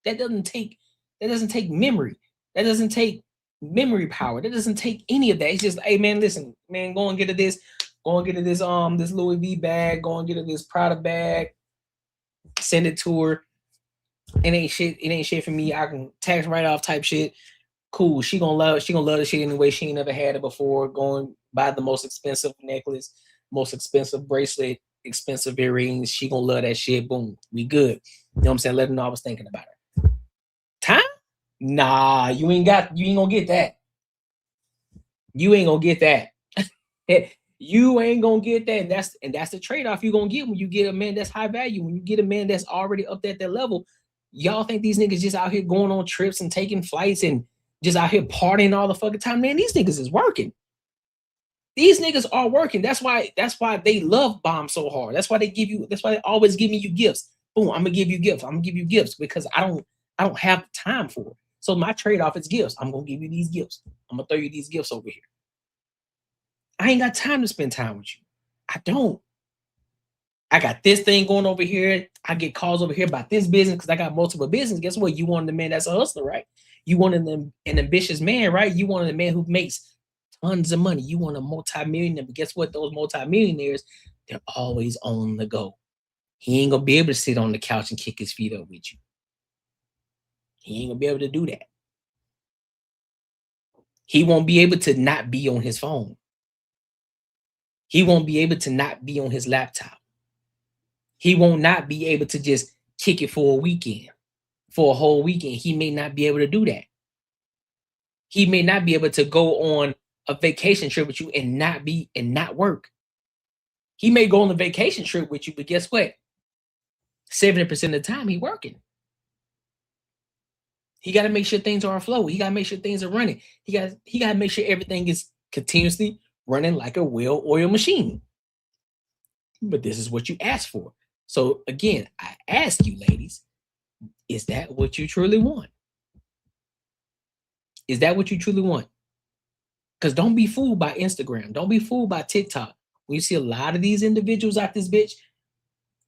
A: that doesn't take memory. That doesn't take memory power. That doesn't take any of that. It's just, hey man, listen, man, go and get her this. Go and get her this this Louis V bag. Go and get her this Prada bag. Send it to her. It ain't shit for me. I can tax write off type shit. Cool. She gonna love the shit anyway. She ain't never had it before. Go and buy the most expensive necklace, most expensive bracelet, expensive earrings. She gonna love that shit. Boom. We good. You know what I'm saying? Let her know I was thinking about her. Time? Nah, you ain't gonna get that. You ain't gonna get that. You ain't gonna get that. And that's the trade-off you're gonna get when you get a man that's high value. When you get a man that's already up at that level. Y'all think these niggas just out here going on trips and taking flights and just out here partying all the fucking time? Man, these niggas is working. These niggas are working. That's why they love bomb so hard. That's why they always giving you gifts. Boom, I'm gonna give you gifts. I'm gonna give you gifts because I don't have the time for it. So my trade-off is gifts. I'm gonna give you these gifts. I'm gonna throw you these gifts over here. I ain't got time to spend time with you. I don't. I got this thing going over here. I get calls over here about this business because I got multiple business. Guess what? You wanted a man that's a hustler, right? You wanted an ambitious man, right? You wanted a man who makes tons of money. You want a multi-millionaire. But guess what? Those multi-millionaires, they're always on the go. He ain't gonna be able to sit on the couch and kick his feet up with you. He ain't gonna be able to do that. He won't be able to not be on his phone. He won't be able to not be on his laptop. He won't not be able to just kick it for a weekend, for a whole weekend. He may not be able to do that. He may not be able to go on a vacation trip with you and not work. He may go on a vacation trip with you, but guess what? 70% of the time he working. He got to make sure things are afloat. He got to make sure things are running. He got to make sure everything is continuously running like a well-oiled machine. But this is what you asked for. So again, I ask you, ladies, is that what you truly want? Is that what you truly want? Because don't be fooled by Instagram. Don't be fooled by TikTok. When you see a lot of these individuals out this bitch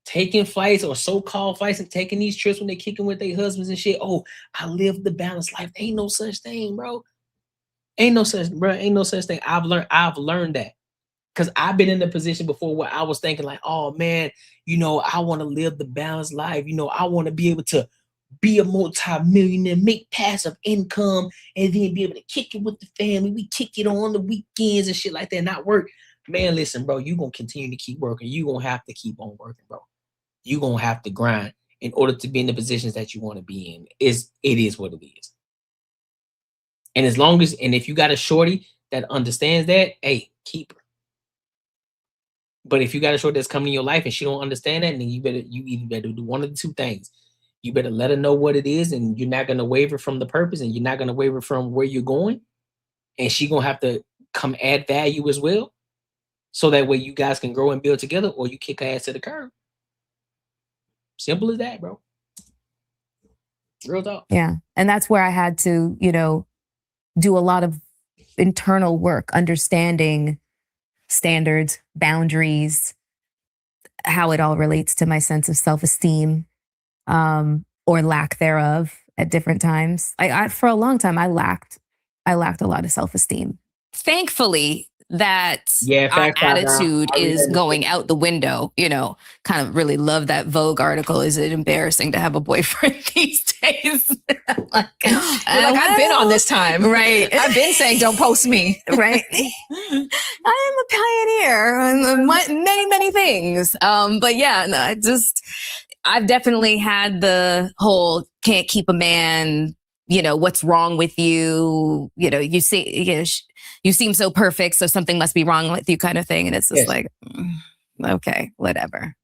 A: taking flights or so-called flights and taking these trips when they're kicking with their husbands and shit. Oh, I live the balanced life. Ain't no such thing, bro. Ain't no such thing. I've learned that. Because I've been in a position before where I was thinking like, oh man, I want to live the balanced life. I want to be able to be a multi-millionaire, make passive income, and then be able to kick it with the family. We kick it on the weekends and shit like that, not work. Man, listen, bro, you're going to continue to keep working. You're going to have to keep on working, bro. You're going to have to grind in order to be in the positions that you want to be in. It is what it is. And if you got a shorty that understands that, hey, keep her. But if you got a shorty that's coming in your life and she don't understand that, then you either better do one of the two things. You better let her know what it is, and you're not going to waver from the purpose, and you're not going to waver from where you're going. And she going to have to come add value as well. So that way you guys can grow and build together, or you kick her ass to the curb. Simple as that, bro. Real talk.
V: Yeah. And that's where I had to, do a lot of internal work, understanding standards, boundaries, how it all relates to my sense of self-esteem, or lack thereof at different times. For a long time, I lacked a lot of self-esteem. Thankfully, that our attitude is going out the window. Kind of really love that Vogue article. Is it embarrassing to have a boyfriend these days?
F: I've been on this time. Right. I've been saying, don't post me.
V: Right. I am a pioneer in many, many things. But yeah, no, I've definitely had the whole can't keep a man, what's wrong with you? You see, you seem so perfect, so something must be wrong with you kind of thing. And it's just like, okay, whatever.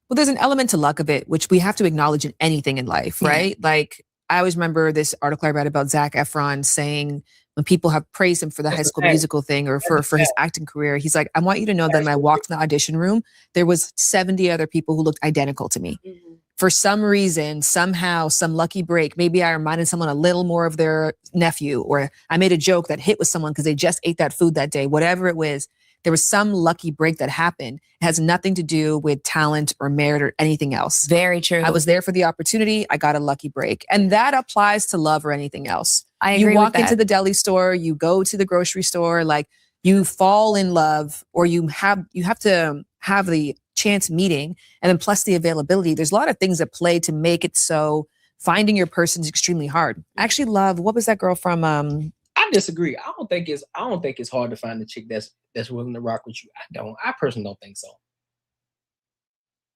F: Well, there's an element to luck of it, which we have to acknowledge in anything in life, right? Like, I always remember this article I read about Zac Efron saying when people have praised him for the High School Musical thing or for his acting career, he's like, I want you to know that when I walked in the audition room, there was 70 other people who looked identical to me. Mm-hmm. For some reason, somehow, some lucky break, maybe I reminded someone a little more of their nephew, or I made a joke that hit with someone because they just ate that food that day, whatever it was. There was some lucky break that happened. It has nothing to do with talent or merit or anything else.
V: Very true.
F: I was there for the opportunity. I got a lucky break. And that applies to love or anything else.
V: I agree
F: You walk
V: with that.
F: into the deli store, you go to the grocery store, like you fall in love, or you have to have the chance meeting, and then plus the availability. There's a lot of things that play to make it so finding your person is extremely hard. I actually love, what was that girl from
A: I disagree. I don't think it's hard to find a chick that's willing to rock with you. I personally don't think so.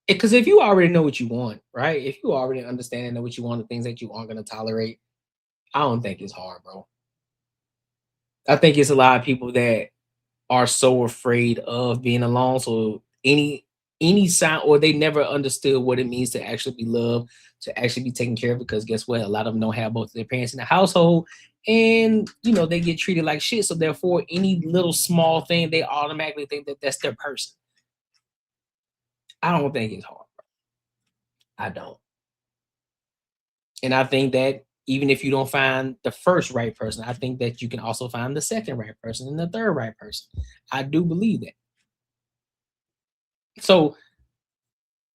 A: Because if you already know what you want, right? If you already understand and know what you want, the things that you aren't going to tolerate, I don't think it's hard, bro. I think it's a lot of people that are so afraid of being alone. So any sign, or they never understood what it means to actually be loved, to actually be taken care of, because guess what? A lot of them don't have both their parents in the household, and they get treated like shit. So therefore, any little small thing, they automatically think that that's their person. I don't think it's hard, bro. I don't. And I think that even if you don't find the first right person, I think that you can also find the second right person and the third right person. I do believe that. So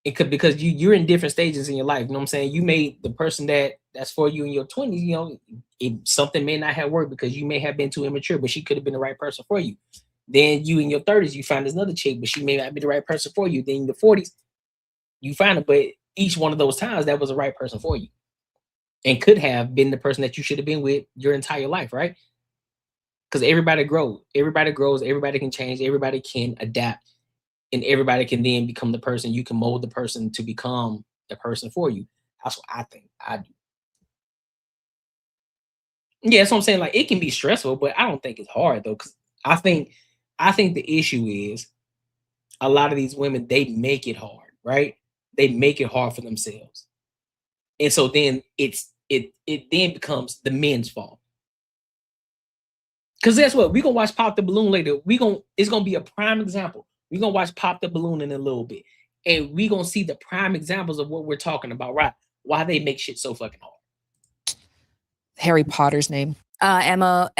A: it could, because you're in different stages in your life. You know what I'm saying? You made the person that's for you in your 20s, something may not have worked because you may have been too immature, but she could have been the right person for you. Then you in your 30s, you find another chick, but she may not be the right person for you. Then in the 40s, you find her, but each one of those times that was the right person for you, and could have been the person that you should have been with your entire life, right? Because everybody grows, everybody can change, everybody can adapt. And everybody can then become the person. You can mold the person to become the person for you. That's what I think. I do. Yeah, that's what I'm saying. Like, it can be stressful, but I don't think it's hard though. Because I think the issue is a lot of these women, they make it hard, right? They make it hard for themselves. And so then it then becomes the men's fault. Because guess what? We're gonna watch Pop the Balloon later. It's gonna be a prime example. We're going to watch Pop the Balloon in a little bit. And we're going to see the prime examples of what we're talking about, right? Why they make shit so fucking hard.
F: Harry Potter's name.
V: Emma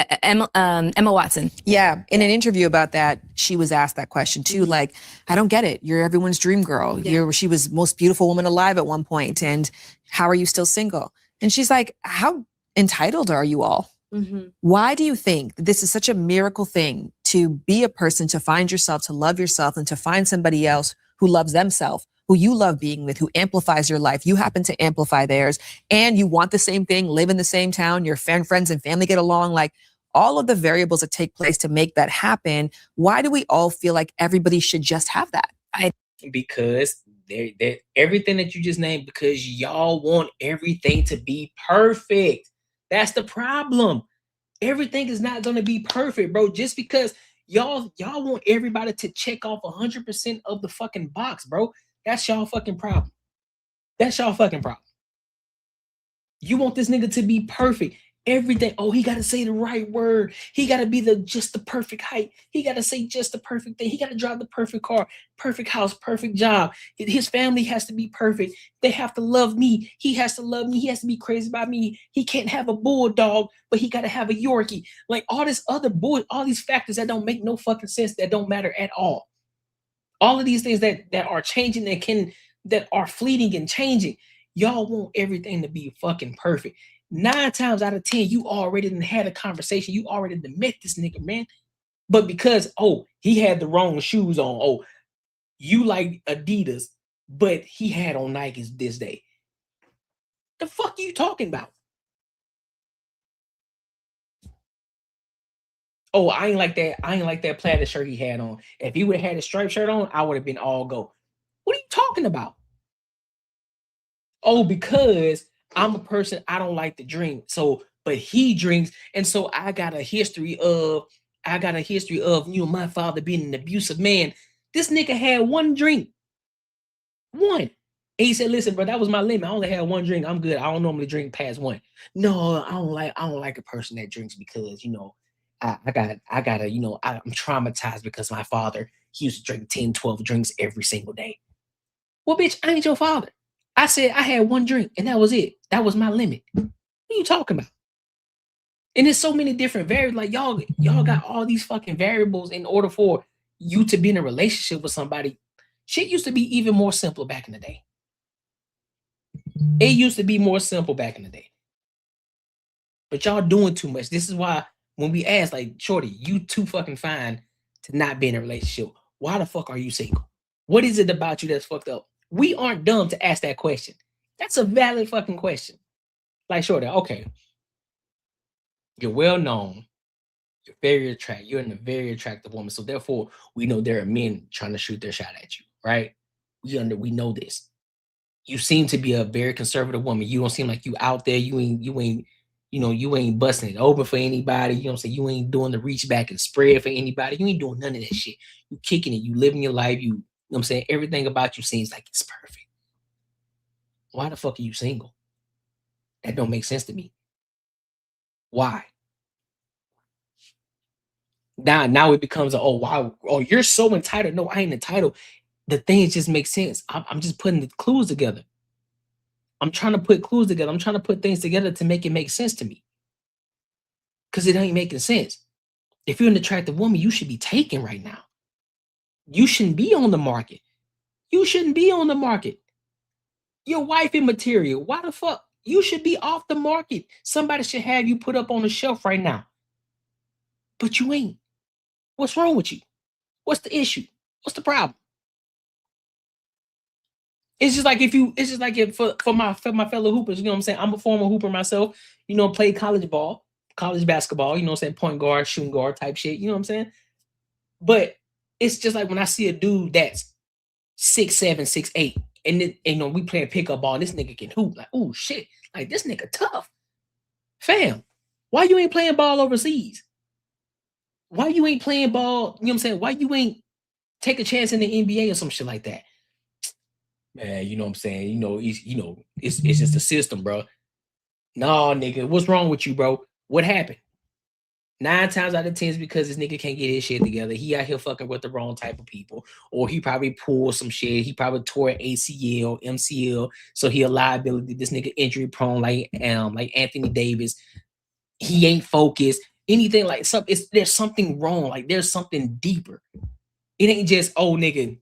V: Watson.
F: Yeah. In an interview about that, she was asked that question too. Like, I don't get it. You're everyone's dream girl. Yeah. She was most beautiful woman alive at one point. And how are you still single? And she's like, how entitled are you all? Why do you think this is such a miracle thing to be a person, to find yourself, to love yourself, and to find somebody else who loves themselves, who you love being with, who amplifies your life? You happen to amplify theirs, and you want the same thing, live in the same town, your friends and family get along, like all of the variables that take place to make that happen. Why do we all feel like everybody should just have that?
A: Because they're everything that you just named, because y'all want everything to be perfect. That's the problem. Everything is not going to be perfect, bro. Just because y'all want everybody to check off 100% of the fucking box, bro. That's y'all fucking problem. That's y'all fucking problem. You want this nigga to be perfect. Everything. Oh, he got to say the right word. He got to be just the perfect height. He got to say just the perfect thing. He got to drive the perfect car, perfect house, perfect job. His family has to be perfect. They have to love me. He has to love me. He has to be crazy about me. He can't have a bulldog, but he got to have a Yorkie. Like all this other all these factors that don't make no fucking sense, that don't matter at all. All of these things that are changing, that are fleeting and changing. Y'all want everything to be fucking perfect. 9 times out of 10, you already done had a conversation. You already done met this nigga, man. But because, oh, he had the wrong shoes on. Oh, you like Adidas, but he had on Nikes this day. The fuck are you talking about? Oh, I ain't like that plaid shirt he had on. If he would have had a striped shirt on, I would have been all go. What are you talking about? Oh, because I'm a person, I don't like to drink. So, but he drinks. And so I got a history of, my father being an abusive man. This nigga had 1 drink. 1. And he said, listen, bro, that was my limit. I only had 1 drink. I'm good. I don't normally drink past 1. No, I don't like a person that drinks because, I'm traumatized because my father, he used to drink 10, 12 drinks every single day. Well, bitch, I ain't your father. I said I had 1 drink and that was it. That was my limit. What are you talking about? And there's so many different variables. Like y'all got all these fucking variables in order for you to be in a relationship with somebody. Shit used to be even more simple back in the day. It used to be more simple back in the day. But y'all doing too much. This is why when we ask, like, shorty, you too fucking fine to not be in a relationship. Why the fuck are you single? What is it about you that's fucked up? We aren't dumb to ask that question. That's a valid fucking question. Like, shorty, okay. You're well known. You're very attractive. You're a very attractive woman. So therefore, we know there are men trying to shoot their shot at you, right? We know this. You seem to be a very conservative woman. You don't seem like you out there. You ain't busting it open for anybody. You know what I'm saying? You ain't doing the reach back and spread for anybody. You ain't doing none of that shit. You kicking it. You living your life. You know what I'm saying? Everything about you seems like it's perfect. Why the fuck are you single? That don't make sense to me. Why? Now it becomes you're so entitled. No, I ain't entitled. The things just make sense. I'm just putting the clues together. I'm trying to put clues together. I'm trying to put things together to make it make sense to me. Because it ain't making sense. If you're an attractive woman, you should be taken right now. You shouldn't be on the market. You shouldn't be on the market. Your wife immaterial. Why the fuck? You should be off the market. Somebody should have you put up on the shelf right now. But you ain't. What's wrong with you? What's the issue? What's the problem? It's just like for my fellow hoopers, you know what I'm saying? I'm a former hooper myself, played college ball, college basketball, you know what I'm saying? Point guard, shooting guard type shit, you know what I'm saying? But it's just like when I see a dude that's 6'7", 6'8", and we playing pickup ball, and this nigga can hoop, like, oh shit, like this nigga tough. Fam, why you ain't playing ball overseas? Why you ain't playing ball, you know what I'm saying? Why you ain't take a chance in the NBA or some shit like that? Man, you know what I'm saying? It's just a system, bro. No, nigga, what's wrong with you, bro? What happened? 9 times out of 10 is because this nigga can't get his shit together. He out here fucking with the wrong type of people. Or he probably pulled some shit. He probably tore an ACL, MCL. So he a liability. This nigga injury prone like Anthony Davis. He ain't focused. Anything like something. There's something wrong. Like there's something deeper. It ain't just, oh, nigga.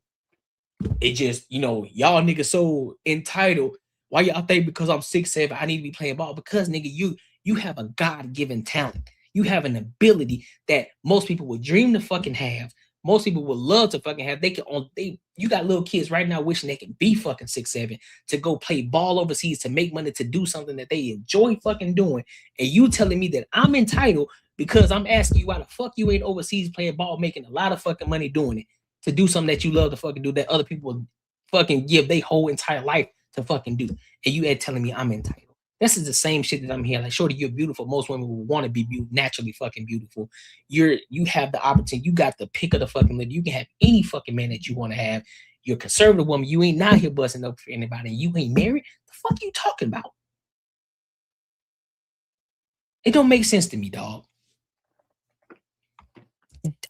A: It just, y'all niggas so entitled. Why y'all think because I'm 6'7", I need to be playing ball? Because, nigga, You have a God-given talent. You have an ability that most people would dream to fucking have. Most people would love to fucking have. You got little kids right now wishing they could be fucking 6'7", to go play ball overseas, to make money, to do something that they enjoy fucking doing. And you telling me that I'm entitled because I'm asking you why the fuck you ain't overseas playing ball, making a lot of fucking money doing it, to do something that you love to fucking do, that other people would fucking give their whole entire life to fucking do. And you ain't telling me I'm entitled. This is the same shit that I'm hearing. Like, shorty, you're beautiful. Most women will want to be naturally fucking beautiful. You have the opportunity. You got the pick of the fucking litter. You can have any fucking man that you want to have. You're a conservative woman. You ain't not here busting up for anybody. And you ain't married. The fuck you talking about? It don't make sense to me, dog.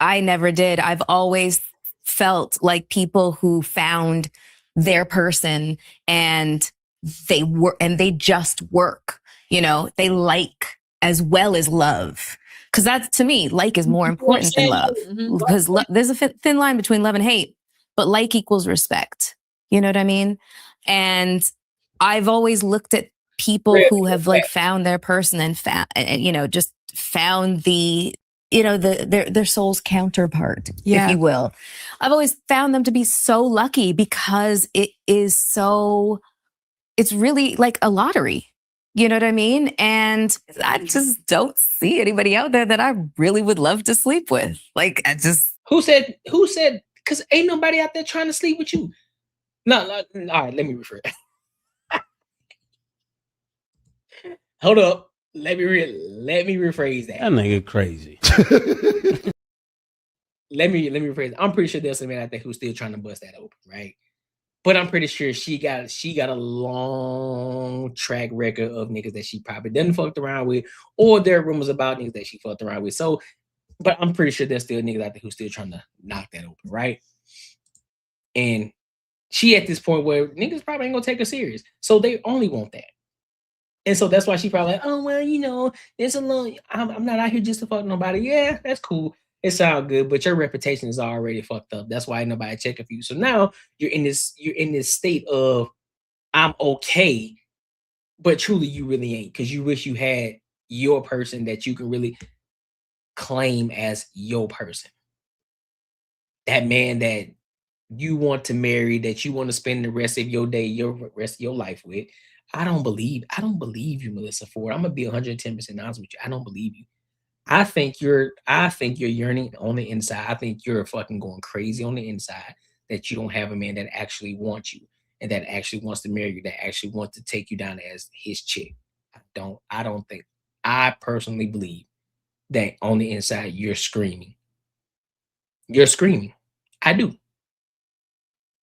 V: I never did. I've always felt like people who found their person and they just work, they like as well as love. Because that's, to me, like is more important than love. Because there's a thin line between love and hate, but like equals respect. You know what I mean? And I've always looked at people who have like found their person and just found the, their soul's counterpart, if you will. I've always found them to be so lucky because it's really like a lottery. You know what I mean? And I just don't see anybody out there that I really would love to sleep with. Like,
A: Who said, because ain't nobody out there trying to sleep with you. No, all right, let me rephrase. Hold up. Let me rephrase that.
H: That nigga crazy.
A: Let me rephrase it. I'm pretty sure there's some man out there who's still trying to bust that open, right? But I'm pretty sure she got a long track record of niggas that she probably done fucked around with, or there are rumors about niggas that she fucked around with. So, but I'm pretty sure there's still niggas out there who's still trying to knock that open, right? And she at this point where niggas probably ain't gonna take her serious. So they only want that. And so that's why she probably like, oh, well, there's a little, I'm not out here just to fuck nobody. Yeah, that's cool. It sounds good, but your reputation is already fucked up. That's why ain't nobody checking for you. So now you're in this state of I'm okay, but truly you really ain't, because you wish you had your person that you can really claim as your person. That man that you want to marry, that you want to spend the rest of your day, rest of your life with. I don't believe you, Melissa Ford. I'm gonna be 110% honest with you. I don't believe you. I think you're yearning on the inside. I think you're fucking going crazy on the inside that you don't have a man that actually wants you and that actually wants to marry you, that actually wants to take you down as his chick. I personally believe that on the inside you're screaming. You're screaming. I do.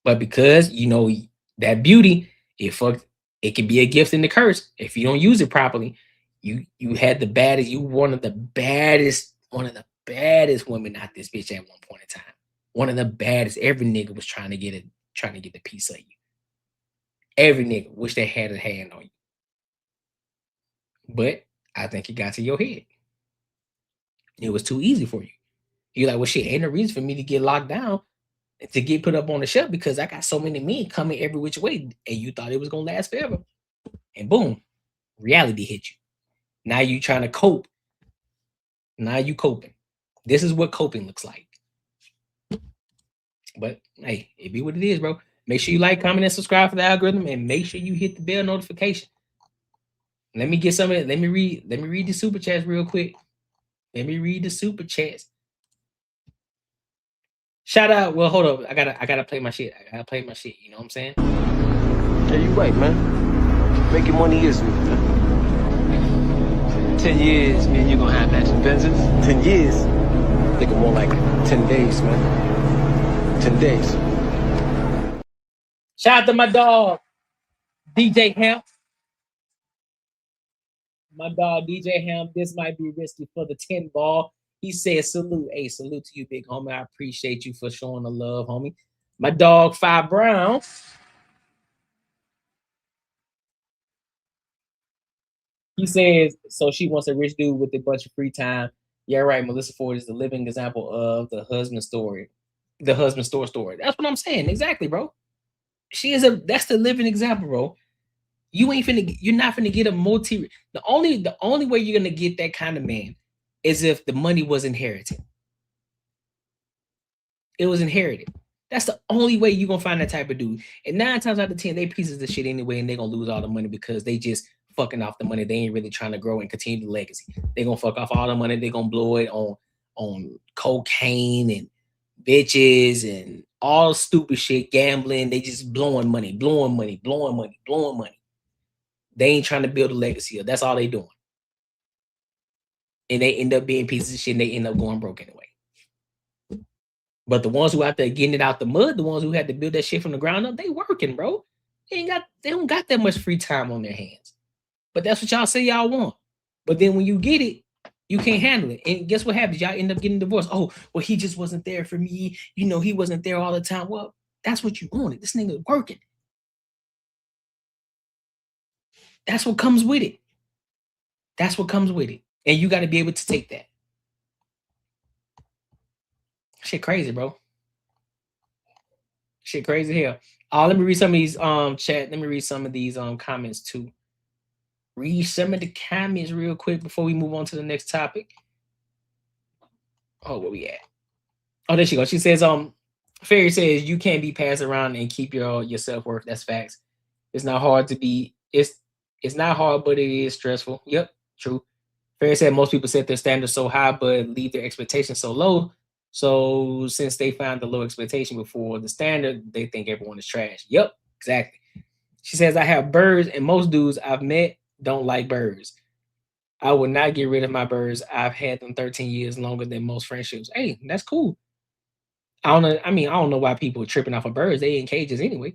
A: But because that beauty, it can be a gift and a curse if you don't use it properly. You had the baddest, one of the baddest women out this bitch at one point in time. One of the baddest. Every nigga was trying to get a piece of you. Every nigga wish they had a hand on you. But I think it got to your head. It was too easy for you. You're like, well, shit, ain't no reason for me to get locked down, to get put up on the shelf, because I got so many men coming every which way, and you thought it was gonna last forever. And boom, reality hit you. Now you trying to cope. Now you coping. This is what coping looks like. But hey, it be what it is, bro. Make sure you like, comment, and subscribe for the algorithm, and make sure you hit the bell notification. Let me get some of it. Let me read the super chats real quick. Let me read the super chats. Shout out. Well, hold up. I gotta play my shit. You know what I'm saying?
E: Yeah, you right, man. Making money is me, man.
M: 10 years, man, you're gonna have matching Benzes?
E: 10 years? Nigga, more like 10 days, man. 10 days.
A: Shout out to my dog, DJ Hemp. My dog, DJ Hemp. This might be risky for the 10 ball. He says, salute. Hey, salute to you, big homie. I appreciate you for showing the love, homie. My dog, Fi Brown. He says, so she wants a rich dude with a bunch of free time. Yeah, right. Melissa Ford is the living example of the husband story. The husband store story. That's what I'm saying. Exactly, bro. That's the living example, bro. You're not finna get a multi. The only way you're gonna get that kind of man is if the money was inherited. It was inherited. That's the only way you're gonna find that type of dude. And 9 times out of 10, they pieces of shit anyway, and they're gonna lose all the money because they just fucking off the money. They ain't really trying to grow and continue the legacy. They're gonna fuck off all the money. They're gonna blow it on cocaine and bitches and all stupid shit, gambling. They just blowing money. They ain't trying to build a legacy. That's all they doing. And they end up being pieces of shit and they end up going broke anyway. But the ones who out there getting it out the mud, the ones who had to build that shit from the ground up, they working, bro. They don't got that much free time on their hands. But that's what y'all say y'all want. But then when you get it, you can't handle it. And guess what happens? Y'all end up getting divorced. Oh, well, he just wasn't there for me. You know, he wasn't there all the time. Well, that's what you wanted. This nigga working. That's what comes with it. That's what comes with it. And you got to be able to take that. Shit crazy, bro. Shit crazy here. Let me read some of these chat. Let me read some of these comments too. Read some of the comments real quick before we move on to the next topic. Oh, where we at? Oh, there she goes. She says, Fairy says you can't be passed around and keep your self-worth. That's facts. It's not hard to be, it's not hard, but it is stressful. Yep, true. Fairy said most people set their standards so high, but leave their expectations so low. So since they found the low expectation before the standard, they think everyone is trash. Yep, exactly. She says, I have birds, and most dudes I've met don't like birds. I would not get rid of my birds. I've had them 13 years, longer than most friendships. Hey, that's cool. I don't know why people are tripping off of birds. They in cages anyway.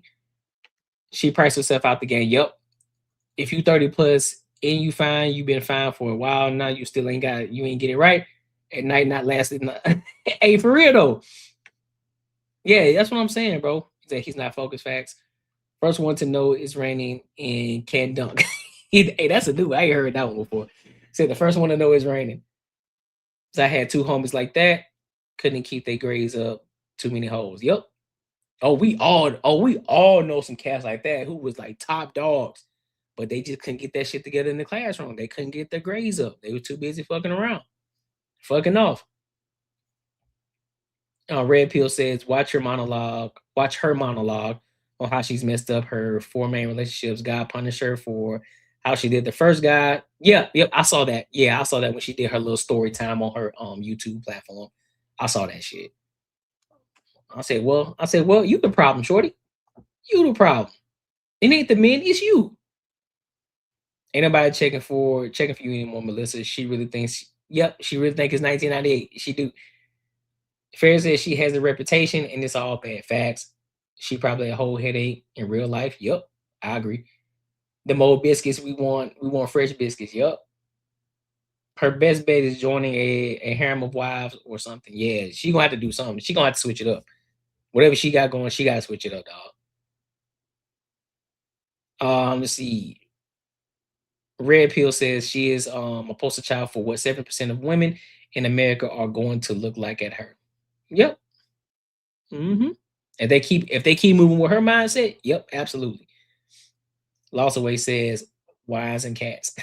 A: She priced herself out the game. Yep. If you 30 plus and you fine, you've been fine for a while now, you still ain't got it. You ain't get it right. At night, not lasting. Hey, for real though. Yeah, that's what I'm saying, bro. He's not focused. Facts. First one to know it's raining and can't dunk. Hey, that's a dude. I ain't heard that one before. Said the first one to know it's raining. So I had 2 homies like that. Couldn't keep their grades up. Too many holes. Yep. We all know some cats like that who was like top dogs, but they just couldn't get that shit together in the classroom. They couldn't get their grades up. They were too busy fucking around. Fucking off. Red Pill says, watch her monologue on how she's messed up her 4 main relationships. God punished her for how she did the first guy. Yep, I saw that. Yeah, I saw that when she did her little story time on her YouTube platform. I saw that shit. I said, well, you the problem, shorty. You the problem. It ain't the men, it's you. Ain't nobody checking for you anymore, Melissa. She really thinks, she really think it's 1998. She do. Fair says she has a reputation and it's all bad facts. She probably a whole headache in real life. Yep, I agree. The old biscuits we want fresh biscuits. Yep. Her best bet is joining a harem of wives or something. Yeah, she gonna have to do something. She gonna have to switch it up. Whatever she got going, she gotta switch it up, dog. Let's see. Red Pill says she is a poster child for what 7% of women in America are going to look like at her. Yep. Mm-hmm. If they keep moving with her mindset, yep, absolutely. Lossaway says wives and cats.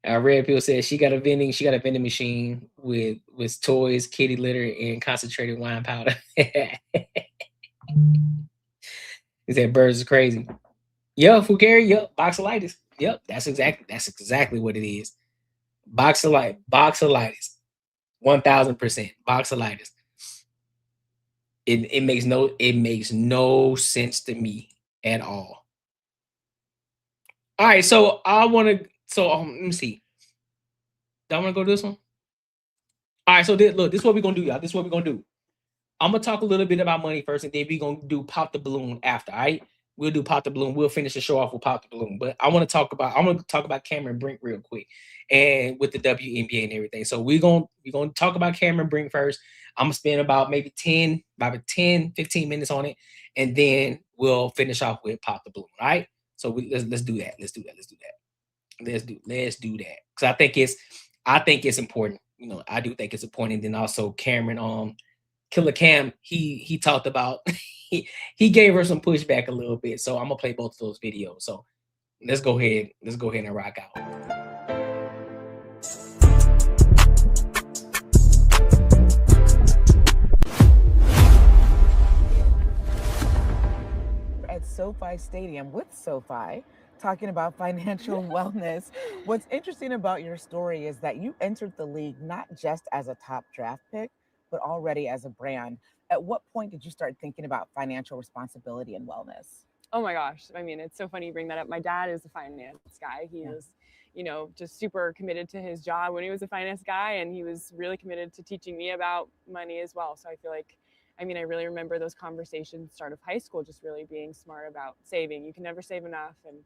A: Red Pill says she got a vending machine with toys, kitty litter, and concentrated wine powder. He said birds is crazy. Yep, Fugary, yep, boxolitis. Yep, that's exactly what it is. Boxolitis. 1000% boxolitis. It makes no sense to me at all. All right, so let me see. Do I want to go to this one? All right, so this is what we're gonna do, y'all. This is what we're gonna do. I'm gonna talk a little bit about money first, and then we're gonna do pop the balloon after. All right, we'll do pop the balloon. We'll finish the show off with pop the balloon. But I'm gonna talk about Cameron Brink real quick, and with the WNBA and everything. So we're gonna talk about Cameron Brink first. I'm gonna spend about maybe 10, 15 minutes on it, and then we'll finish off with pop the balloon. All right. So let's do that. Let's do that. Because I think it's important. You know, I do think it's important. And then also Cameron Killer Cam, he talked about he gave her some pushback a little bit. So I'm gonna play both of those videos. So let's go ahead and rock out.
G: At SoFi Stadium with SoFi, talking about financial wellness. What's interesting about your story is that you entered the league not just as a top draft pick, but already as a brand. At what point did you start thinking about financial responsibility and wellness?
I: Oh my gosh. I mean, it's so funny you bring that up. My dad is a finance guy. He was, just super committed to his job when he was a finance guy, and he was really committed to teaching me about money as well. So I feel like, I really remember those conversations start of high school, just really being smart about saving. You can never save enough. And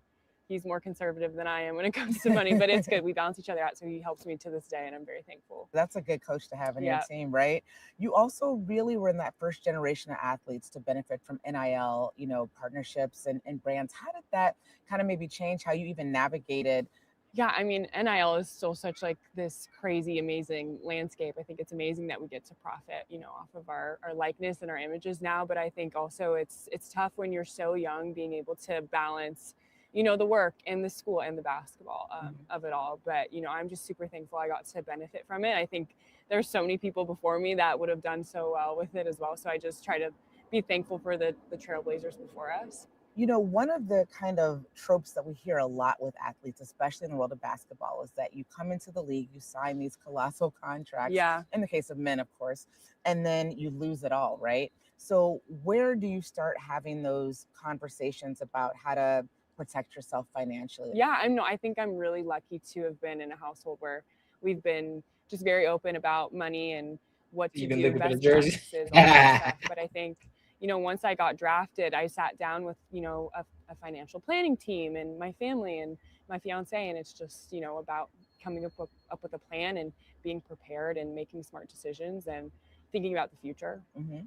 I: he's more conservative than I am when it comes to money, but it's good. We balance each other out. So he helps me to this day, and I'm very thankful.
G: That's a good coach to have in your team, right? You also really were in that first generation of athletes to benefit from NIL, partnerships and brands. How did that kind of maybe change how you even navigated?
I: Yeah, NIL is still such like this crazy, amazing landscape. I think it's amazing that we get to profit, off of our likeness and our images now. But I think also it's tough when you're so young, being able to balance, the work and the school and the basketball of it all. But, I'm just super thankful I got to benefit from it. I think there's so many people before me that would have done so well with it as well. So I just try to be thankful for the trailblazers before us.
G: One of the kind of tropes that we hear a lot with athletes, especially in the world of basketball, is that you come into the league, you sign these colossal contracts, in the case of men, of course, and then you lose it all, right? So where do you start having those conversations about how to protect yourself financially?
I: Yeah, I think I'm really lucky to have been in a household where we've been just very open about money and what to do, best practices, all that stuff. But I think, once I got drafted, I sat down with, a financial planning team and my family and my fiance, and it's just, about coming up with a plan and being prepared and making smart decisions and thinking about the future.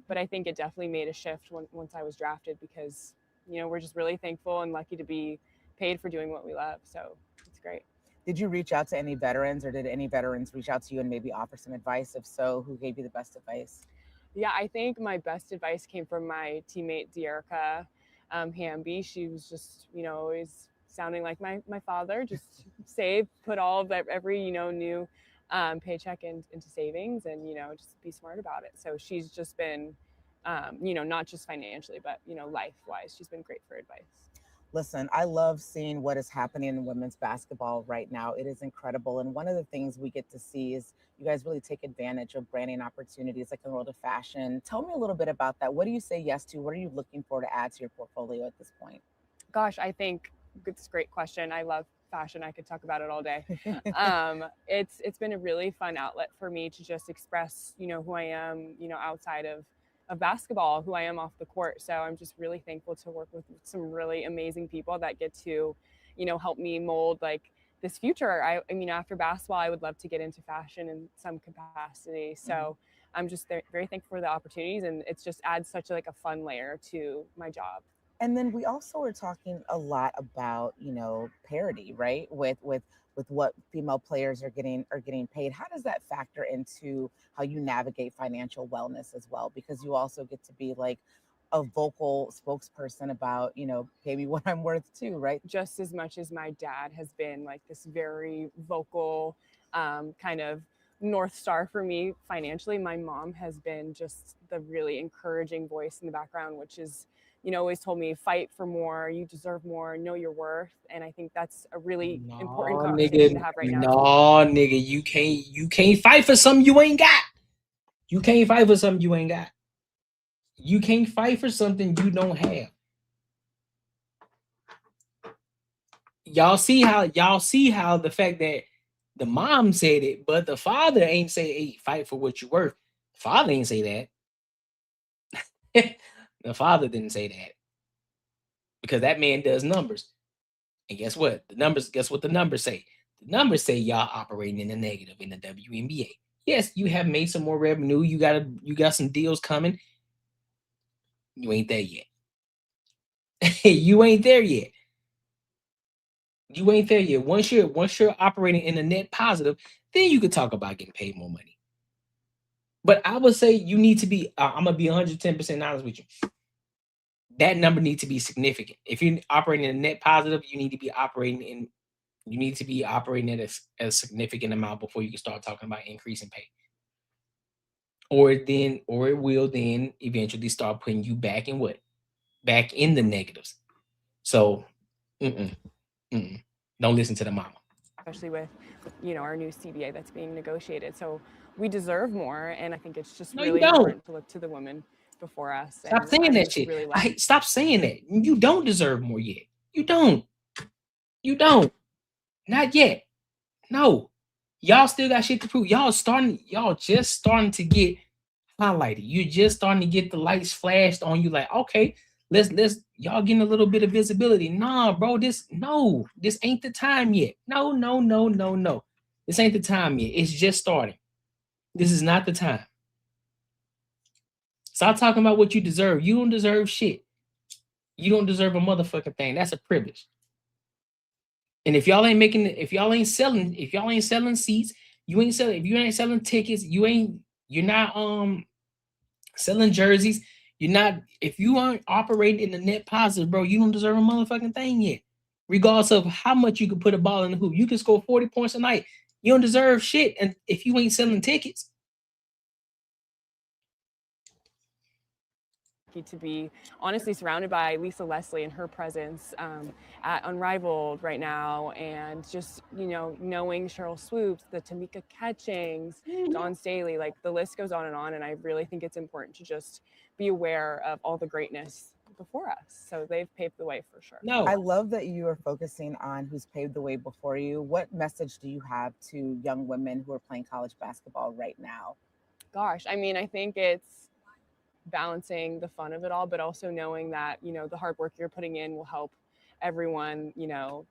I: But I think it definitely made a shift once I was drafted, because, we're just really thankful and lucky to be paid for doing what we love. So it's great.
G: Did you reach out to any veterans, or did any veterans reach out to you and maybe offer some advice? If so, who gave you the best advice?
I: Yeah, I think my best advice came from my teammate, Dearica Hamby. She was just, always sounding like my father, just save, put all of that, every, new paycheck into savings, and, just be smart about it. So she's just been, not just financially, but, life-wise, she's been great for advice.
G: Listen, I love seeing what is happening in women's basketball right now. It is incredible. And one of the things we get to see is you guys really take advantage of branding opportunities like in the world of fashion. Tell me a little bit about that. What do you say yes to? What are you looking for to add to your portfolio at this point?
I: Gosh, I think it's a great question. I love fashion. I could talk about it all day. It's been a really fun outlet for me to just express, who I am, outside of basketball, who I am off the court. So I'm just really thankful to work with some really amazing people that get to, help me mold like this future. I mean, after basketball, I would love to get into fashion in some capacity. So I'm just very thankful for the opportunities, and it's just adds such a fun layer to my job.
G: And then we also are talking a lot about, parity, right? With what female players are getting paid. How does that factor into how you navigate financial wellness as well? Because you also get to be like a vocal spokesperson about, pay me what I'm worth too, right?
I: Just as much as my dad has been like this very vocal kind of North Star for me financially, my mom has been just the really encouraging voice in the background, which is, always told me, fight for more, you deserve more, know your worth. And I think that's a really important conversation to have right now.
A: No, nigga, you can't fight for something you ain't got. You can't fight for something you ain't got. You can't fight for something you don't have. Y'all see how the fact that the mom said it, but the father ain't say, hey, fight for what you're worth. The father ain't say that. The father didn't say that, because that man does numbers. And guess what? Guess what the numbers say? The numbers say y'all operating in the negative in the WNBA. Yes, you have made some more revenue. You got some deals coming. You ain't there yet. You ain't there yet. You ain't there yet. Once you're operating in a net positive, then you could talk about getting paid more money. But I would say you need to be, I'm going to be 110% honest with you. That number needs to be significant. If you're operating in a net positive, you need to be operating at a significant amount before you can start talking about increasing pay. Or it will then eventually start putting you back in what? Back in the negatives. So, don't listen to the mama.
I: Especially with, our new CBA that's being negotiated. So we deserve more, and I think it's just really important to look to the women before us.
A: Stop saying that shit. Really stop saying that. You don't deserve more yet. You don't. Not yet. No. Y'all still got shit to prove. Y'all just starting to get highlighted. You're just starting to get the lights flashed on you like, okay, let's y'all getting a little bit of visibility. Nah, bro, this ain't the time yet. No. This ain't the time yet. It's just starting. This is not the time. Stop talking about what you deserve. You don't deserve shit. You don't deserve a motherfucking thing. That's a privilege. And if y'all ain't selling seats, if you ain't selling tickets, you're not selling jerseys, if you aren't operating in the net positive, bro, you don't deserve a motherfucking thing yet. Regardless of how much you can put a ball in the hoop. You can score 40 points a night. You don't deserve shit, and if you ain't selling tickets.
I: To be honestly surrounded by Lisa Leslie and her presence at Unrivaled right now, and just knowing Cheryl Swoops, the Tamika Catchings, Dawn Staley, like the list goes on, and I really think it's important to just be aware of all the greatness before us. So they've paved the way for sure.
G: No, I love that you are focusing on who's paved the way before you. What message do you have to young women who are playing college basketball right now?
I: Gosh, I mean, I think it's balancing the fun of it all, but also knowing that, the hard work you're putting in will help everyone,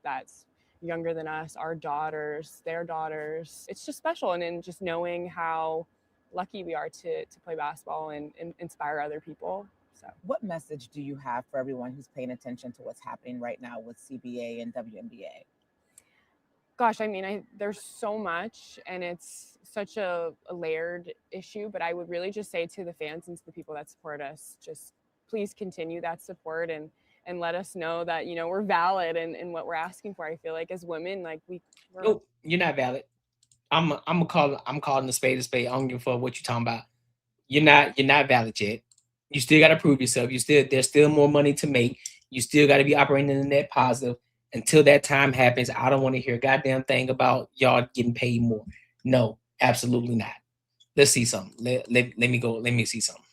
I: that's younger than us, our daughters, their daughters. It's just special. And then just knowing how lucky we are to play basketball and inspire other people. So
G: what message do you have for everyone who's paying attention to what's happening right now with CBA and WNBA?
I: Gosh, I mean, there's so much, and it's such a layered issue, but I would really just say to the fans and to the people that support us, just please continue that support and let us know that, we're valid in what we're asking for. I feel like as women, like
A: Nope, you're not valid. I'm calling a spade a spade. I don't give a fuck what you're talking about. You're not valid yet. You still got to prove yourself. There's still more money to make. You still got to be operating in the net positive. Until that time happens, I don't want to hear a goddamn thing about y'all getting paid more. No, absolutely not. Let's see something. Let me see something.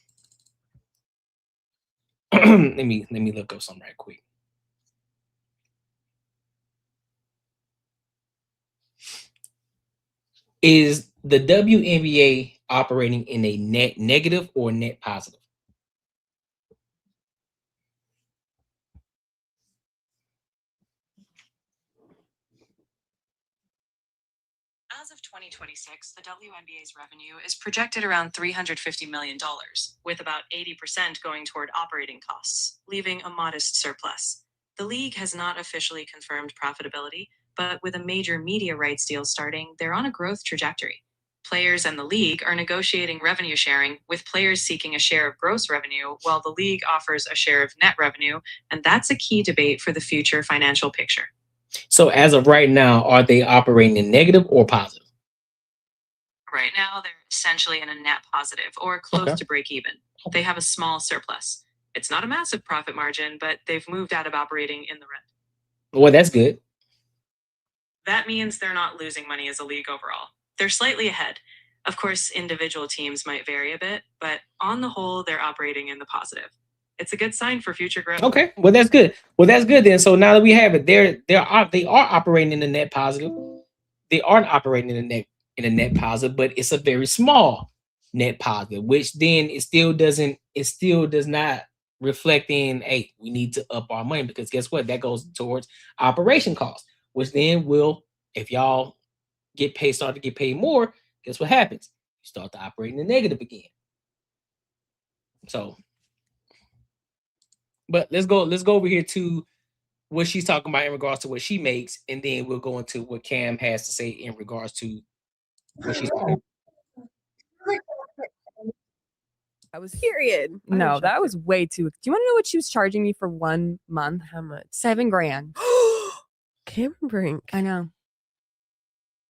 A: let me look up something right quick. Is the WNBA operating in a net negative or net positive?
J: As of 2026, the WNBA's revenue is projected around $350 million, with about 80% going toward operating costs, leaving a modest surplus. The league has not officially confirmed profitability, but with a major media rights deal starting, they're on a growth trajectory. Players and the league are negotiating revenue sharing, with players seeking a share of gross revenue, while the league offers a share of net revenue, and that's a key debate for the future financial picture.
A: So as of right now, are they operating in negative or positive?
J: Right now, they're essentially in a net positive or close to break even. They have a small surplus. It's not a massive profit margin, but they've moved out of operating in the red.
A: Well, that's good.
J: That means they're not losing money as a league overall. They're slightly ahead. Of course, individual teams might vary a bit, but on the whole, they're operating in the positive. It's a good sign for future growth.
A: Okay, well that's good. Then. So now that we have it, they are operating in the net positive. They aren't operating in a net positive, but it's a very small net positive, which then it still does not reflect in, hey, we need to up our money, because guess what? That goes towards operation costs, which then will, if y'all start to get paid more, guess what happens? You start to operate in the negative again. So. But let's go over here to what she's talking about in regards to what she makes, and then we'll go into what Cam has to say in regards to what she's talking about.
K: I was
N: period.
K: No, that was way too. Do you want to know what she was charging me for 1 month?
N: How much?
K: $7,000.
N: Cameron Brink.
K: I know.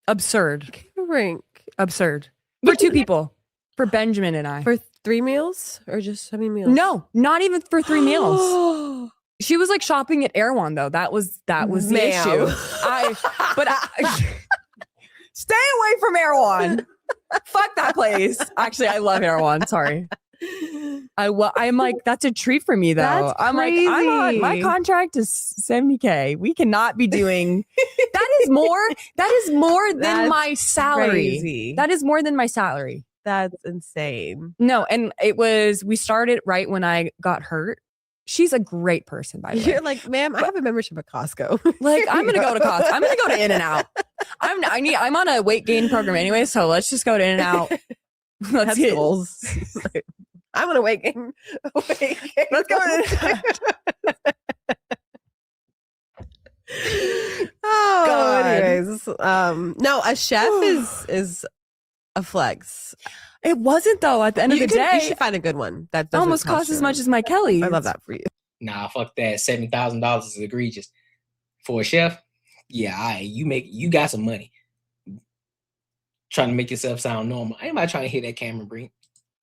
K: Absurd.
N: Cameron Brink.
K: Absurd. For 2 people. For Benjamin and I.
N: For 3 meals or just how many meals?
K: No, not even for 3 meals. She was like shopping at Erewhon though. That was the issue. Stay away from Erewhon. Fuck that place. Actually, I love Erewhon. Sorry. I'm like, that's a treat for me though.
N: That's
K: I'm
N: crazy.
K: like, I'm on, my contract is $70,000. We cannot be doing that is more than
N: That's
K: my salary.
N: crazy.
K: That is more than my salary.
N: That's insane.
K: No, and we started right when I got hurt. She's a great person, by the way.
N: You're like, ma'am, I have a membership at Costco.
K: Like, I'm gonna go to Costco. I'm gonna go to In-N-Out. I'm on a weight gain program anyway, so let's just go to In-N-Out. Let's get
N: goals. I'm on a weight gain.
K: Let's go to
N: Oh,
K: God.
N: anyways, no, a chef is a flex.
K: It wasn't though. At the end of the day,
N: you should find a good one that doesn't
K: almost cost as much as my Kelly.
N: I love that for you.
A: Nah, fuck that. $70,000 is egregious for a chef. Yeah, you got some money. Trying to make yourself sound normal. I ain't about trying to hit that Cameron Brink.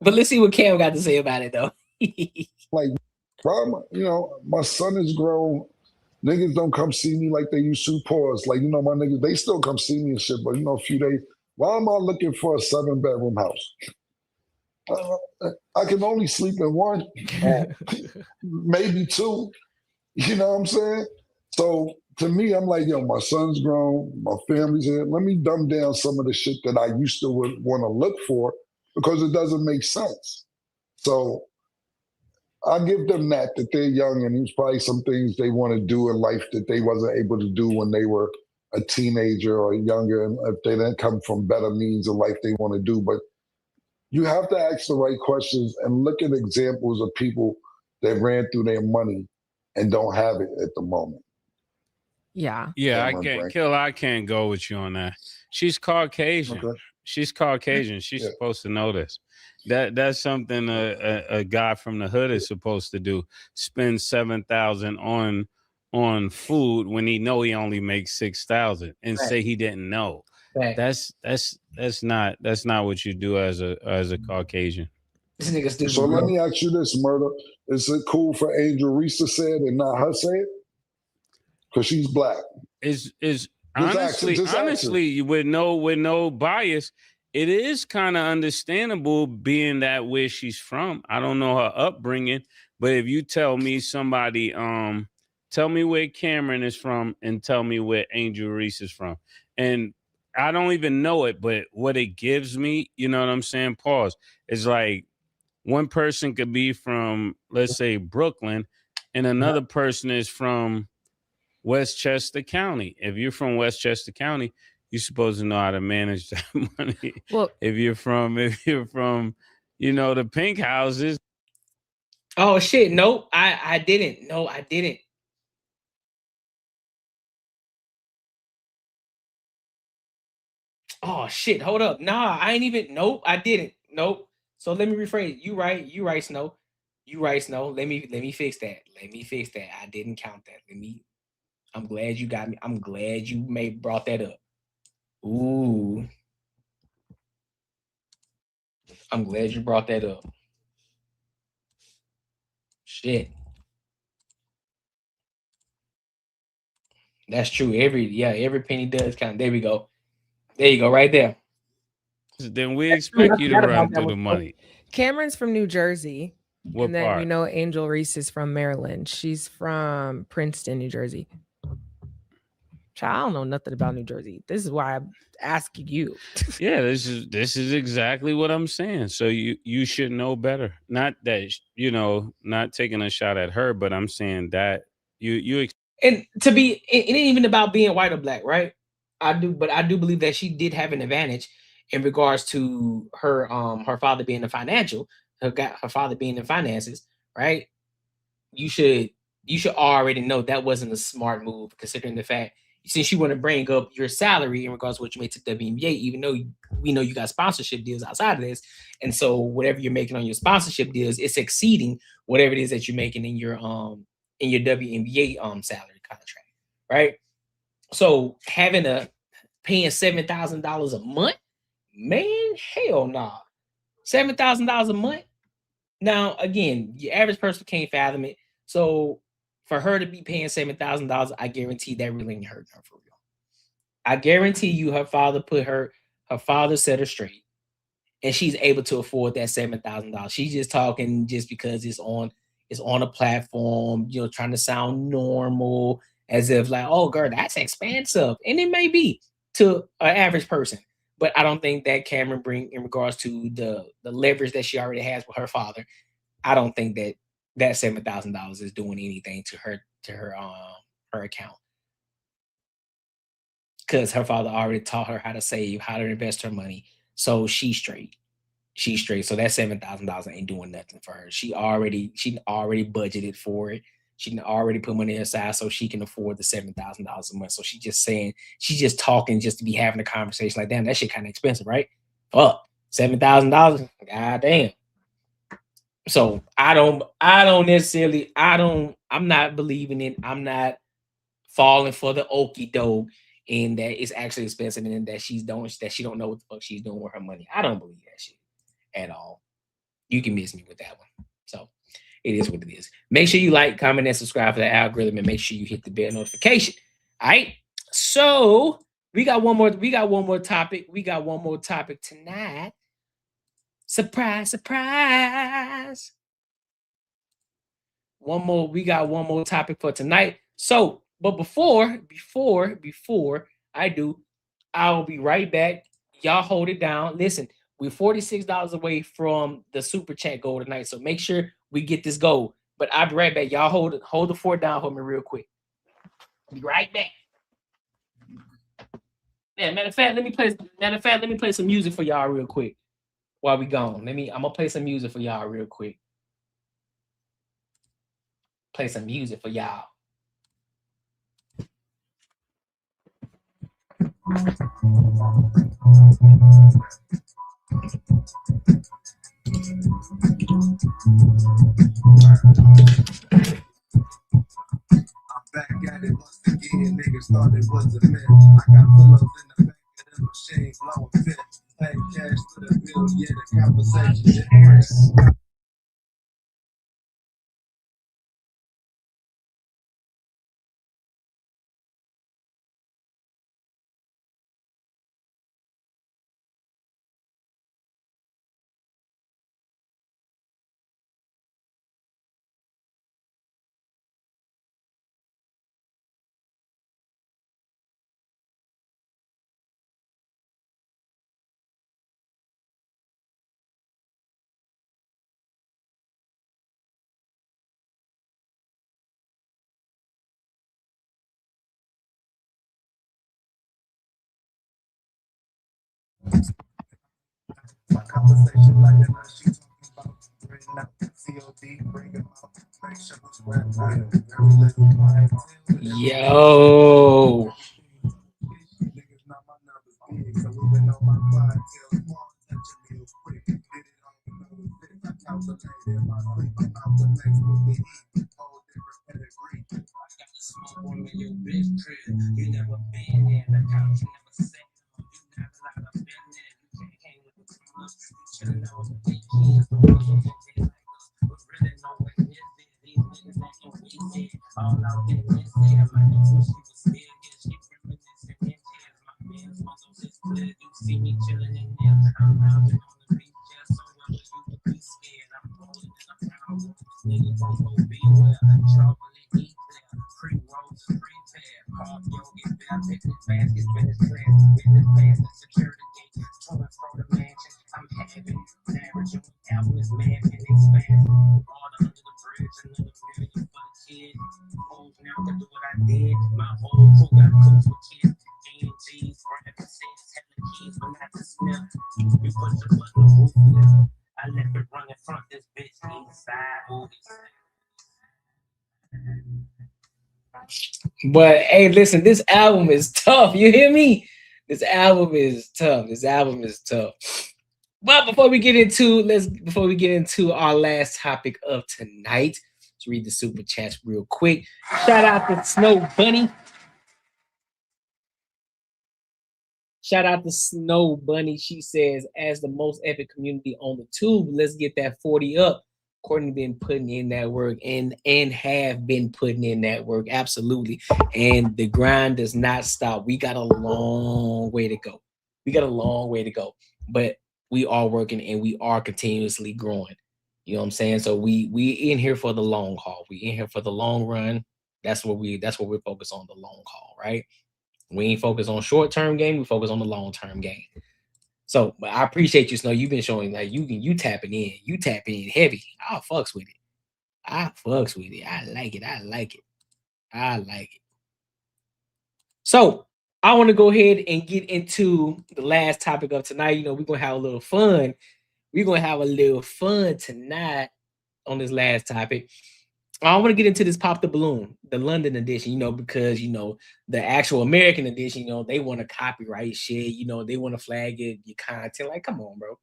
A: But let's see what Cam got to say about it though.
W: Like, bro, my son is grown. Niggas don't come see me like they used to. Pause. Like, my niggas, they still come see me and shit. But a few days. Why am I looking for a 7-bedroom house? I can only sleep in one, maybe 2. You know what I'm saying? So to me, I'm like, my son's grown, my family's here. Let me dumb down some of the shit that I used to want to look for because it doesn't make sense. So I give them that they're young and there's probably some things they want to do in life that they wasn't able to do when they were a teenager or younger, and if they didn't come from better means of life they want to do. But you have to ask the right questions and look at examples of people that ran through their money and don't have it at the moment.
K: Yeah.
D: Yeah, I can't go with you on that. She's Caucasian. Okay. She's Caucasian. She's supposed to know this. That's something a guy from the hood is supposed to do. Spend $7,000 on food when he know he only makes $6,000 and say he didn't know.
A: Right.
W: That's
D: not what you do as a Caucasian.
A: This nigga stupid.
W: So let me ask you this, Murder. Is it cool for Angel Reese to say it and not her say it? Because she's black.
D: Is honestly with no bias, it is kind of understandable being that where she's from. I don't know her upbringing, but if you tell me somebody tell me where Cameron is from and tell me where Angel Reese is from. And I don't even know it, but what it gives me, you know what I'm saying? Pause. It's like one person could be from, let's say, Brooklyn, and another person is from Westchester County. If you're from Westchester County, you're supposed to know how to manage that money. Well, if you're from, the pink houses.
A: Oh shit. Nope. I didn't. No, I didn't. Oh shit, hold up. Nah, I ain't even. Nope, I didn't. Nope. So let me rephrase. You right, Snow. You right, Snow. Let me fix that. I didn't count that. I'm glad you got me. I'm glad you brought that up. Ooh. I'm glad you brought that up. Shit. That's true. Every penny does count. There we go. There you go, right there.
D: Then we expect you to run through the money.
N: Cameron's from New Jersey.
D: What
N: and then
D: part?
N: Angel Reese is from Maryland. She's from Princeton, New Jersey. Child, I don't know nothing about New Jersey. This is why I'm asking you.
D: Yeah, this is exactly what I'm saying. So you should know better. Not that not taking a shot at her, but I'm saying that you
A: and it ain't even about being white or black, right? I do believe that she did have an advantage in regards to her father being her father being in finances, right? You should already know that wasn't a smart move, considering the fact since you want to bring up your salary in regards to what you make to WNBA, even though we know you got sponsorship deals outside of this, and so whatever you're making on your sponsorship deals, it's exceeding whatever it is that you're making in your WNBA salary contract, right? So having paying $7,000 a month, man, hell nah, $7,000 a month. Now again, your average person can't fathom it, so for her to be paying $7,000, I guarantee that really ain't hurting her for real. I guarantee you her father set her straight, and she's able to afford that $7,000. She's just talking just because it's on a platform, you know, trying to sound normal, as if like, oh girl, that's expensive. And it may be to an average person, but I don't think that Cameron bring in regards to the leverage that she already has with her father. I don't think that $7,000 is doing anything to her account, because her father already taught her how to save, how to invest her money. So she's straight. So that $7,000 ain't doing nothing for her. She already budgeted for it. She can already put money aside so she can afford the $7,000 a month. So she's just talking just to be having a conversation. Like, damn, that shit kind of expensive, right? Fuck, $7,000. God damn. So I'm not believing it. I'm not falling for the okie doke and that it's actually expensive and that she don't know what the fuck she's doing with her money. I don't believe that shit at all. You can miss me with that one. So it is what it is. Make sure you like, comment, and subscribe for the algorithm, and make sure you hit the bell notification. All right. So we got one more topic. We got one more topic tonight. Surprise, surprise. We got one more topic for tonight. So, but before I do, I'll be right back. Y'all hold it down. Listen, we're $46 away from the super chat goal tonight. So make sure we get this goal. But I'll be right back. Y'all hold the fort down for me real quick. I'll be right back. Yeah, matter of fact, let me play some music for y'all real quick while we gone. I'm gonna play some music for y'all real quick. Play some music for y'all.
C: Back at it once again, niggas thought it was a myth. I got pillows in the back of the machine, blowing fit. Pay cash for the bill, yeah, the conversation is different. My conversation like that, she talking about bringing out COD, bring him out, make sure it's rap real. Every little clientele.
A: Yo.
C: Niggas not my numbers big, so even though my clientele small, touching me quick. Did it all in no fix. I calculated my sleep, I'm out the next with the heat. Whole different pedigree. I got the smoke on in your bitch crib. You never been in the couch, you never sat on. You never allowed to been there. You can't hang with the tunnels. You should've known the big kids, the ones who think they like us, but really know what it is. These niggas acting weak, all out there, this there. My nigga, she was still here, she reminiscing in tears. My man's muscles is clear. You see me chilling in there. I'm lounging on the beach, yeah, so whether you would be scared. I'm rolling in a pound. Nigga gon' go be well. Chocolate eat there. Free rolls, free pair. Pop, yo, get there. Picnic baskets, business class, business pass, and security gate. To and fro the mansion. I'm having marriage. Your album is mad and expanding. Water under the bridge, another million for the kid. Hoes now can do what I did. My whole crew got cooks with kids. AMGs, rapping sets, having keys, but not to sniff. You push the button, the roof lift. I left it run in front this bitch, east side, movies.
A: But hey, listen, this album is tough. You hear me? This album is tough. But before we get into our last topic of tonight, let's read the super chats real quick. Shout out to Snow Bunny. She says, as the most epic community on the tube, let's get that 40 up. Courtney been putting in that work and have been putting in that work. Absolutely. And the grind does not stop. We got a long way to go. But we are working and we are continuously growing. You know what I'm saying? So we in here for the long haul. We in here for the long run. That's what we're focused on, the long haul, right? We ain't focused on short-term game, we focus on the long-term game. So but I appreciate you, Snow. You've been showing like you tapping in. You tapping in heavy. I fucks with it. I like it. So I want to go ahead and get into the last topic of tonight. You know, we're gonna have a little fun. Tonight on this last topic. I want to get into this Pop the Balloon, the London edition, you know, because, you know, the actual American edition, you know, they want to copyright shit, you know, they want to flag it, your content. Like, come on, bro.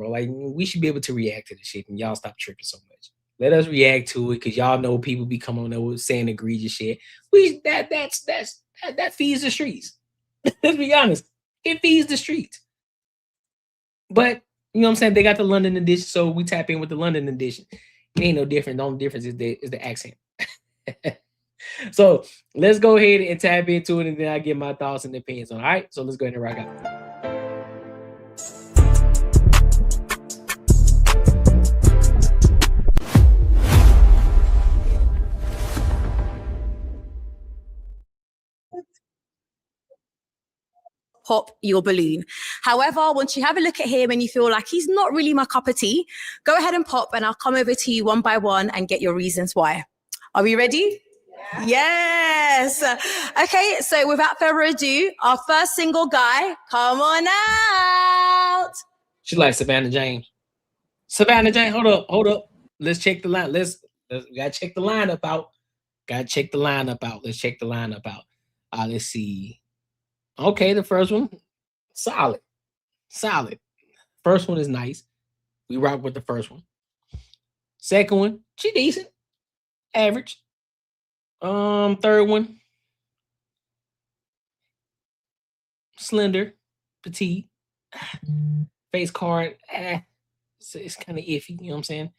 A: Like, we should be able to react to the shit and y'all stop tripping so much. Let us react to it because y'all know people be coming on there with saying egregious shit. That feeds the streets. Let's be honest. It feeds the streets. But, you know what I'm saying? They got the London edition, so we tap in with the London edition. It ain't no different. The only difference is the accent. So let's go ahead and tap into it, and then I get my thoughts and opinions on it. All right. So let's go ahead and rock out.
R: Pop your balloon. However, once you have a look at him and you feel like he's not really my cup of tea, go ahead and pop and I'll come over to you one by one and get your reasons why. Are we ready? Yeah. Yes. Okay, so without further ado, our first single guy, come on out.
A: She like Savannah James. Savannah James, hold up. Let's check the line. We gotta check the lineup out. Let's check the lineup out. Let's see. Okay, the first one, solid. First one is nice. We rock with the first one. Second one, she decent, average. Third one, slender, petite, face card. It's kind of iffy. You know what I'm saying?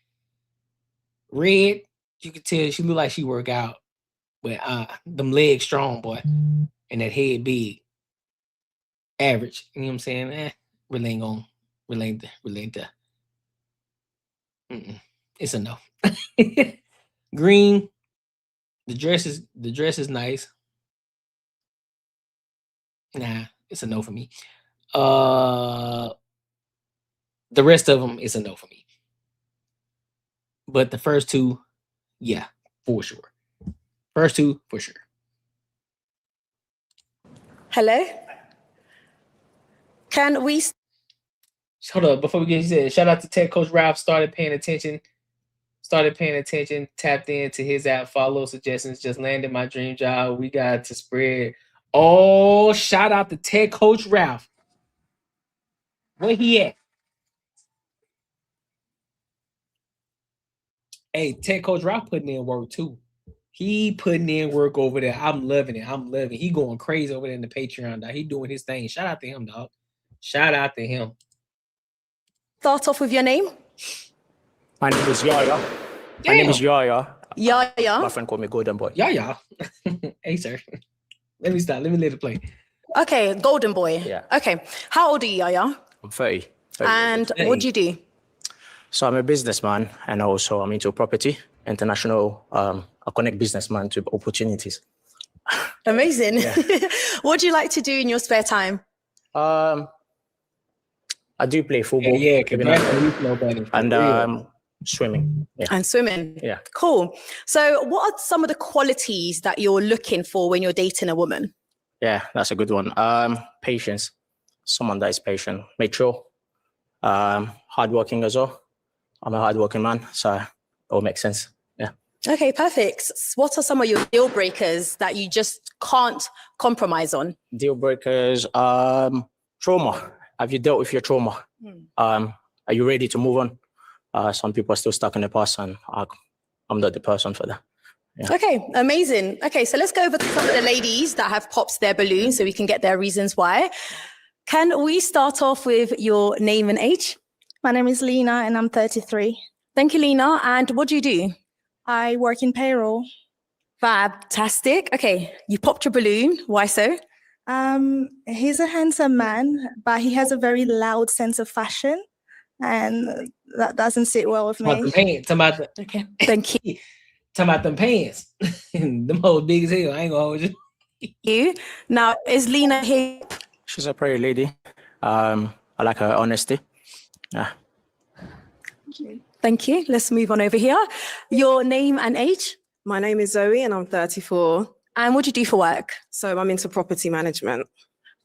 A: Red, you can tell she look like she work out, but them legs strong, boy, and that head big. Average, you know what I'm saying? Relate to. It's a no. Green, the dress is nice. Nah, it's a no for me. The rest of them is a no for me. But the first two, yeah, for sure.
R: Hello? Can we...
A: Hold up, before we get into it, shout out to Tech Coach Ralph, started paying attention, tapped into his app, follow suggestions, just landed my dream job. We got to spread. Oh, shout out to Tech Coach Ralph. Where he at? Hey, Tech Coach Ralph putting in work too. He putting in work over there. I'm loving it. He going crazy over there in the Patreon, dog. He doing his thing. Shout out to him, dog. Shout out to him.
R: Start off with your name.
O: My name is Yaya.
A: Damn.
O: My name is Yaya.
R: Yaya.
O: My friend called me Golden Boy.
A: Yaya. Hey, sir. Let me stop. Let me let it play.
R: Okay, Golden Boy.
O: Yeah.
R: Okay. How old are you, Yaya?
O: I'm 30.
R: And what do you do?
O: So I'm a businessman, and also I'm into property, international. I connect businessman to opportunities.
R: Amazing.
O: Yeah.
R: What do you like to do in your spare time?
O: I do play football.
A: Yeah,
O: and swimming. Yeah.
R: And swimming.
O: Yeah.
R: Cool. So what are some of the qualities that you're looking for when you're dating a woman?
O: Yeah, that's a good one. Patience. Someone that is patient. Mature. Hardworking as well. I'm a hardworking man, so it all makes sense. Yeah.
R: Okay, perfect. What are some of your deal breakers that you just can't compromise on?
O: Deal breakers, trauma. Have you dealt with your trauma? Are you ready to move on? Some people are still stuck in the past, and I'm not the person for that. Yeah.
R: Okay, amazing. Okay, so let's go over to some of the ladies that have popped their balloon so we can get their reasons why. Can we start off with your name and age?
P: My name is Lena and I'm 33.
R: Thank you, Lena. And what do you do?
P: I work in payroll.
R: Fantastic. Okay, you popped your balloon. Why so?
P: He's a handsome man, but he has a very loud sense of fashion, and that doesn't sit well with me.
R: Okay, thank you.
A: Talking about them pants. Them hoes big as hell. I ain't gonna hold
R: you. Now, is Lena here?
O: She's a pretty lady. I like her honesty. Yeah.
R: Thank you. Let's move on over here. Your name and age?
Q: My name is Zoe and I'm 34.
R: And what do you do for work?
Q: So I'm into property management.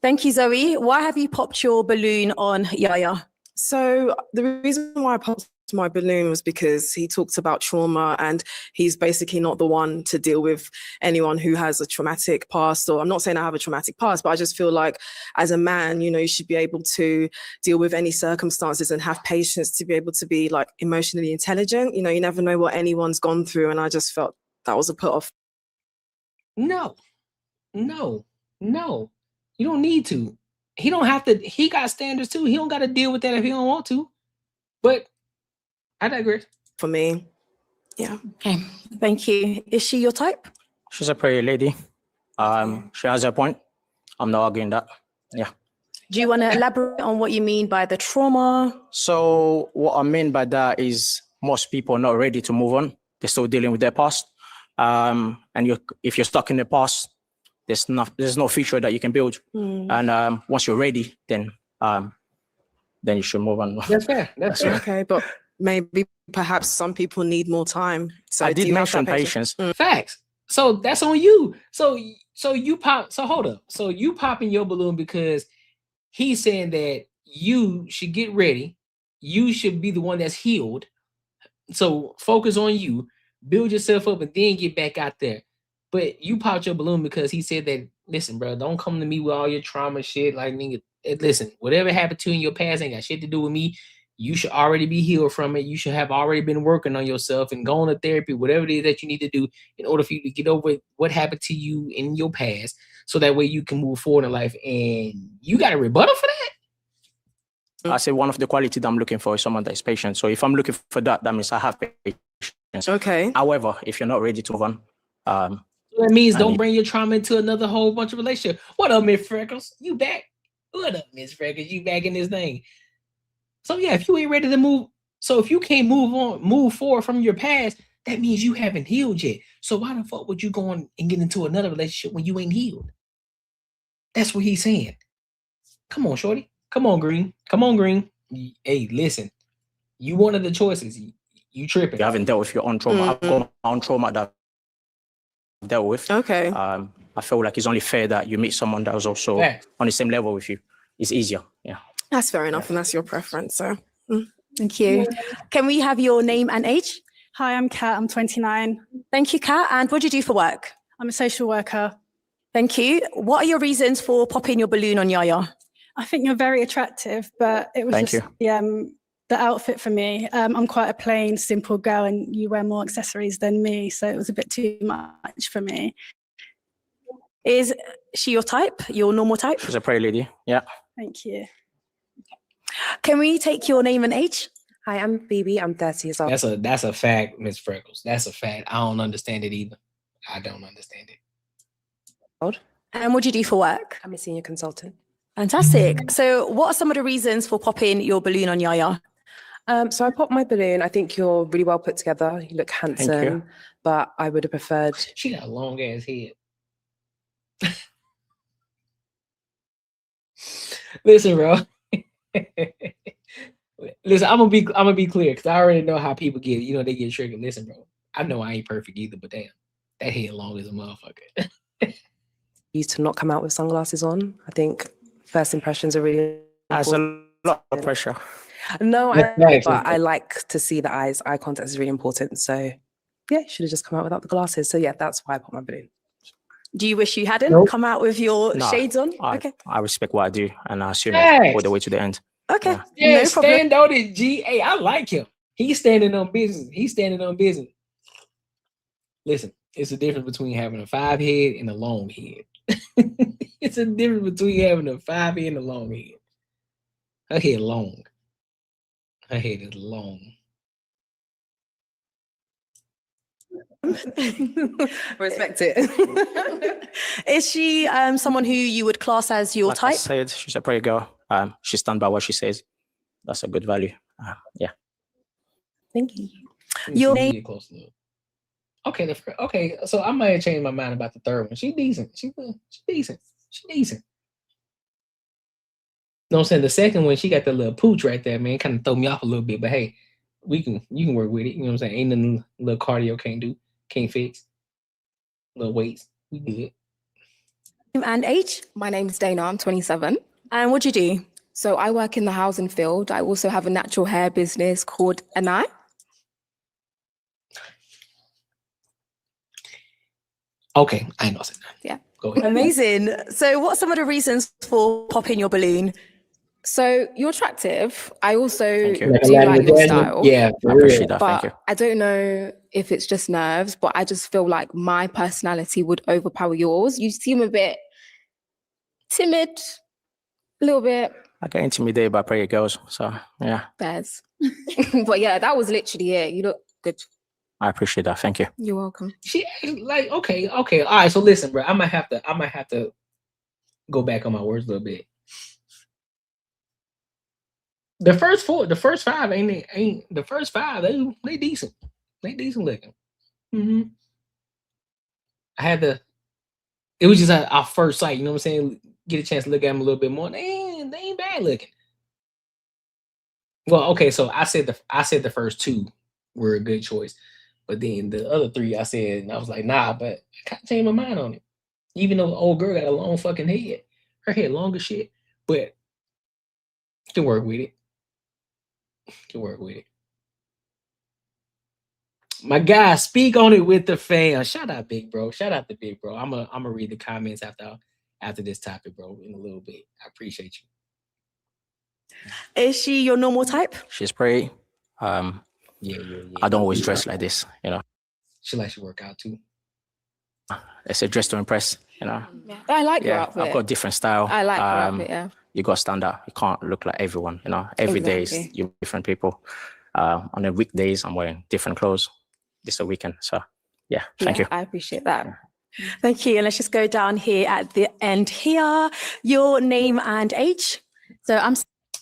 R: Thank you, Zoe. Why have you popped your balloon on Yaya?
Q: So the reason why I popped my balloon was because he talked about trauma, and he's basically not the one to deal with anyone who has a traumatic past. Or I'm not saying I have a traumatic past, but I just feel like as a man, you know, you should be able to deal with any circumstances and have patience to be able to be like emotionally intelligent. You know, you never know what anyone's gone through, and I just felt that was a put off.
A: No. You don't need to. He don't have to. He got standards too. He don't got to deal with that if he don't want to. But I digress.
Q: For me, yeah.
R: Okay, thank you. Is she your type?
O: She's a pretty lady. She has a point. I'm not arguing that. Yeah.
R: Do you want to elaborate on what you mean by the trauma?
O: So what I mean by that is most people are not ready to move on. They're still dealing with their past. And if you're stuck in the past, there's no future that you can build. And once you're ready, then you should move on.
A: That's fair. That's fair.
Q: Okay, but maybe perhaps some people need more time. So
O: I did mention patience.
A: Facts. So that's on you. So you pop. So hold up. So you popping your balloon because he's saying that you should get ready. You should be the one that's healed. So focus on you, build yourself up, and then get back out there. But you popped your balloon because he said that, listen, bro, don't come to me with all your trauma shit. Like, nigga, listen, whatever happened to you in your past ain't got shit to do with me. You should already be healed from it. You should have already been working on yourself and going to therapy, whatever it is that you need to do in order for you to get over what happened to you in your past. So that way you can move forward in life. And you got a rebuttal for that?
O: I say one of the qualities that I'm looking for is someone that is patient. So if I'm looking for that, that means I have patience.
Q: Okay.
O: However, if you're not ready to move on,
A: that means don't bring your trauma into another whole bunch of relationship. What up, Miss Freckles? You back? What up, Miss Freckles? You back in this thing? So yeah, if you ain't ready to move, so if you can't move forward from your past, that means you haven't healed yet. So why the fuck would you go on and get into another relationship when you ain't healed? That's what he's saying. Come on, shorty. Come on, Green. Come on, Green. Hey, listen. You one of the choices. You tripping.
O: You haven't dealt with your own trauma. I've got my own trauma that I've dealt with.
Q: Okay.
O: I feel like it's only fair that you meet someone that was also on the same level with you. It's easier. Yeah.
Q: That's fair enough, and that's your preference. So,
R: thank you. Can we have your name and age?
T: Hi, I'm Kat. I'm 29.
R: Thank you, Kat. And what do you do for work?
T: I'm a social worker.
R: Thank you. What are your reasons for popping your balloon on Yaya?
T: I think you're very attractive, but it was the outfit for me. I'm quite a plain, simple girl, and you wear more accessories than me, so it was a bit too much for me.
R: Is she your type? Your normal type?
O: She's a pretty lady. Yeah.
T: Thank you.
R: Can we take your name and age?
X: Hi, I'm Phoebe. I'm 30 years old.
A: That's a fact, Miss Freckles. That's a fact. I don't understand it either. I don't understand it.
R: And what do you do for work?
X: I'm a senior consultant.
R: Fantastic. So what are some of the reasons for popping your balloon on Yaya?
X: So I popped my balloon. I think you're really well put together. You look handsome, but I would have preferred...
A: She got a long ass head. Listen, bro. Listen, I'm gonna be clear because I already know how people get. You know, they get triggered. Listen, bro. I know I ain't perfect either, but damn, that head long as a motherfucker.
X: Used to not come out with sunglasses on. I think first impressions are really.
O: That's a lot of pressure.
X: No, but I like to see the eyes. Eye contact is really important. So, yeah, you should have just come out without the glasses. So yeah, that's why I put my balloon.
R: Do you wish you hadn't come out with your shades on? Okay.
O: I respect what I do, and I assume it all the way to the end.
R: Okay.
A: Yeah,
R: No problem.
A: stand on it, G. I like him. He's standing on business. Listen, it's a difference between having a 5 head and a long head. It's a difference between having a 5 head and a long head. Her head long. Her head is long.
R: Respect it. Is she someone who you would class as your type?
O: I said, she's a pretty girl. She stands by what she says. That's a good value. Yeah.
R: Thank you.
A: Your name. Okay, okay. So I might have changed my mind about the third one. She's decent. She's decent. She's decent. You know what I'm saying? The second one, she got that little pooch right there, man. Kind of throw me off a little bit, but hey, you can work with it. You know what I'm saying? Ain't nothing little cardio can't fix. Little weights, we good.
R: And age?
B: My name's Dana. I'm 27.
R: And what do you do?
B: So I work in the housing field. I also have a natural hair business called Anai.
A: Okay, I know.
B: Yeah.
A: Go ahead.
R: Amazing. So what's some of the reasons for popping your balloon?
B: So you're attractive. I also do
A: like
B: your style.
A: Yeah,
O: I appreciate that.
B: But
O: Thank you.
B: I don't know if it's just nerves, but I just feel like my personality would overpower yours. You seem a bit timid, a little bit.
O: I get intimidated by pretty girls, so yeah.
B: Bears. But yeah, that was literally it. You look good.
O: I appreciate that. Thank you.
B: You're welcome.
A: She like okay. All right. So listen, bro. I might have to go back on my words a little bit. The first 5 ain't the first 5. They decent. They decent looking. Mm-hmm. It was just our first sight. You know what I'm saying? Get a chance to look at them a little bit more. They ain't bad looking. Well, okay. So I said the first 2 were a good choice. But then the other 3, I said, and I was like, nah, but I kind of changed my mind on it. Even though the old girl got a long fucking head. Her head long as shit. But can work with it. My guy, speak on it with the fans. Shout out Big Bro. Shout out to Big Bro. I'm gonna read the comments after this topic, bro, in a little bit. I appreciate you.
R: Is she your normal type?
O: She's pretty.
A: Yeah.
O: I don't always dress like this, you know.
A: She likes to work out too.
O: It's a dress to impress, you know.
B: Yeah. I like your outfit.
O: I've got a different style.
B: I like your outfit, yeah.
O: You got to stand out. You can't look like everyone, you know. Every day you're different people. On the weekdays, I'm wearing different clothes. This is a weekend, so yeah. Thank you.
B: I appreciate that.
R: Thank you. And let's just go down here at the end here. Your name and age. So I'm.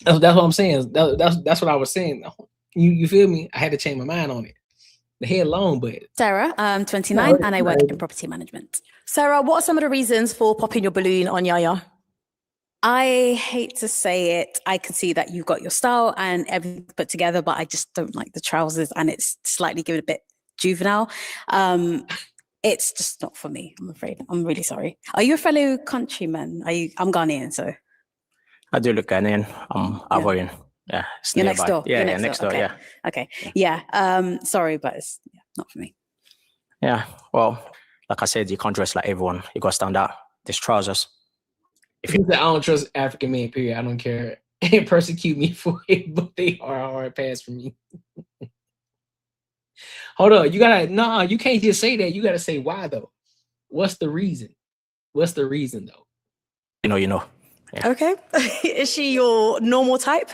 A: That's what I'm saying. That's what I was saying. You feel me? I had to change my mind on it. The head long, but
R: Sarah, 29, and I work in property management. Sarah, what are some of the reasons for popping your balloon on Yaya? I hate to say it. I can see that you've got your style and everything put together, but I just don't like the trousers, and it's slightly given a bit juvenile. It's just not for me, I'm afraid. I'm really sorry. Are you a fellow countryman? I'm Ghanaian, so.
O: I do look Ghanaian. I'm Ivorian. Yeah,
R: you're next door.
O: Yeah,
R: you're
O: next door.
R: Okay.
O: Yeah.
R: Okay. Yeah. Sorry, but it's not for me.
O: Yeah. Well, like I said, you can't dress like everyone. You got to stand out. There's trousers.
A: I don't trust African men. Period. I don't care. They persecute me for it, but they are a hard pass for me. Hold on. You can't just say that. You gotta say why though. What's the reason? What's the reason though?
O: You know. Yeah.
R: Okay. Is she your normal type?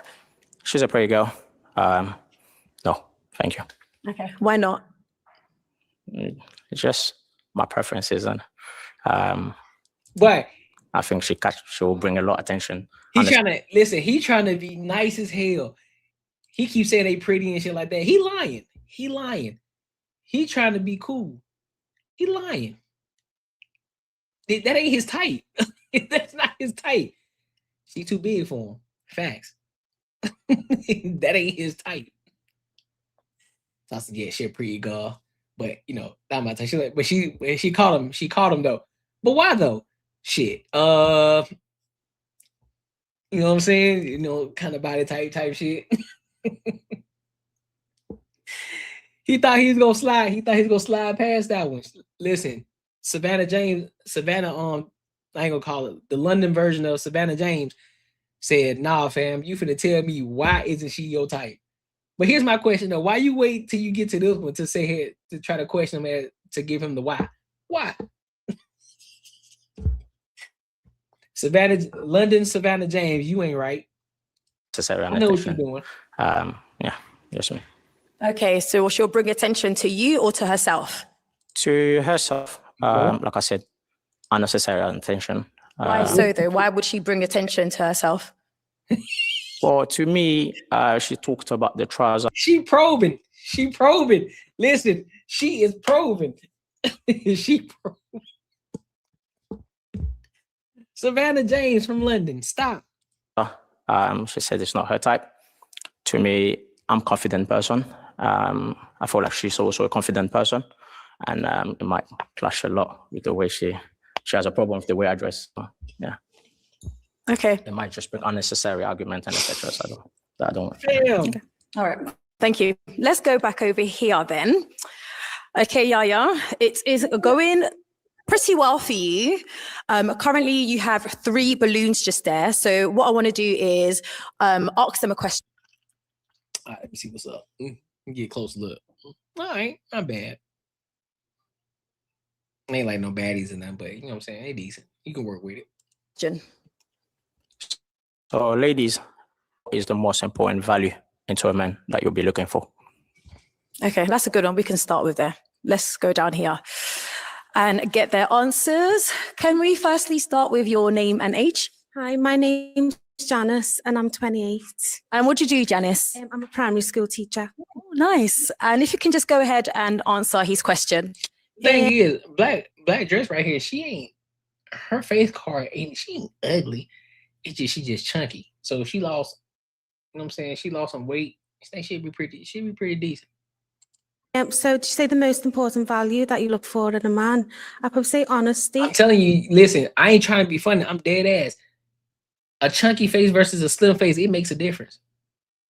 O: She's a pretty girl. No, thank you.
R: Okay. Why not?
O: It's just my preferences, and
A: but
O: I think she'll bring a lot of attention.
A: He's trying to be nice as hell. He keeps saying they pretty and shit like that. He lying. He trying to be cool. He lying. That ain't his type. That's not his type. She too big for him. Facts. That ain't his type. So I said, yeah, she a pretty girl. But not my type. She called him though. But why though? Shit. You know what I'm saying? Kind of body type shit. He thought he was gonna slide. He thought he was gonna slide past that one. Listen, Savannah, I ain't gonna call it the London version of Savannah James said, nah, fam, you finna tell me why isn't she your type? But here's my question though. Why you wait till you get to this one to say hey, to try to question him to give him the why? Why? Savannah James, you ain't right. I know what you're doing.
O: Yeah, yes, ma'am.
R: Okay, so she'll bring attention to you or to herself?
O: To herself, like I said, unnecessary attention.
R: Why so though? Why would she bring attention to herself?
O: Well, to me, she talked about the trouser.
A: She probing. Listen, she is probing. Savannah James from London, stop.
O: She said it's not her type. To me, I'm a confident person. I feel like she's also a confident person. And it might clash a lot with the way she has a problem with the way I dress. So, yeah.
R: Okay.
O: It might just bring unnecessary argument and etc. So I don't.
R: Okay. All right. Thank you. Let's go back over here then. Okay, Yaya, it is going pretty well for you. Currently, you have 3 balloons just there. So what I want to do is ask them a question.
A: All right, let me see what's up. Get a close look. All right, not bad. Ain't like no baddies in them, but you know what I'm saying? They decent. You can work with it.
R: Jen.
O: So, ladies, is the most important value into a man that you'll be looking for?
R: Okay, that's a good one. We can start with there. Let's go down here and get their answers. Can we firstly start with your name and age?
F: Hi, my name's Janice and I'm 28.
R: And what do you do, Janice?
F: I'm a primary school teacher.
R: Oh, nice. And if you can just go ahead and answer his question.
A: Thing is, black dress right here, she ain't, her face card ain't, she ain't ugly. It's just, she just chunky. So she lost, you know what I'm saying? She lost some weight. I think she'd be pretty decent.
F: So to say the most important value that you look for in a man, I would say honesty.
A: I'm telling you, listen, I ain't trying to be funny. I'm dead ass. A chunky face versus a slim face, it makes a difference.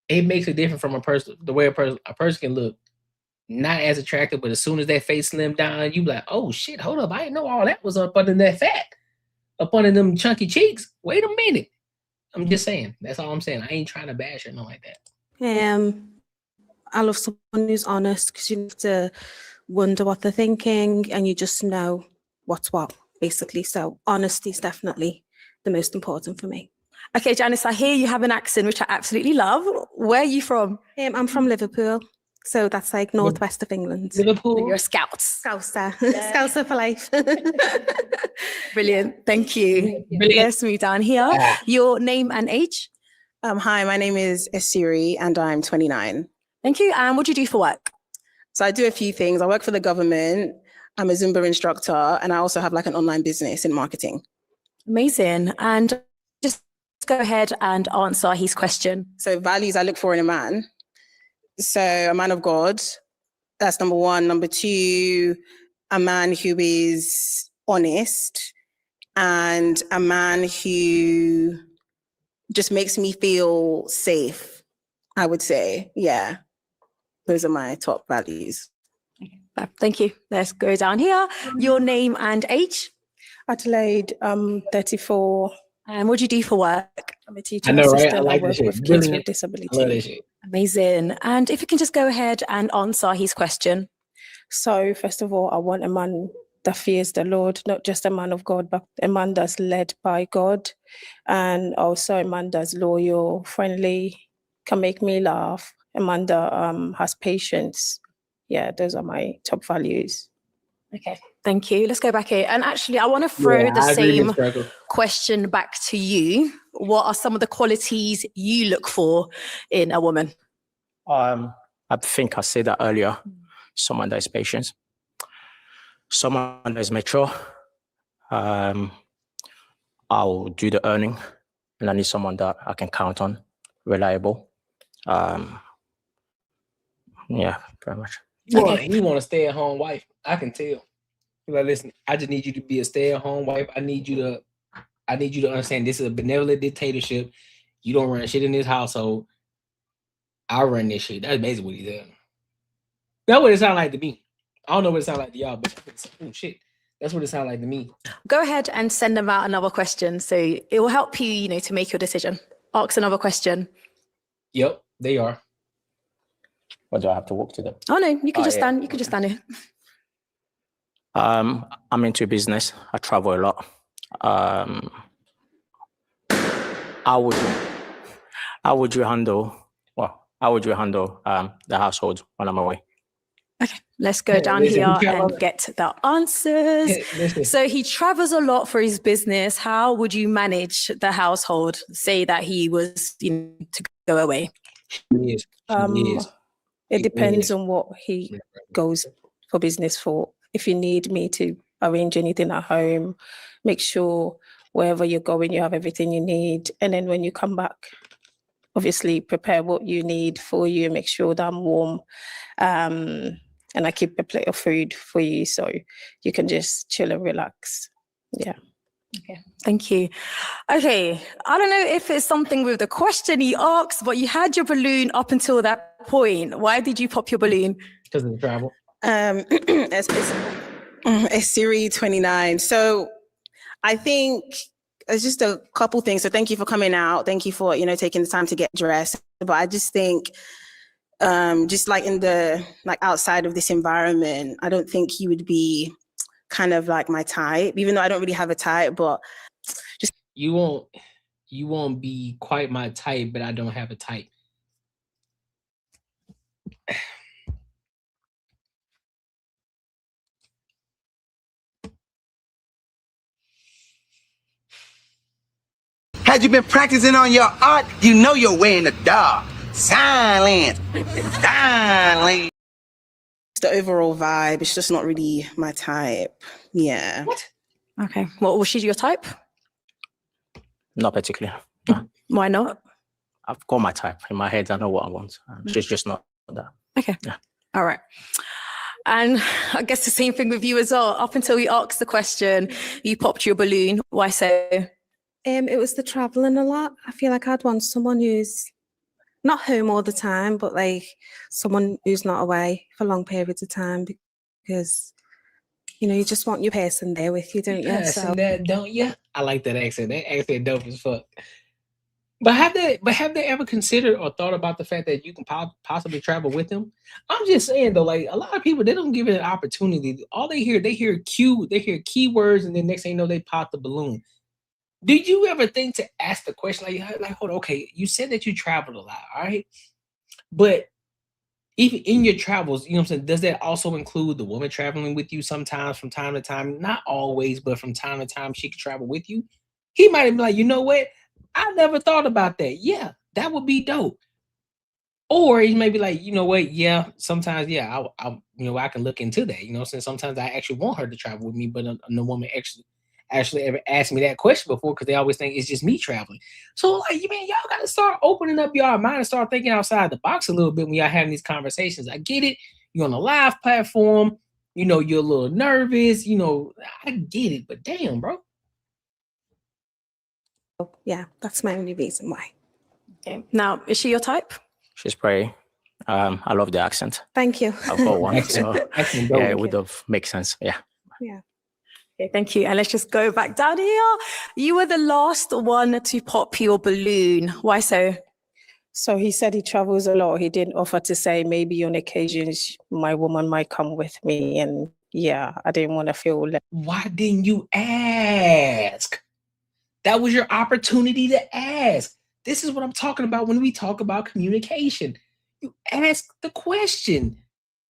A: It makes a difference from a person, the way a person can look. Not as attractive, but as soon as that face slimmed down, you be like, oh shit, hold up. I didn't know all that was up under that fat. Up under them chunky cheeks. Wait a minute. I'm just saying. That's all I'm saying. I ain't trying to bash or nothing like that.
F: I love someone who's honest because you have to wonder what they're thinking and you just know what's what, basically. So honesty is definitely the most important for me.
R: Okay, Janice, I hear you have an accent, which I absolutely love. Where are you from?
F: I'm from Liverpool. So that's like northwest of England.
A: Liverpool?
R: You're a scout.
F: Scouser. Yeah. Scouser for life.
R: Brilliant. Thank you. Brilliant. Let's move down here. Your name and age?
L: Hi, my name is Esiri and I'm 29.
R: Thank you. And what do you do for work?
L: So I do a few things. I work for the government. I'm a Zumba instructor and I also have like an online business in marketing.
R: Amazing. And just go ahead and answer his question.
L: So values I look for in a man. So a man of God, that's number 1. Number 2, a man who is honest and a man who just makes me feel safe, I would say. Yeah, those are my top values.
R: Thank you. Let's go down here. Your name and age?
L: Adelaide, 34.
R: And what do you do for work?
L: I'm a teaching assistant. I like work with kids with disabilities.
A: I love this shit.
R: Amazing. And if you can just go ahead and answer his question.
L: So first of all, I want a man that fears the Lord, not just a man of God, but a man that's led by God. And also a man that's loyal, friendly, can make me laugh. A man that has patience. Yeah, those are my top values.
R: Okay, thank you. Let's go back here. And actually, I want to throw the same question back to you. What are some of the qualities you look for in a woman?
O: I think I said that earlier. Someone that is patient. Someone that is mature. I'll do the earning. And I need someone that I can count on. Reliable. Yeah, pretty much.
A: You want a stay-at-home wife. I can tell. Like, listen, I just need you to be a stay-at-home wife. I need you to understand this is a benevolent dictatorship. You don't run shit in this household. I run this shit. That's basically what he said. That's what it sounds like to me. I don't know what it sounds like to y'all, but oh shit, that's what it sounds like to me.
R: Go ahead and send them out another question, so it will help you, you know, to make your decision. Ask another question.
A: Yep, they are.
O: Or do I have to walk to them?
R: Oh no, you can just stand. You can just stand here.
O: I'm into business. I travel a lot. How would you handle the household when I'm away?
R: Okay, let's go down here and get the answers. So he travels a lot for his business. How would you manage the household? Say that he was, you know, to go away.
F: It depends on what he goes for business for. If you need me to arrange anything at home, make sure wherever you're going, you have everything you need. And then when you come back, obviously prepare what you need for you and make sure that I'm warm. And I keep a plate of food for you so you can just chill and relax. Yeah.
R: Okay, thank you. Okay, I don't know if it's something with the question he asked, but you had your balloon up until that point. Why did you pop your balloon?
A: Because of the travel.
L: It's Siri 29. So I think it's just a couple things. So thank you for coming out. Thank you for, you know, taking the time to get dressed. But I just think just like in the, like outside of this environment, I don't think he would be kind of like my type, even though I don't really have a type, but just.
A: You won't be quite my type, but I don't have a type.
H: Had you been practicing on your art, you know your way in the dark. Silence. Silence.
L: The overall vibe, it's just not really my type. Yeah.
R: What? Okay. Well, was she your type?
O: Not particularly.
R: Why not?
O: I've got my type in my head. I know what I want. She's just not that.
R: Okay. Yeah. All right. And I guess the same thing with you as well. Up until we asked the question, you popped your balloon. Why so?
F: It was the traveling a lot. I feel like I'd want someone who's not home all the time, but like someone who's not away for long periods of time, because you know you just want your person there with you, don't you?
A: Yes, that, don't you? I like that accent. That accent dope as fuck. But have they ever considered or thought about the fact that you can possibly travel with them? I'm just saying though, like a lot of people, they don't give it an opportunity. All they hear keywords, and then next thing you know, they pop the balloon. Did you ever think to ask the question like, hold on, okay, you said that you traveled a lot, all right? But even in your travels, you know what I'm saying, does that also include the woman traveling with you sometimes from time to time? Not always, but from time to time she could travel with you. He might be like, you know what? I never thought about that. Yeah, that would be dope. Or he may be like, you know what? Yeah, sometimes, yeah, I I can look into that. You know what I'm saying? Sometimes I actually want her to travel with me, but no woman actually ever asked me that question before, because they always think it's just me traveling. So like, you mean, y'all got to start opening up y'all mind and start thinking outside the box a little bit when y'all having these conversations. I get it. You're on a live platform. You know, you're a little nervous. You know, I get it. But damn, bro.
F: Yeah, that's my only reason why.
R: Okay. Now, is she your type?
O: She's pretty. I love the accent.
F: Thank you.
O: I've got one. So yeah, it would have made sense. Yeah.
F: Yeah.
R: Okay, thank you. And let's just go back down here. You were the last one to pop your balloon. Why so?
F: So he said he travels a lot. He didn't offer to say maybe on occasions my woman might come with me. And yeah, I didn't want to feel like.
A: Why didn't you ask? That was your opportunity to ask. This is what I'm talking about when we talk about communication. You ask the question.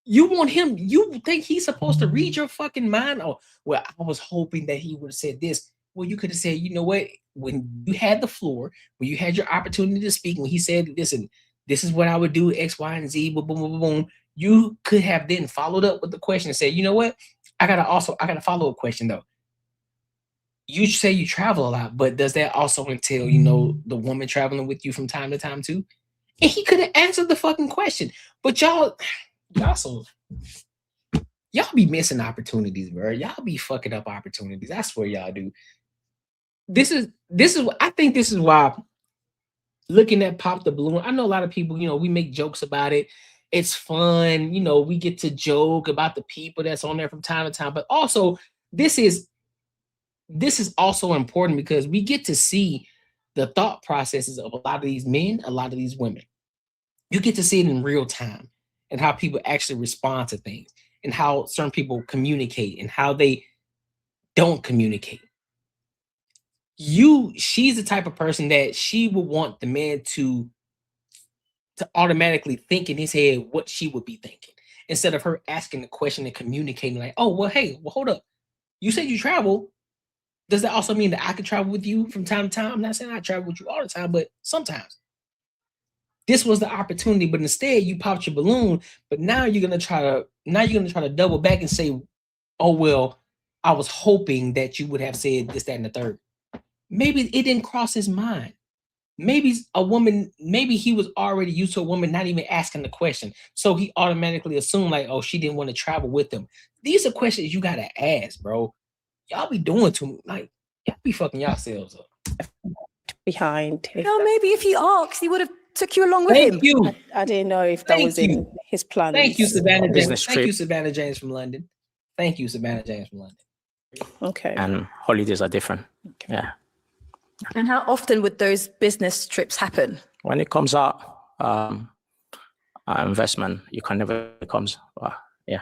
A: You want him, you think he's supposed to read your fucking mind? Oh, well, I was hoping that he would have said this. Well, you could have said, you know what? When you had the floor, when you had your opportunity to speak, when he said, listen, this is what I would do, X, Y, and Z, boom, boom, boom, boom, you could have then followed up with the question and said, you know what? I got a follow-up question though. You say you travel a lot, but does that also entail, you know, the woman traveling with you from time to time too? And he could have answered the fucking question. But y'all be missing opportunities, bro. Y'all be fucking up opportunities. I swear y'all do. I think this is why looking at Pop the Balloon, I know a lot of people, you know, we make jokes about it. it's fun. You know, we get to joke about the people that's on there from time to time. But also, this is also important because we get to see the thought processes of a lot of these men, a lot of these women. You get to see it in real time and how people actually respond to things and how certain people communicate and how they don't communicate. She's the type of person that she would want the man to automatically think in his head what she would be thinking instead of her asking the question and communicating like, oh, well, hey, well, hold up. You said you travel. Does that also mean that I could travel with you from time to time? I'm not saying I travel with you all the time, but sometimes. This was the opportunity, but instead you popped your balloon. But now you're gonna try to double back and say, oh well, I was hoping that you would have said this, that, and the third. Maybe it didn't cross his mind. Maybe he was already used to a woman not even asking the question. So he automatically assumed like, oh, she didn't want to travel with him. These are questions you gotta ask, bro. Y'all be doing too like y'all be fucking yourselves up.
F: Behind.
R: Well, maybe if he asked, he would have took you along with him.
A: Thank you.
F: I didn't know if that was in his plans.
A: Thank you, Savannah James. Thank you,
O: trip.
A: Savannah James from London. Thank you, Savannah James from London.
F: Okay.
O: And holidays are different. Yeah.
R: And how often would those business trips happen?
O: When it comes out, investment, you can never comes. Yeah.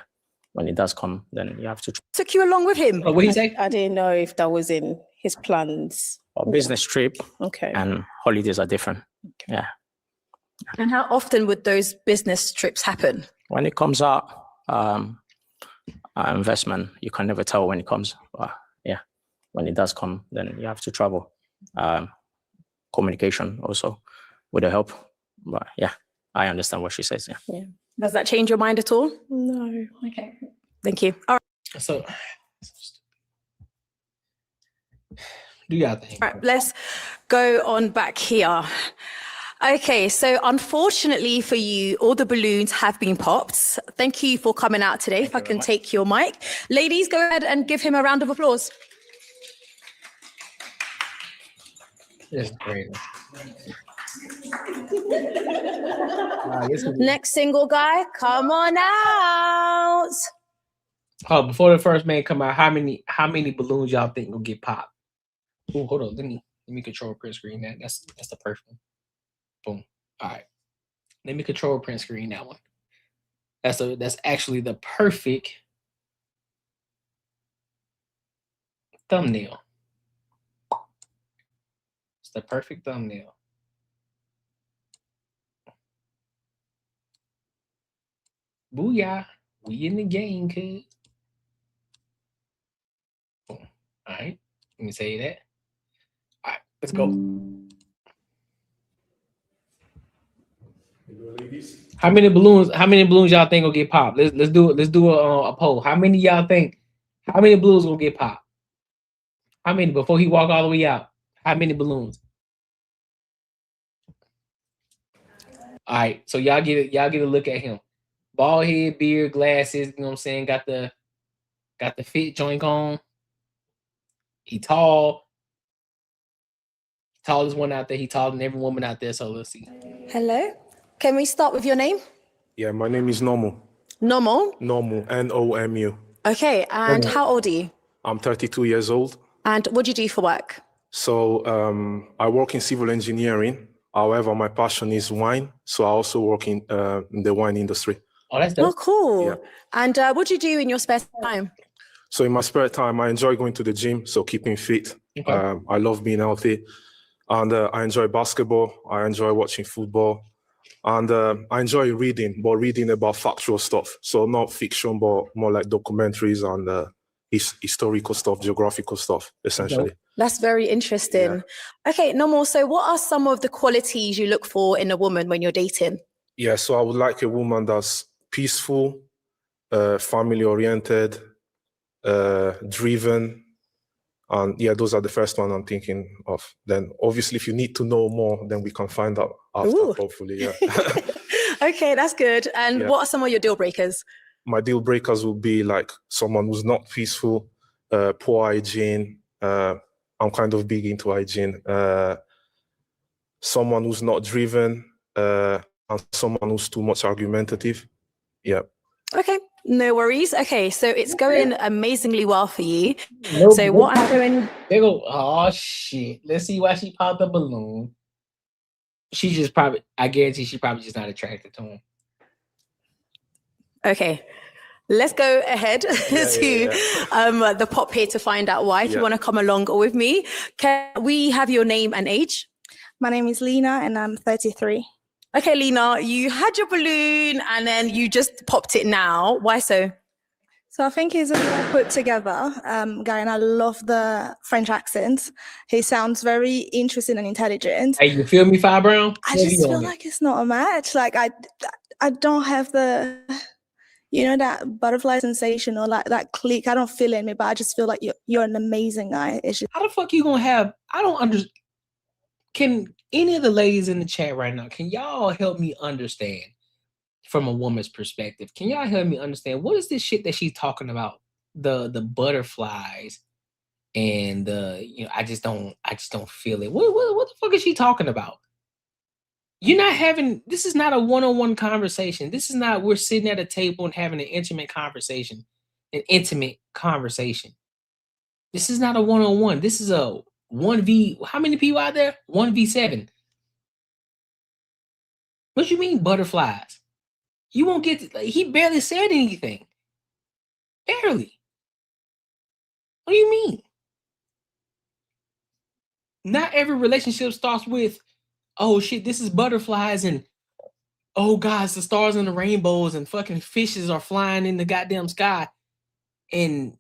O: When it does come, then you have to.
R: Took you along with him.
A: What do you say?
F: I didn't know if that was in his plans.
O: A business trip.
F: Okay.
O: And holidays are different. Yeah.
R: And how often would those business trips happen?
O: When it comes out, investment, you can never tell when it comes. Yeah. When it does come, then you have to travel. Communication also would help. But yeah, I understand what she says. Yeah.
R: Does that change your mind at all?
F: No.
R: Okay. Thank you. All right.
A: So do y'all think?
R: All right, let's go on back here. Okay, so unfortunately for you, all the balloons have been popped. Thank you for coming out today. If I can take your mic. Ladies, go ahead and give him a round of applause.
A: That's great.
R: Next single guy, come on out.
A: Oh, before the first man come out, how many balloons y'all think will get popped? Oh, hold on. Let me control print screen that. That's the perfect one. Boom. All right. Let me control print screen that one. That's actually the perfect thumbnail. It's the perfect thumbnail. Booyah. We in the game, kid. All right. Let me say that. All right, let's go. How many balloons y'all think will get popped? Let's do a poll. How many y'all think? How many balloons will get popped? How many before he walk all the way out? How many balloons? All right, so y'all get a look at him. Bald head, beard, glasses, you know what I'm saying? Got the fit joint on. He tall. Tallest one out there. He taller than every woman out there, so let's see.
R: Hello. Can we start with your name?
M: Yeah, my name is Nomu.
R: Nomu?
M: Nomu, N-O-M-U.
R: Okay, and how old are you?
M: I'm 32 years old.
R: And what do you do for work?
M: So I work in civil engineering. However, my passion is wine. So I also work in the wine industry.
A: Oh, that's dope.
R: Oh, cool.
M: Yeah.
R: And what do you do in your spare time?
M: So in my spare time, I enjoy going to the gym, so keeping fit.
A: Okay.
M: I love being healthy. And I enjoy basketball. I enjoy watching football. And I enjoy reading, but reading about factual stuff. So not fiction, but more like documentaries and historical stuff, geographical stuff, essentially.
R: That's very interesting. Yeah. Okay, Nomo, so what are some of the qualities you look for in a woman when you're dating?
M: Yeah, so I would like a woman that's peaceful, family-oriented, driven. And yeah, those are the first one I'm thinking of. Then obviously, if you need to know more, then we can find out after, hopefully, yeah.
R: Okay, that's good. And what are some of your deal breakers?
M: My deal breakers would be like someone who's not peaceful, poor hygiene. I'm kind of big into hygiene. Someone who's not driven, someone who's too much argumentative. Yeah.
R: Okay, no worries. Okay, so it's going amazingly well for you.
A: No,
R: So what I'm doing,
A: they go, oh shit. Let's see why she popped the balloon. She just probably, I guarantee she probably just not attracted to him.
R: okay, let's go ahead to the pop here to find out why. If you want to come along with me, can we have your name and age?
P: My name is Lena and I'm 33.
R: Okay, Lena, you had your balloon and then you just popped it now. Why so?
P: So I think he's a well put together guy, and I love the French accent. He sounds very interesting and intelligent.
A: Hey, you feel me, Fi Brown?
P: I just feel like it's not a match. Like I don't have the, that butterfly sensation or like that click. I don't feel it in me, but I just feel like you're an amazing guy. It's just,
A: how the fuck you gonna have? I don't understand. Can any of the ladies in the chat right now, can y'all help me understand from a woman's perspective? Can y'all help me understand what is this shit that she's talking about? The butterflies and I just don't feel it. What the fuck is she talking about? You're not having, this is not a one-on-one conversation. This is not, we're sitting at a table and having an intimate conversation. This is not a one-on-one. This is a 1v, how many people out there? 1v7. What you mean butterflies? You won't get to, he barely said anything. Barely. What do you mean? Not every relationship starts with, oh shit, this is butterflies and oh God, it's the stars and the rainbows and fucking fishes are flying in the goddamn sky and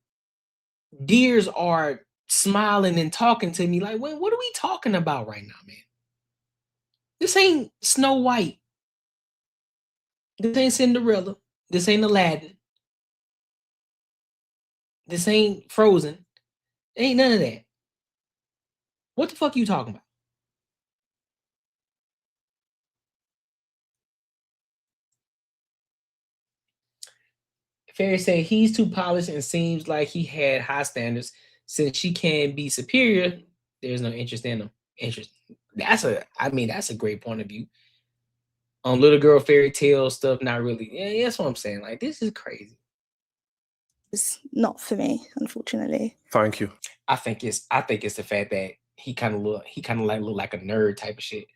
A: deers are smiling and talking to me. Like, what are we talking about right now, man? This ain't Snow White. This ain't Cinderella. This ain't Aladdin. This ain't Frozen. Ain't none of that. What the fuck are you talking about? Fairy said he's too polished and seems like he had high standards. Since she can be superior, there's no interest in him. That's a great point of view. On little girl fairy tale stuff, not really. Yeah, that's what I'm saying. Like, this is crazy.
P: it's not for me, unfortunately.
M: Thank you.
A: I think it's the fact that he kind of look like a nerd type of shit.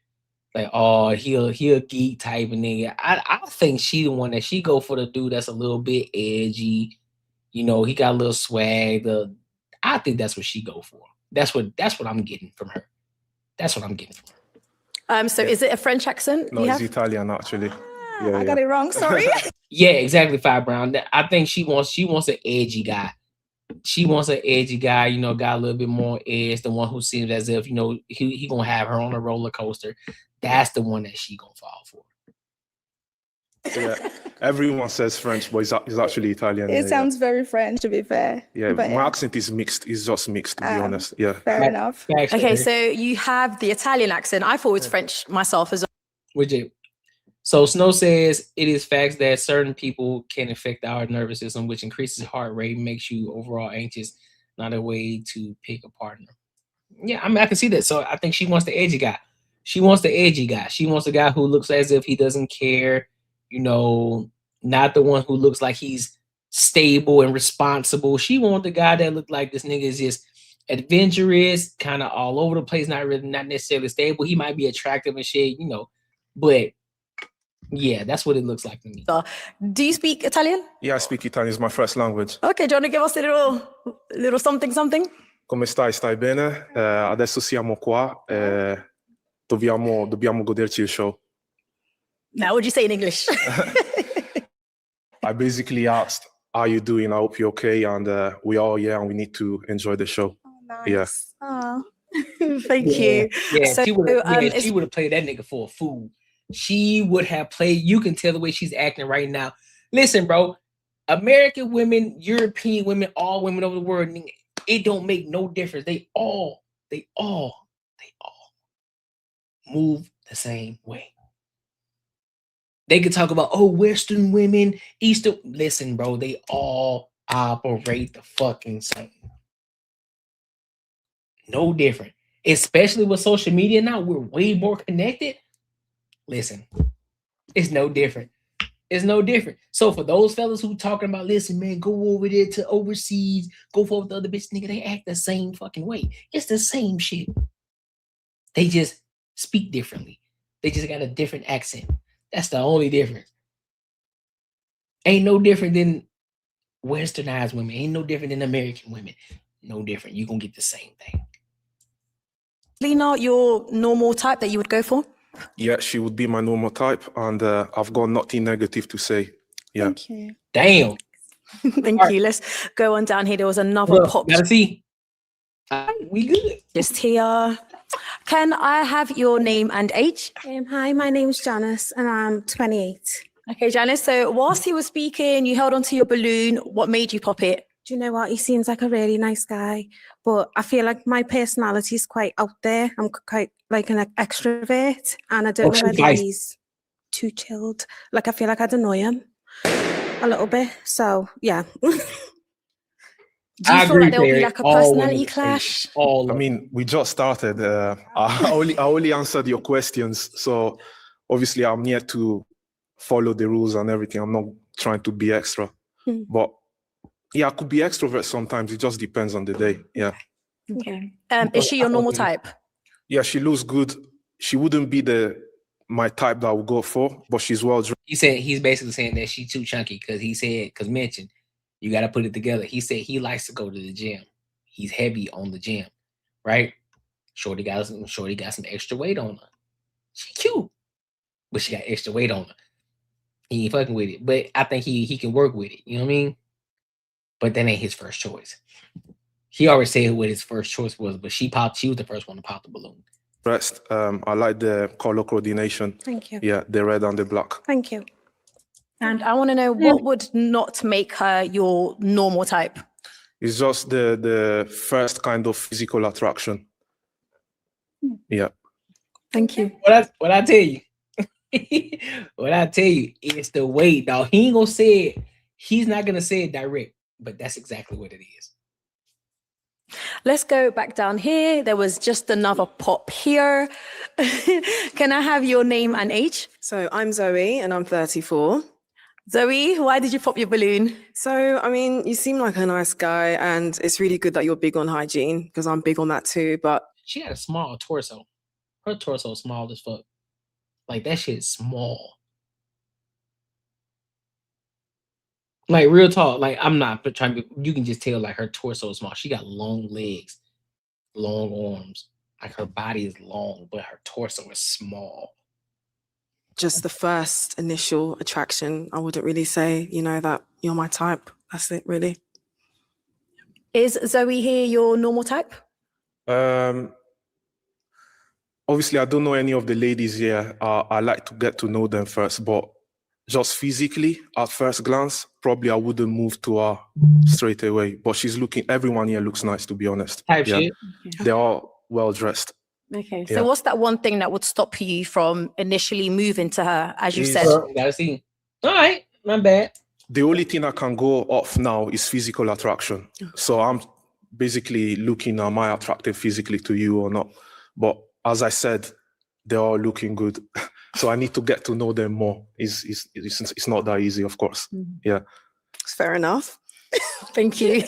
A: Like, oh, he'll geek type of nigga. I think she the one that she go for the dude that's a little bit edgy. He got a little swag. I think that's what she go for. That's what I'm getting from her. That's what I'm getting from her.
R: So is it a French accent?
M: No, it's Italian actually. Yeah,
P: I got it wrong. Sorry.
A: Yeah, exactly, Fi Brown. I think she wants an edgy guy. She wants an edgy guy, got a little bit more edge. The one who seems as if he gonna have her on a roller coaster. That's the one that she gonna fall for.
M: Yeah, everyone says French, but it's actually Italian.
P: It sounds very French, to be fair.
M: Yeah,
P: but
M: my accent is mixed. It's just mixed, to be honest. Yeah.
P: Fair enough.
R: Okay, so you have the Italian accent. I thought it was French myself as well.
A: Would you? So Snow says it is facts that certain people can affect our nervous system, which increases heart rate, makes you overall anxious. Not a way to pick a partner. Yeah, I can see that. So I think she wants the edgy guy. She wants the edgy guy. She wants a guy who looks as if he doesn't care. Not the one who looks like he's stable and responsible. She wants the guy that looked like this nigga is just adventurous, kind of all over the place, not necessarily stable. He might be attractive and shit, but yeah, that's what it looks like to me.
R: Do you speak Italian?
M: Yeah, I speak Italian. It's my first language.
R: Okay, do you want to give us a little something?
M: Come stai? Stai bene? Adesso siamo qua. Dobbiamo goderci il show.
R: Now, what do you say in English?
M: I basically asked, "Are you doing? I hope you're okay." And we are, and we need to enjoy the show.
P: Nice.
M: Yeah.
P: Oh.
R: Thank you.
A: Yeah,
R: So,
A: she would have played that nigga for a fool. She would have played. You can tell the way she's acting right now. Listen, bro. American women, European women, all women over the world, it don't make no difference. They all move the same way. They could talk about, Western women, Eastern. Listen, bro, they all operate the fucking same. No different. Especially with social media now, we're way more connected. Listen, It's no different. It's no different. So for those fellas who talking about, listen, man, go over there to overseas, go for the other bitch, nigga, they act the same fucking way. It's the same shit. They just speak differently. They just got a different accent. That's the only difference. Ain't no different than westernized women. Ain't no different than American women. No different. You're gonna get the same thing.
R: Lena, your normal type that you would go for?
M: Yeah, she would be my normal type, and I've got nothing negative to say. Yeah.
R: Thank you.
A: Damn.
R: Thank you. Let's go on down here. There was another pop.
A: Gotta see. We good.
R: Just here. Can I have your name and age?
E: Hi, my name's Janice and I'm 28.
R: Okay, Janice. So whilst he was speaking, you held onto your balloon. What made you pop it?
E: Do you know what? He seems like a really nice guy, but I feel like my personality is quite out there. I'm quite like an extrovert, and I don't know whether he's too chilled. Like, I feel like I'd annoy him a little bit. So, yeah. Do you feel like there'll be like a personality clash?
M: I mean, we just started. I only answered your questions. So obviously I'm here to follow the rules and everything. I'm not trying to be extra. But yeah, I could be extrovert sometimes. It just depends on the day. Yeah.
R: Okay. Is she your normal type?
M: Yeah, she looks good. She wouldn't be my type that I would go for, but she's well dressed.
A: He said he's basically saying that she's too chunky because mentioned you got to put it together. He said he likes to go to the gym. He's heavy on the gym, right? Shorty got some extra weight on her. She cute, but she got extra weight on her. He ain't fucking with it, but I think he can work with it. You know what I mean? But that ain't his first choice. He already said what his first choice was, but she was the first one to pop the balloon.
M: Dressed. I like the color coordination.
R: Thank you.
M: Yeah, the red and the black.
R: Thank you. And I want to know what would not make her your normal type?
M: It's just the first kind of physical attraction. Yeah.
R: Thank you.
A: What I tell you? What I tell you, it's the weight, dog. He ain't gonna say it. He's not gonna say it direct, but that's exactly what it is.
R: Let's go back down here. There was just another pop here. Can I have your name and age?
Q: So I'm Zoe and I'm 34.
R: Zoe, why did you pop your balloon?
Q: So, I mean, you seem like a nice guy and it's really good that you're big on hygiene because I'm big on that too, but...
A: She had a small torso. Her torso is small as fuck. Like, that shit is small. Like, real talk. Like, I'm not trying to... You can just tell, like, her torso is small. She got long legs, long arms. Like, her body is long, but her torso is small.
Q: Just the first initial attraction, I wouldn't really say, that you're my type. That's it, really.
R: Is Zoe here your normal type?
M: Obviously, I don't know any of the ladies here. I like to get to know them first, but just physically, at first glance, probably I wouldn't move to her straight away. But everyone here looks nice, to be honest.
A: Type shit.
M: They're all well dressed.
R: Okay, so what's that one thing that would stop you from initially moving to her, as you said?
A: Gotta see. All right, my bad.
M: The only thing I can go off now is physical attraction. So I'm basically looking, am I attractive physically to you or not? But as I said, they're all looking good. So I need to get to know them more. It's not that easy, of course. Yeah.
Q: It's fair enough.
R: Thank you.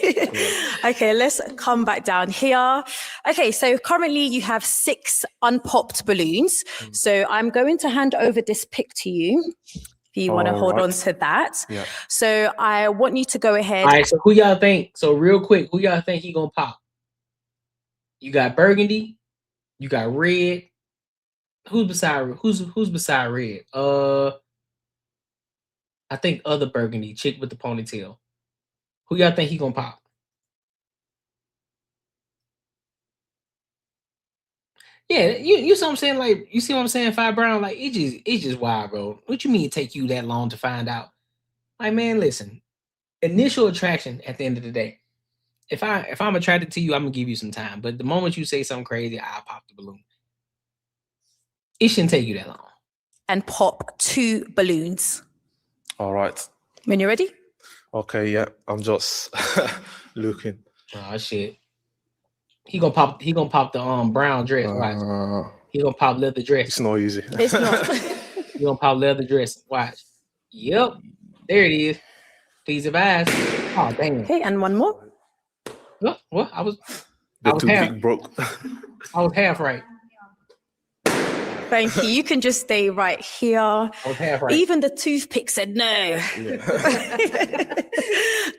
R: Okay, let's come back down here. Okay, so currently you have 6 unpopped balloons. So I'm going to hand over this pick to you if you want to hold on to that.
M: Yeah.
R: So I want you to go ahead.
A: All right, so who y'all think? So real quick, who y'all think he gonna pop? You got burgundy, you got red. Who's beside red? I think other burgundy, chick with the ponytail. Who y'all think he gonna pop? Yeah, you see what I'm saying? Like, you see what I'm saying, Fi Brown? Like, it's just wild, bro. What you mean it take you that long to find out? Like, man, listen. Initial attraction at the end of the day. If I'm attracted to you, I'm gonna give you some time. But the moment you say something crazy, I'll pop the balloon. It shouldn't take you that long.
R: And pop 2 balloons.
M: All right.
R: When you're ready?
M: Okay, yeah. I'm just looking.
A: Oh shit. He gonna pop the brown dress, right? He gonna pop leather dress.
M: It's not easy.
R: It's not.
A: You gonna pop leather dressing. Watch. Yep. There it is. Please advise. Oh, damn.
R: Okay, and one more.
A: What? I was
M: toothpick broke.
A: I was half right.
R: Thank you. You can just stay right here.
A: I was half right.
R: Even the toothpick said no.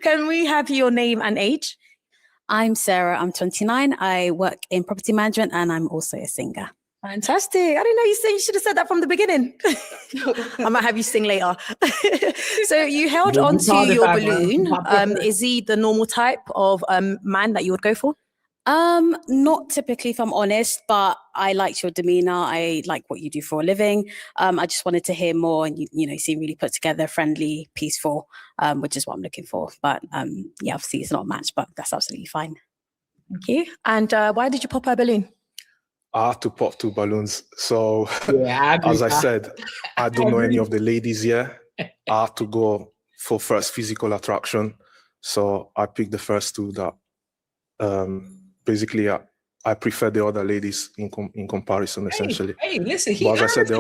R: Can we have your name and age?
G: I'm Sarah. I'm 29. I work in property management and I'm also a singer.
R: Fantastic. I didn't know you said you should have said that from the beginning. I might have you sing later. So you held on to your balloon. Is he the normal type of man that you would go for?
G: Not typically, if I'm honest, but I liked your demeanor. I like what you do for a living. I just wanted to hear more, and you seem really put together, friendly, peaceful, which is what I'm looking for. But yeah, obviously it's not a match, but that's absolutely fine.
R: Thank you. And why did you pop a balloon?
M: I had to pop 2 balloons. So
A: yeah,
M: as I said, I don't know any of the ladies here. I had to go for first physical attraction. So I picked the first 2 that basically I prefer the other ladies in comparison, essentially.
A: Hey, listen,
M: but as I said, they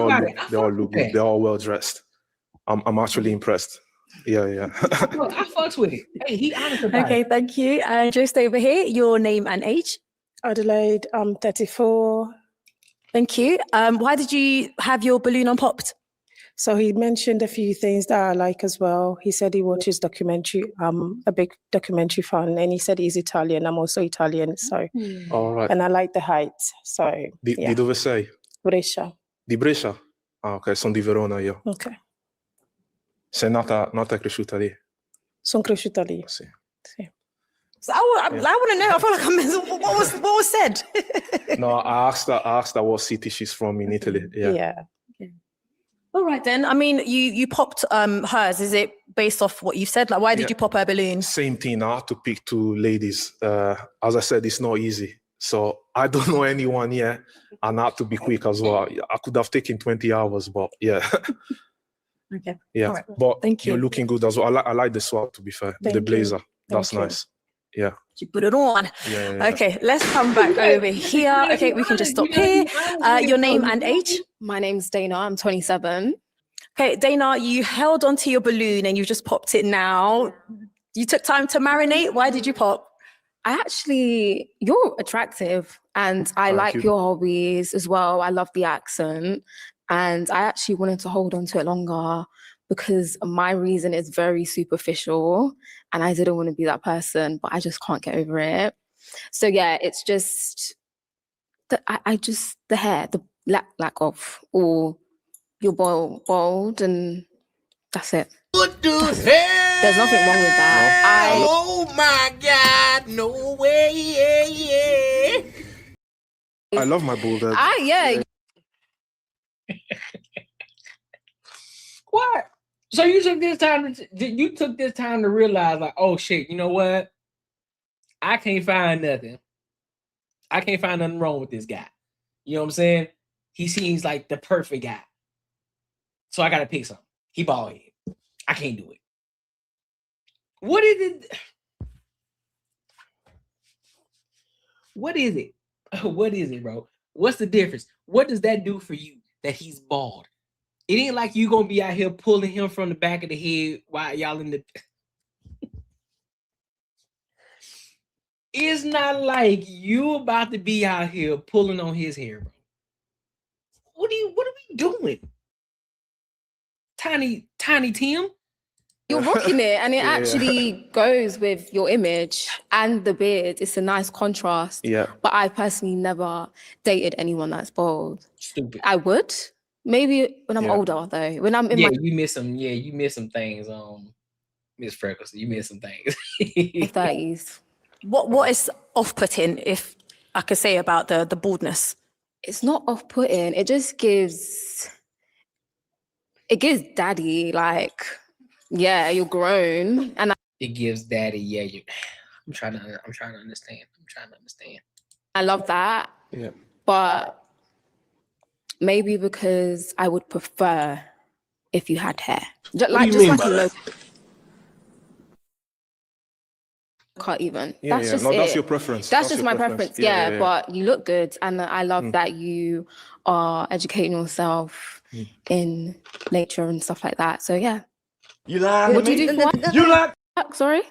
M: all look good. They're all well dressed. I'm actually impressed. Yeah.
A: I fucks with it. Hey, he honest about
R: it. Okay, thank you. And just over here, your name and age.
F: Adelaide, I'm 34.
R: Thank you. Why did you have your balloon unpopped?
F: So he mentioned a few things that I like as well. He said he watches documentary. I'm a big documentary fan, and he said he's Italian. I'm also Italian, so.
M: All right.
F: And I like the height, so.
M: Di dove sei?
F: Brescia.
M: Di Brescia? Ah, ok, sono di Verona io.
F: Ok.
M: Sei nata e cresciuta lì?
F: Sono cresciuta lì.
M: Sì.
R: So I want to know. I feel like I missed what was said.
M: No, I asked her what city she's from in Italy.
F: Yeah.
R: All right then. I mean, you popped hers. Is it based off what you said? Like, why did you pop her balloon?
M: Same thing. I had to pick 2 ladies. As I said, it's not easy. So I don't know anyone here, and I had to be quick as well. I could have taken 20 hours, but yeah.
R: Okay.
M: Yeah.
R: All right.
M: But
R: thank you.
M: You're looking good as well. I like the swag, to be fair. The blazer. That's nice. Yeah.
R: You put it on.
M: Yeah.
R: Okay, let's come back over here. Okay, we can just stop here. Your name and age?
B: My name's Dana. I'm 27.
R: Okay, Dana, you held onto your balloon and you just popped it now. You took time to marinate. Why did you pop?
B: You're attractive and I like your hobbies as well. I love the accent. And I actually wanted to hold on to it longer because my reason is very superficial and I didn't want to be that person, but I just can't get over it. So yeah, it's just the hair, the lack of, or you're bald and that's it. There's nothing wrong with that.
H: Oh my God, no way.
M: I love my bald head.
B: Yeah.
A: What? So you took this time to realize, like, oh shit, you know what? I can't find nothing. I can't find nothing wrong with this guy. You know what I'm saying? He seems like the perfect guy. So I gotta pick something. He bald head. I can't do it. What is it? What is it? What is it, bro? What's the difference? What does that do for you that he's bald? It ain't like you gonna be out here pulling him from the back of the head while y'all in the. It's not like you about to be out here pulling on his hair, bro. What are we doing? Tiny Tim?
B: You're rocking it, and it actually goes with your image and the beard. It's a nice contrast.
M: Yeah.
B: But I personally never dated anyone that's bald.
A: Stupid.
B: I would. Maybe when I'm older, though. When I'm in my
A: you miss some things. Miss Freckles, you miss some things.
B: 30s.
R: What is off-putting, if I could say, about the baldness?
B: It's not off-putting. It just gives daddy, like, yeah, you're grown, and
A: it gives daddy, yeah. I'm trying to understand.
B: I love that.
M: Yeah.
B: But maybe because I would prefer if you had hair. Can't even.
M: That's your preference.
B: That's just my preference. Yeah, but you look good, and I love that you are educating yourself in nature and stuff like that. So yeah.
I: You lied.
B: What do you do for work?
I: You lied.
B: Sorry.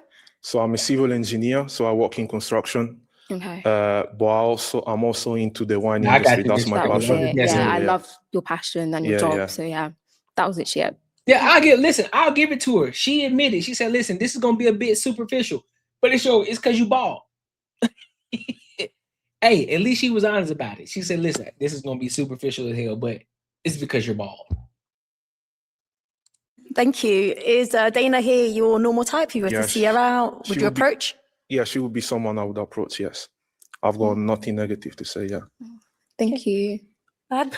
M: So I'm a civil engineer, so I work in construction.
B: Okay.
M: But I'm also into the wine industry. That's my passion.
B: Yeah, I love your passion and your job. So yeah, that was it.
A: Yeah, I'll give it to her. She admitted. She said, listen, this is gonna be a bit superficial, but it's because you bald. Hey, at least she was honest about it. She said, listen, this is gonna be superficial as hell, but it's because you're bald.
R: Thank you. Is Dana here your normal type? You were to see her out, would you approach?
M: Yeah, she would be someone I would approach, yes. I've got nothing negative to say, yeah.
B: Thank you.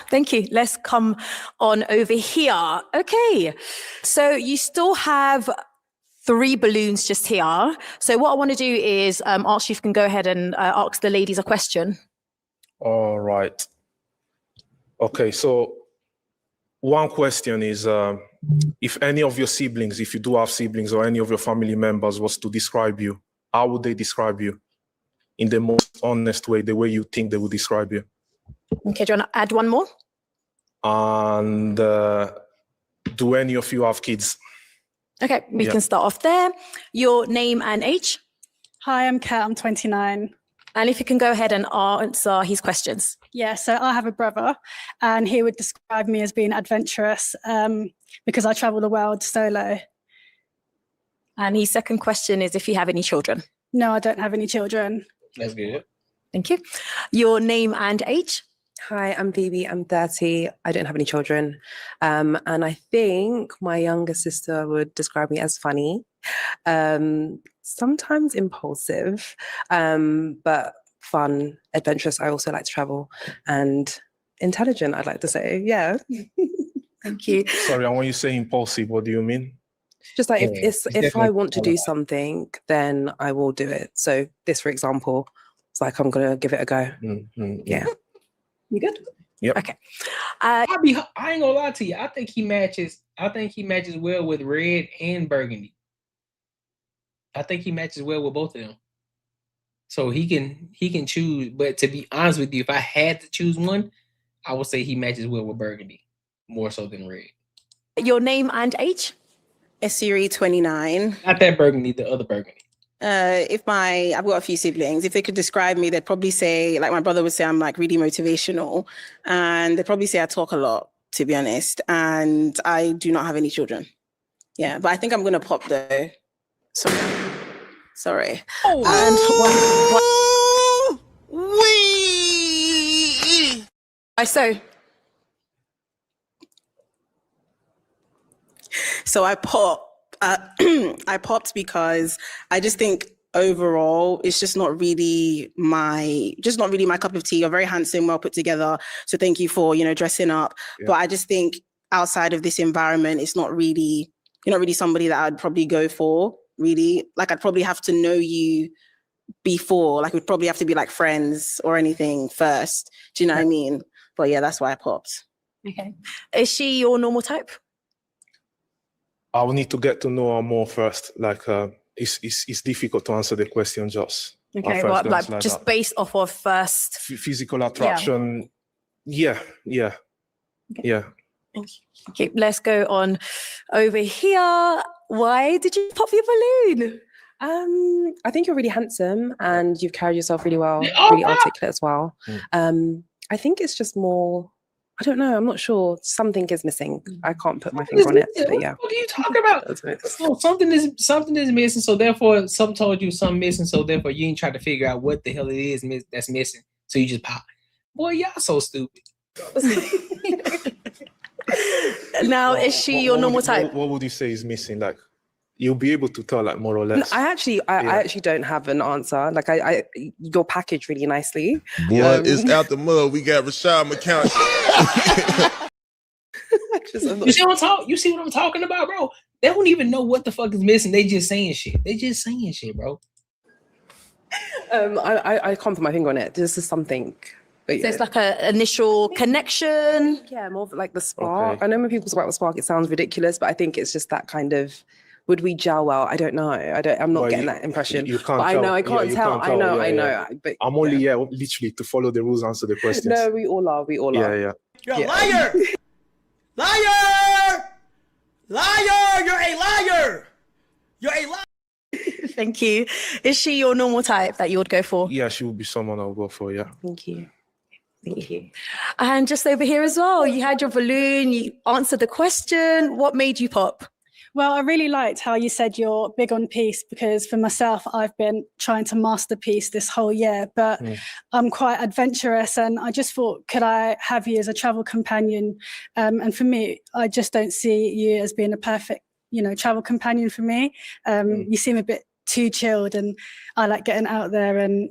R: Thank you. Let's come on over here. Okay, so you still have 3 balloons just here. So what I want to do is ask you if you can go ahead and ask the ladies a question.
M: All right. Okay, so one question is, if any of your siblings, if you do have siblings or any of your family members was to describe you, how would they describe you in the most honest way, the way you think they would describe you?
R: Okay, do you want to add one more?
M: And do any of you have kids?
R: Okay, we can start off there. Your name and age?
T: Hi, I'm Kat, I'm 29.
R: And if you can go ahead and answer his questions.
T: Yeah, so I have a brother and he would describe me as being adventurous because I travel the world solo.
R: And his second question is if you have any children.
T: No, I don't have any children.
A: That's good.
R: Thank you. Your name and age?
X: Hi, I'm Phoebe. I'm 30. I don't have any children. And I think my younger sister would describe me as funny, sometimes impulsive, but fun, adventurous. I also like to travel, and intelligent, I'd like to say. Yeah.
R: Thank you.
M: Sorry, when you say impulsive, what do you mean?
X: Just like if I want to do something, then I will do it. So this, for example, it's like I'm gonna give it a go. Yeah.
R: You good?
M: Yep.
R: Okay.
A: I ain't gonna lie to you. I think he matches well with red and burgundy. I think he matches well with both of them. So he can choose. But to be honest with you, if I had to choose one, I would say he matches well with burgundy more so than red.
R: Your name and age?
L: Siri, 29.
A: Not that burgundy, the other burgundy.
L: I've got a few siblings. If they could describe me, they'd probably say, like my brother would say, I'm like really motivational, and they'd probably say I talk a lot, to be honest. And I do not have any children. Yeah, but I think I'm gonna pop though. Sorry.
R: Oh.
L: And So I popped. I popped because I just think overall it's just not really my cup of tea. You're very handsome, well put together. So thank you for dressing up. Yeah. But I just think outside of this environment, you're not really somebody that I'd probably go for. Really, like I'd probably have to know you before. Like we'd probably have to be like friends or anything first. Do you know what I mean? But yeah, that's why I popped.
R: Okay. Is she your normal type?
M: I will need to get to know her more first. Like, it's difficult to answer the question just.
R: Okay, well, like just that. Based off of first
M: physical attraction. Yeah.
R: Okay, let's go on over here. Why did you pop your balloon?
X: I think you're really handsome and you've carried yourself really well, really articulate as well. I think it's just more. I don't know. I'm not sure. Something is missing. I can't put my finger on it. But yeah.
A: What are you talking about? So something is missing. So therefore, some told you something missing. So therefore, you ain't trying to figure out what the hell it is that's missing. So you just pop. Boy, y'all so stupid.
R: Now, is she your normal type?
M: What would you say is missing? Like, you'll be able to tell, like, more or less.
X: No, I actually don't have an answer. Like, you're packaged really nicely.
I: Boy, it's out the mud. We got Rashad McCown.
A: You see what I'm talking about, bro? They don't even know what the fuck is missing. They just saying shit. Bro.
X: I can't put my finger on it. This is something.
R: So it's like an initial connection.
X: Yeah, more of like the spark.
M: Okay.
X: I know when people talk about the spark, it sounds ridiculous, but I think it's just that kind of. Would we gel well? I don't know. I'm not getting that impression.
M: You can't
X: but
M: tell.
X: I know. I can't tell. I know. But
M: I'm only literally to follow the rules, answer the questions.
X: No, we all are.
M: Yeah.
I: You're a liar.
J: Liar! Liar! You're a liar! You're a liar!
R: Thank you. Is she your normal type that you would go for?
M: Yeah, she would be someone I'll go for, yeah.
R: Thank you. Thank you. And just over here as well, you had your balloon, you answered the question. What made you pop?
T: Well, I really liked how you said you're big on peace, because for myself, I've been trying to master peace this whole year, but I'm quite adventurous, and I just thought, could I have you as a travel companion? And for me, I just don't see you as being a perfect, travel companion for me. You seem a bit too chilled, and I like getting out there and,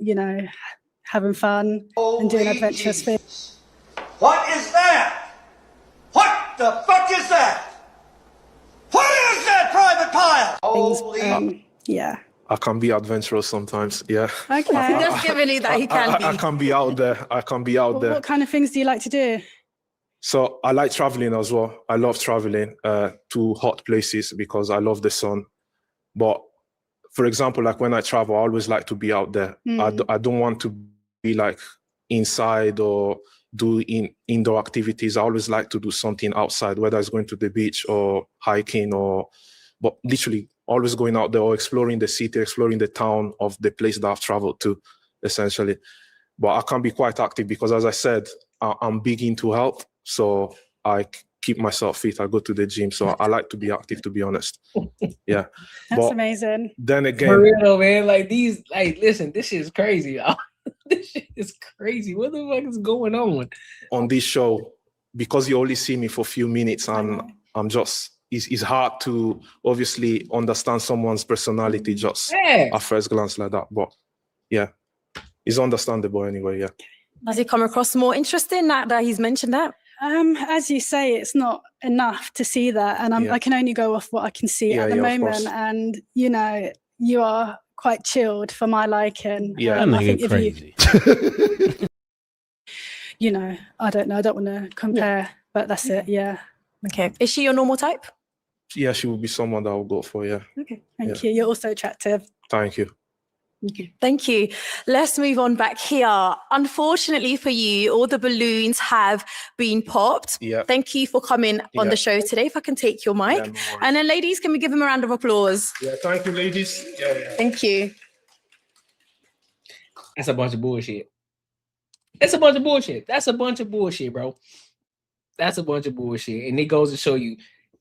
T: having fun and doing adventurous things.
J: What is that? What the fuck is that? What is that private pile?
T: Yeah.
M: I can be adventurous sometimes, yeah.
T: Okay.
R: That's giving you that he can be.
M: I can be out there. I can be out there.
T: What kind of things do you like to do?
M: So I like traveling as well. I love traveling to hot places because I love the sun. But for example, like when I travel, I always like to be out there. I don't want to be like inside or do indoor activities. I always like to do something outside, whether it's going to the beach or hiking but literally always going out there or exploring the city, exploring the town of the place that I've traveled to, essentially. But I can be quite active because, as I said, I'm big into health. So I keep myself fit. I go to the gym. So I like to be active, to be honest. Yeah.
T: That's amazing.
M: Then again,
A: for real, man, listen, this shit is crazy, y'all. This shit is crazy. What the fuck is going on?
M: On this show, because you only see me for a few minutes and I'm just, it's hard to obviously understand someone's personality just at first glance like that. But yeah, it's understandable anyway, yeah.
R: Has he come across more interesting now that he's mentioned that?
T: As you say, it's not enough to see that. And I can only go off what I can see at the moment. And, you are quite chilled for my liking.
D: Yeah,
T: I think
D: crazy.
T: I don't know. I don't want to compare, but that's it. Yeah.
R: Okay. Is she your normal type?
M: Yeah, she will be someone that I'll go for, yeah.
T: Okay. Thank you. You're also attractive.
M: Thank you.
R: Okay. Thank you. Let's move on back here. Unfortunately for you, all the balloons have been popped.
M: Yeah.
R: Thank you for coming on the show today. If I can take your mic.
M: No
R: and then ladies, can we give them a round of applause?
M: Yeah, thank you, ladies. Yeah.
R: Thank you.
A: That's a bunch of bullshit. That's a bunch of bullshit. That's a bunch of bullshit, bro. That's a bunch of bullshit. And it goes to show you,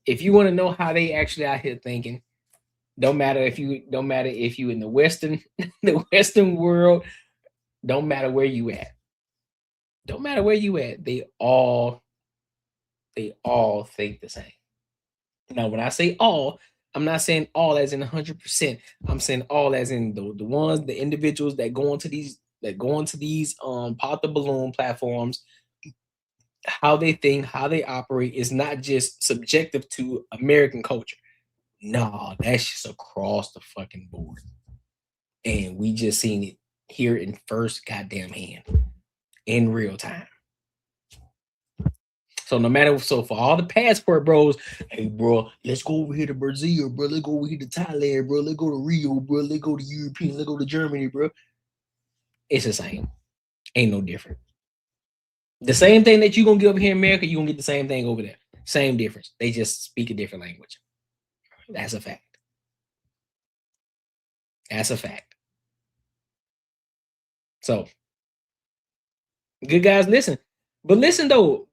A: if you want to know how they actually out here thinking, don't matter if you in the Western world, don't matter where you at. Don't matter where you at. They all think the same. Now, when I say all, I'm not saying all as in 100%. I'm saying all as in the individuals that go into these pop the balloon platforms. How they think, how they operate is not just subjective to American culture. No, that's just across the fucking board. And we just seen it here in first goddamn hand in real time. So for all the passport bros, hey bro, let's go over here to Brazil, bro. Let's go over here to Thailand, bro. Let's go to Rio, bro. Let's go to European. Let's go to Germany, bro. It's the same. Ain't no different. The same thing that you're gonna get over here in America, you're gonna get the same thing over there. Same difference. They just speak a different language. That's a fact. That's a fact. So, good guys, listen. But listen though,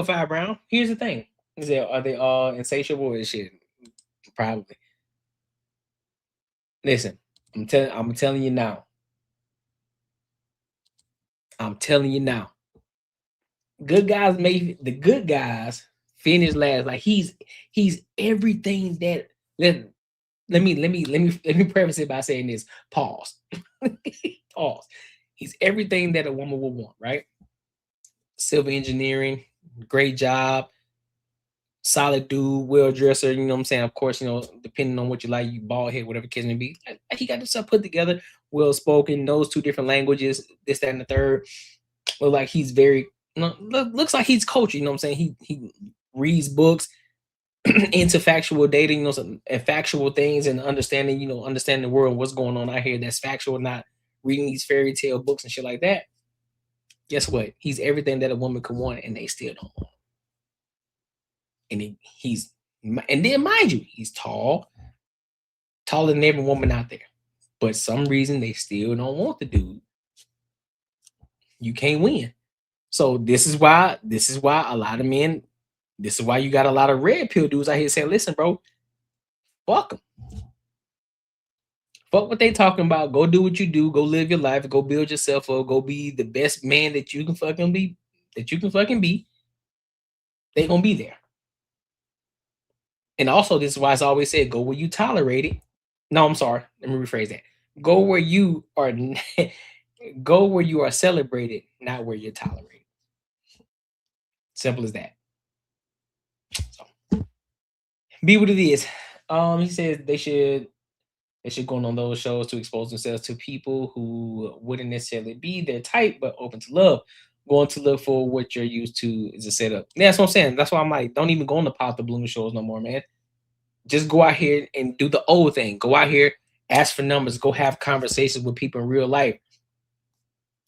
A: Five Brown. Here's the thing: are they all insatiable as shit? Probably. Listen, I'm telling you now. I'm telling you now. The good guys finish last. Like he's everything that. Let me preface it by saying this. Pause. Pause. He's everything that a woman would want, right? Civil engineering, great job, solid dude, well dresser. You know what I'm saying? Of course, depending on what you like, you bald head, whatever case may be. He got himself put together, well spoken, knows 2 different languages, this, that, and the third. Well, like he's very, looks like he's cultured. You know what I'm saying? He reads books into factual data, and factual things, and understanding the world, what's going on out here that's factual, not reading these fairy tale books and shit like that. Guess what? He's everything that a woman could want, and they still don't want. And and then mind you, he's tall, taller than every woman out there. But some reason they still don't want the dude. You can't win. So this is why a lot of men, this is why you got a lot of red pill dudes out here saying, listen, bro, fuck them. Fuck what they talking about. Go do what you do. Go live your life. Go build yourself up. Go be the best man that you can fucking be. They gonna be there. And also, this is why it's always said, go where you tolerate it. No, I'm sorry. Let me rephrase that. Go where you are celebrated, not where you're tolerated. Simple as that. So, be what it is. He says they should go on those shows to expose themselves to people who wouldn't necessarily be their type, but open to love. Going to look for what you're used to is a setup. Yeah, that's what I'm saying. That's why I'm like, don't even go on the Pop the Balloon shows no more, man. Just go out here and do the old thing. Go out here, ask for numbers, go have conversations with people in real life.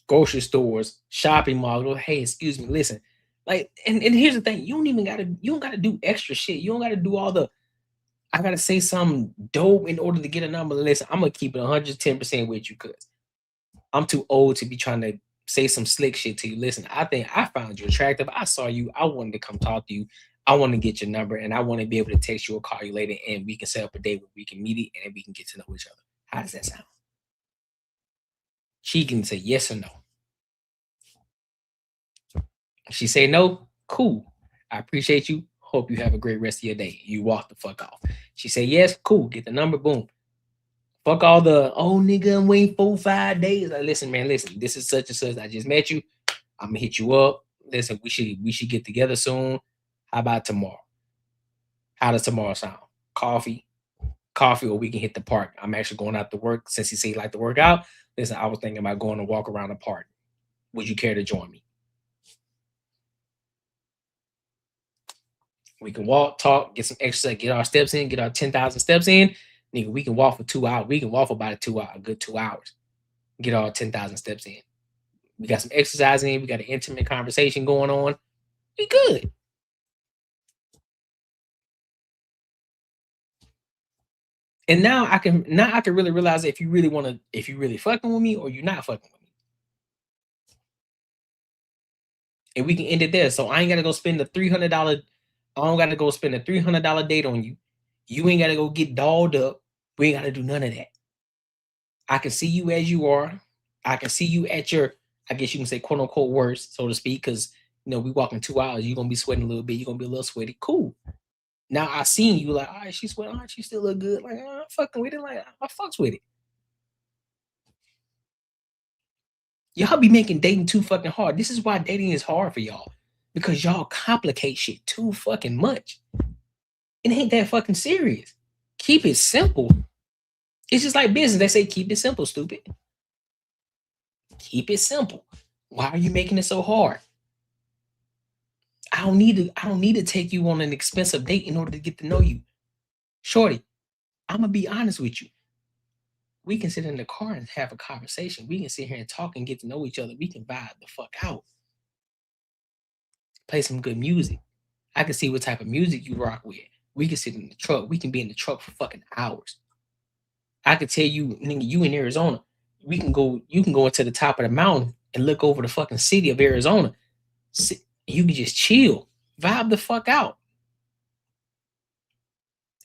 A: Grocery stores, shopping malls. Go, hey, excuse me, listen. Like, and here's the thing, you don't gotta do extra shit. You don't gotta do all the I gotta say something dope in order to get a number. Listen, I'm gonna keep it 110% with you because I'm too old to be trying to say some slick shit to you. Listen, I think I found you attractive. I saw you. I wanted to come talk to you. I want to get your number and I want to be able to text you or call you later and we can set up a date where we can meet and we can get to know each other. How does that sound? She can say yes or no. She say no, cool. I appreciate you. Hope you have a great rest of your day. You walk the fuck off. She say yes, cool. Get the number, boom. Fuck all the, oh nigga, I'm waiting 4-5 days. Like, listen, man, listen. This is such and such. I just met you. I'm gonna hit you up. Listen, we should get together soon. How about tomorrow? How does tomorrow sound? Coffee, or we can hit the park. I'm actually going out to work since he said he like to work out. Listen, I was thinking about going to walk around the park. Would you care to join me? We can walk, talk, get some exercise, get our steps in, get our 10,000 steps in. Nigga, we can walk for 2 hours. We can walk for about a good 2 hours. Get our 10,000 steps in. We got some exercise in. We got an intimate conversation going on. We good. And now I can really realize if you really fucking with me or you're not fucking with me. And we can end it there. So I ain't gotta go spend the $300. I don't gotta go spend a $300 date on you. You ain't gotta go get dolled up. We ain't gotta do none of that. I can see you as you are. I can see you at your, I guess you can say quote unquote worst, so to speak, because we walking 2 hours, you're gonna be sweating a little bit, you're gonna be a little sweaty. Cool. Now I seen you like, all right, she's sweating, all right, she still look good. Like, I'm fucking with it, like I fucks with it. Y'all be making dating too fucking hard. This is why dating is hard for y'all. Because y'all complicate shit too fucking much. It ain't that fucking serious. Keep it simple. It's just like business. They say keep it simple, stupid. Keep it simple. Why are you making it so hard? I don't need to take you on an expensive date in order to get to know you. Shorty, I'm gonna be honest with you. We can sit in the car and have a conversation. We can sit here and talk and get to know each other. We can vibe the fuck out. Play some good music. I can see what type of music you rock with. We can sit in the truck. We can be in the truck for fucking hours. I could tell you, nigga, you in Arizona. You can go into the top of the mountain and look over the fucking city of Arizona. You can just chill. Vibe the fuck out.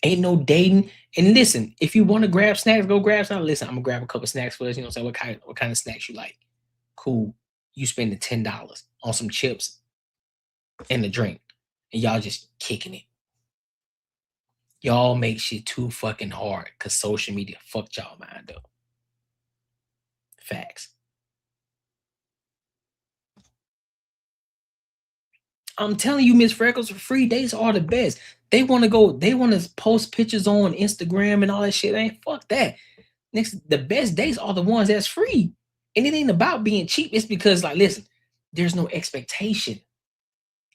A: Ain't no dating. And listen, if you want to grab snacks, go grab some. Listen, I'm gonna grab a couple snacks for us. You know what I'm saying? What kind of snacks you like? Cool. You spending $10 on some chips and the drink, and y'all just kicking it. Y'all make shit too fucking hard because social media fucked y'all mind up. Facts. I'm telling you, Miss Freckles, free dates are the best. They want to post pictures on Instagram and all that shit. Ain't fuck that. The best dates are the ones that's free. And it ain't about being cheap. It's because, like, listen, there's no expectation.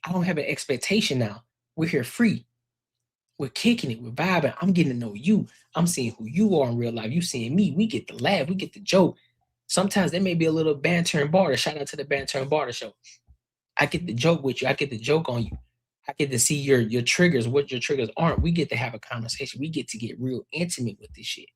A: I don't have an expectation now. We're here free. We're kicking it. We're vibing. I'm getting to know you. I'm seeing who you are in real life. You seeing me. We get the laugh. We get the joke. Sometimes there may be a little banter and barter. Shout out to the banter and barter show. I get the joke with you. I get the joke on you. I get to see your triggers, what your triggers aren't. We get to have a conversation. We get to get real intimate with this shit.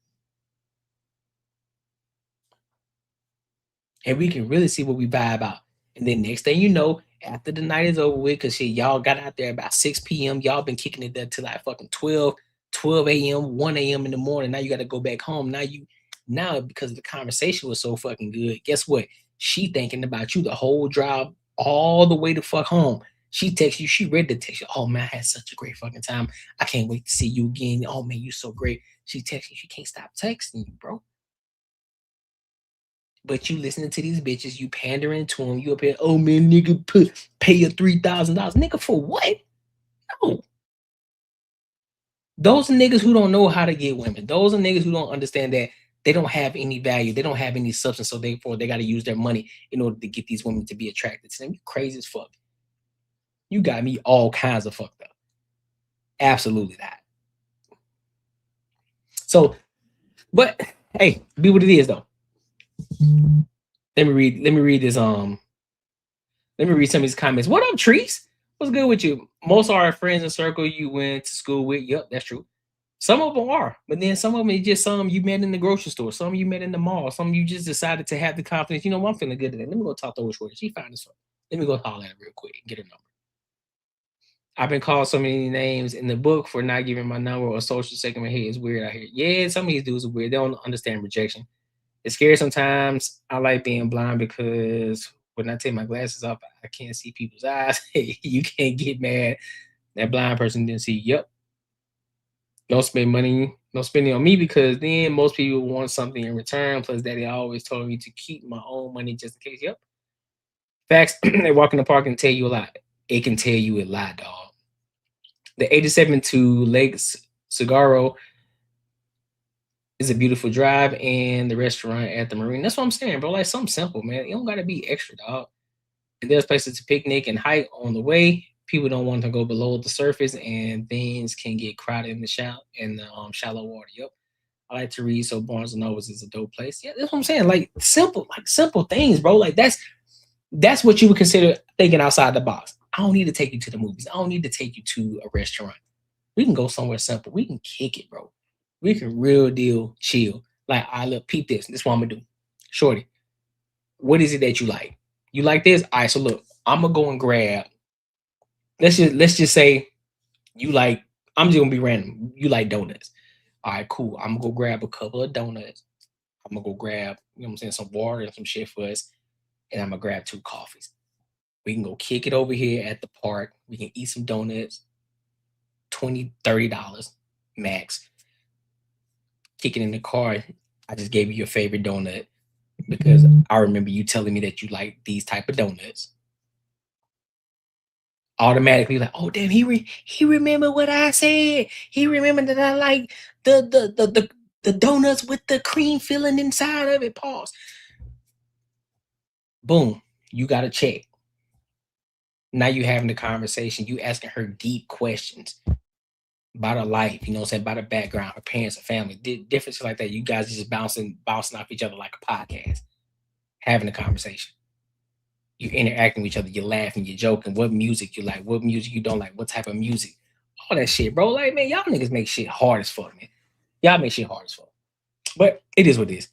A: And we can really see what we vibe out. And then next thing you know, after the night is over with, because shit, y'all got out there about 6 p.m. Y'all been kicking it there till like fucking 12 a.m., 1 a.m. in the morning. Now you got to go back home. Now because the conversation was so fucking good, guess what? She thinking about you the whole drive all the way to fuck home. She texts you, she read the text you. Oh man, I had such a great fucking time. I can't wait to see you again. Oh man, you so great. She texting you, she can't stop texting you, bro. But you listening to these bitches, you pandering to them, you up here, oh man, nigga, pay your $3,000. Nigga, for what? No. Those are niggas who don't know how to get women. Those are niggas who don't understand that they don't have any value. They don't have any substance, so therefore they got to use their money in order to get these women to be attracted to them. You crazy as fuck. You got me all kinds of fucked up. Absolutely not. So, but hey, be what it is though. Let me read this. Let me read some of these comments. What up, Trees? What's good with you? Most are friends in circle you went to school with. Yep, that's true. Some of them are, but then some of them is just some you met in the grocery store, some you met in the mall, some you just decided to have the confidence. You know what? I'm feeling good today. Let me go talk to her shorty. She fine as fuck. Let me go holler at her real quick and get her number. I've been called so many names in the book for not giving my number or social second. My head is weird out here. Yeah, some of these dudes are weird. They don't understand rejection. It's scary sometimes. I like being blind because when I take my glasses off, I can't see people's eyes. You can't get mad. That blind person didn't see. Yep. Don't spend money. Don't spend it on me because then most people want something in return. Plus, Daddy always told me to keep my own money just in case. Yep. Facts. They walk in the park and tell you a lot. It can tell you a lot, dog. The 87 to Lake Sagaro is a beautiful drive, and the restaurant at the marina. That's what I'm saying, bro. Like something simple, man. You don't gotta be extra, dog. And there's places to picnic and hike on the way. People don't want to go below the surface, and things can get crowded in the shallow water. Yep. I like to read, so Barnes and Nobles is a dope place. Yeah, that's what I'm saying. Like simple things, bro. Like that's what you would consider thinking outside the box. I don't need to take you to the movies. I don't need to take you to a restaurant. We can go somewhere simple. We can kick it, bro. We can real deal chill. Like, I look, peep this. This is what I'm gonna do. Shorty, what is it that you like? You like this? All right, so look, I'm gonna go and grab. Let's just say you like, I'm just gonna be random. You like donuts. All right, cool. I'm gonna go grab a couple of donuts. I'm gonna go grab, you know what I'm saying, some water and some shit for us. And I'm gonna grab 2 coffees. We can go kick it over here at the park. We can eat some donuts. $20, $30 max. Kick it in the car. I just gave you your favorite donut because I remember you telling me that you like these type of donuts. Automatically like, oh damn, he remember what I said. He remembered that I like the donuts with the cream filling inside of it. Pause. Boom, you got a check. Now you having the conversation. You asking her deep questions about her life, you know what I'm saying, about her background, her parents, her family, differences like that. You guys just bouncing off each other like a podcast, having a conversation. You're interacting with each other. You're laughing. You're joking. What music you like? What music you don't like? What type of music? All that shit, bro. Like, man, y'all niggas make shit hard as fuck, man. Y'all make shit hard as fuck. But it is what it is.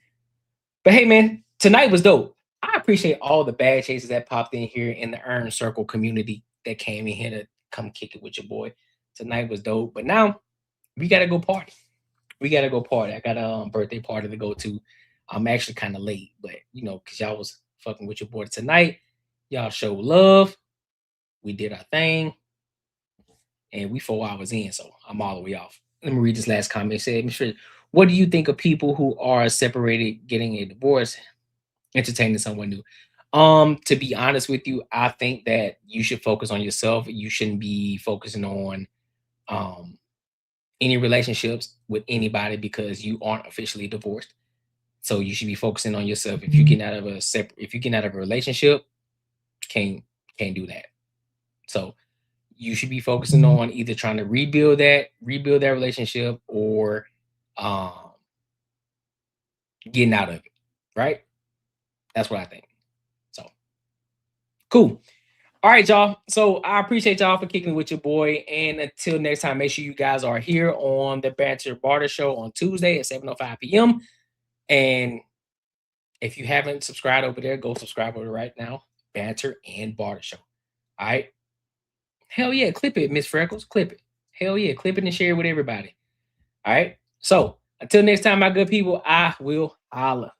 A: But hey, man, tonight was dope. I appreciate all the bad chases that popped in here in the Earn Circle community that came in here to come kick it with your boy. Tonight was dope. But now we got to go party. We got to go party. I got a birthday party to go to. I'm actually kind of late, but, you know, because y'all was fucking with your boy tonight. Y'all show love. We did our thing. And we 4 hours in, so I'm all the way off. Let me read this last comment. It said, Mr. What do you think of people who are separated, getting a divorce, entertaining someone new? To be honest with you, I think that you should focus on yourself. You shouldn't be focusing on any relationships with anybody because you aren't officially divorced. So you should be focusing on yourself. If you get out of a relationship, can't do that. So you should be focusing on either trying to rebuild that relationship or getting out of it, right? That's what I think. So cool. All right, y'all. So I appreciate y'all for kicking it with your boy. And until next time, make sure you guys are here on the Banter Barter Show on Tuesday at 7:05 p.m. And if you haven't subscribed over there, go subscribe over right now. Banter and Barter Show. All right. Hell yeah, clip it, Miss Freckles. Clip it. Hell yeah, clip it and share it with everybody. All right. So until next time, my good people, I will holla.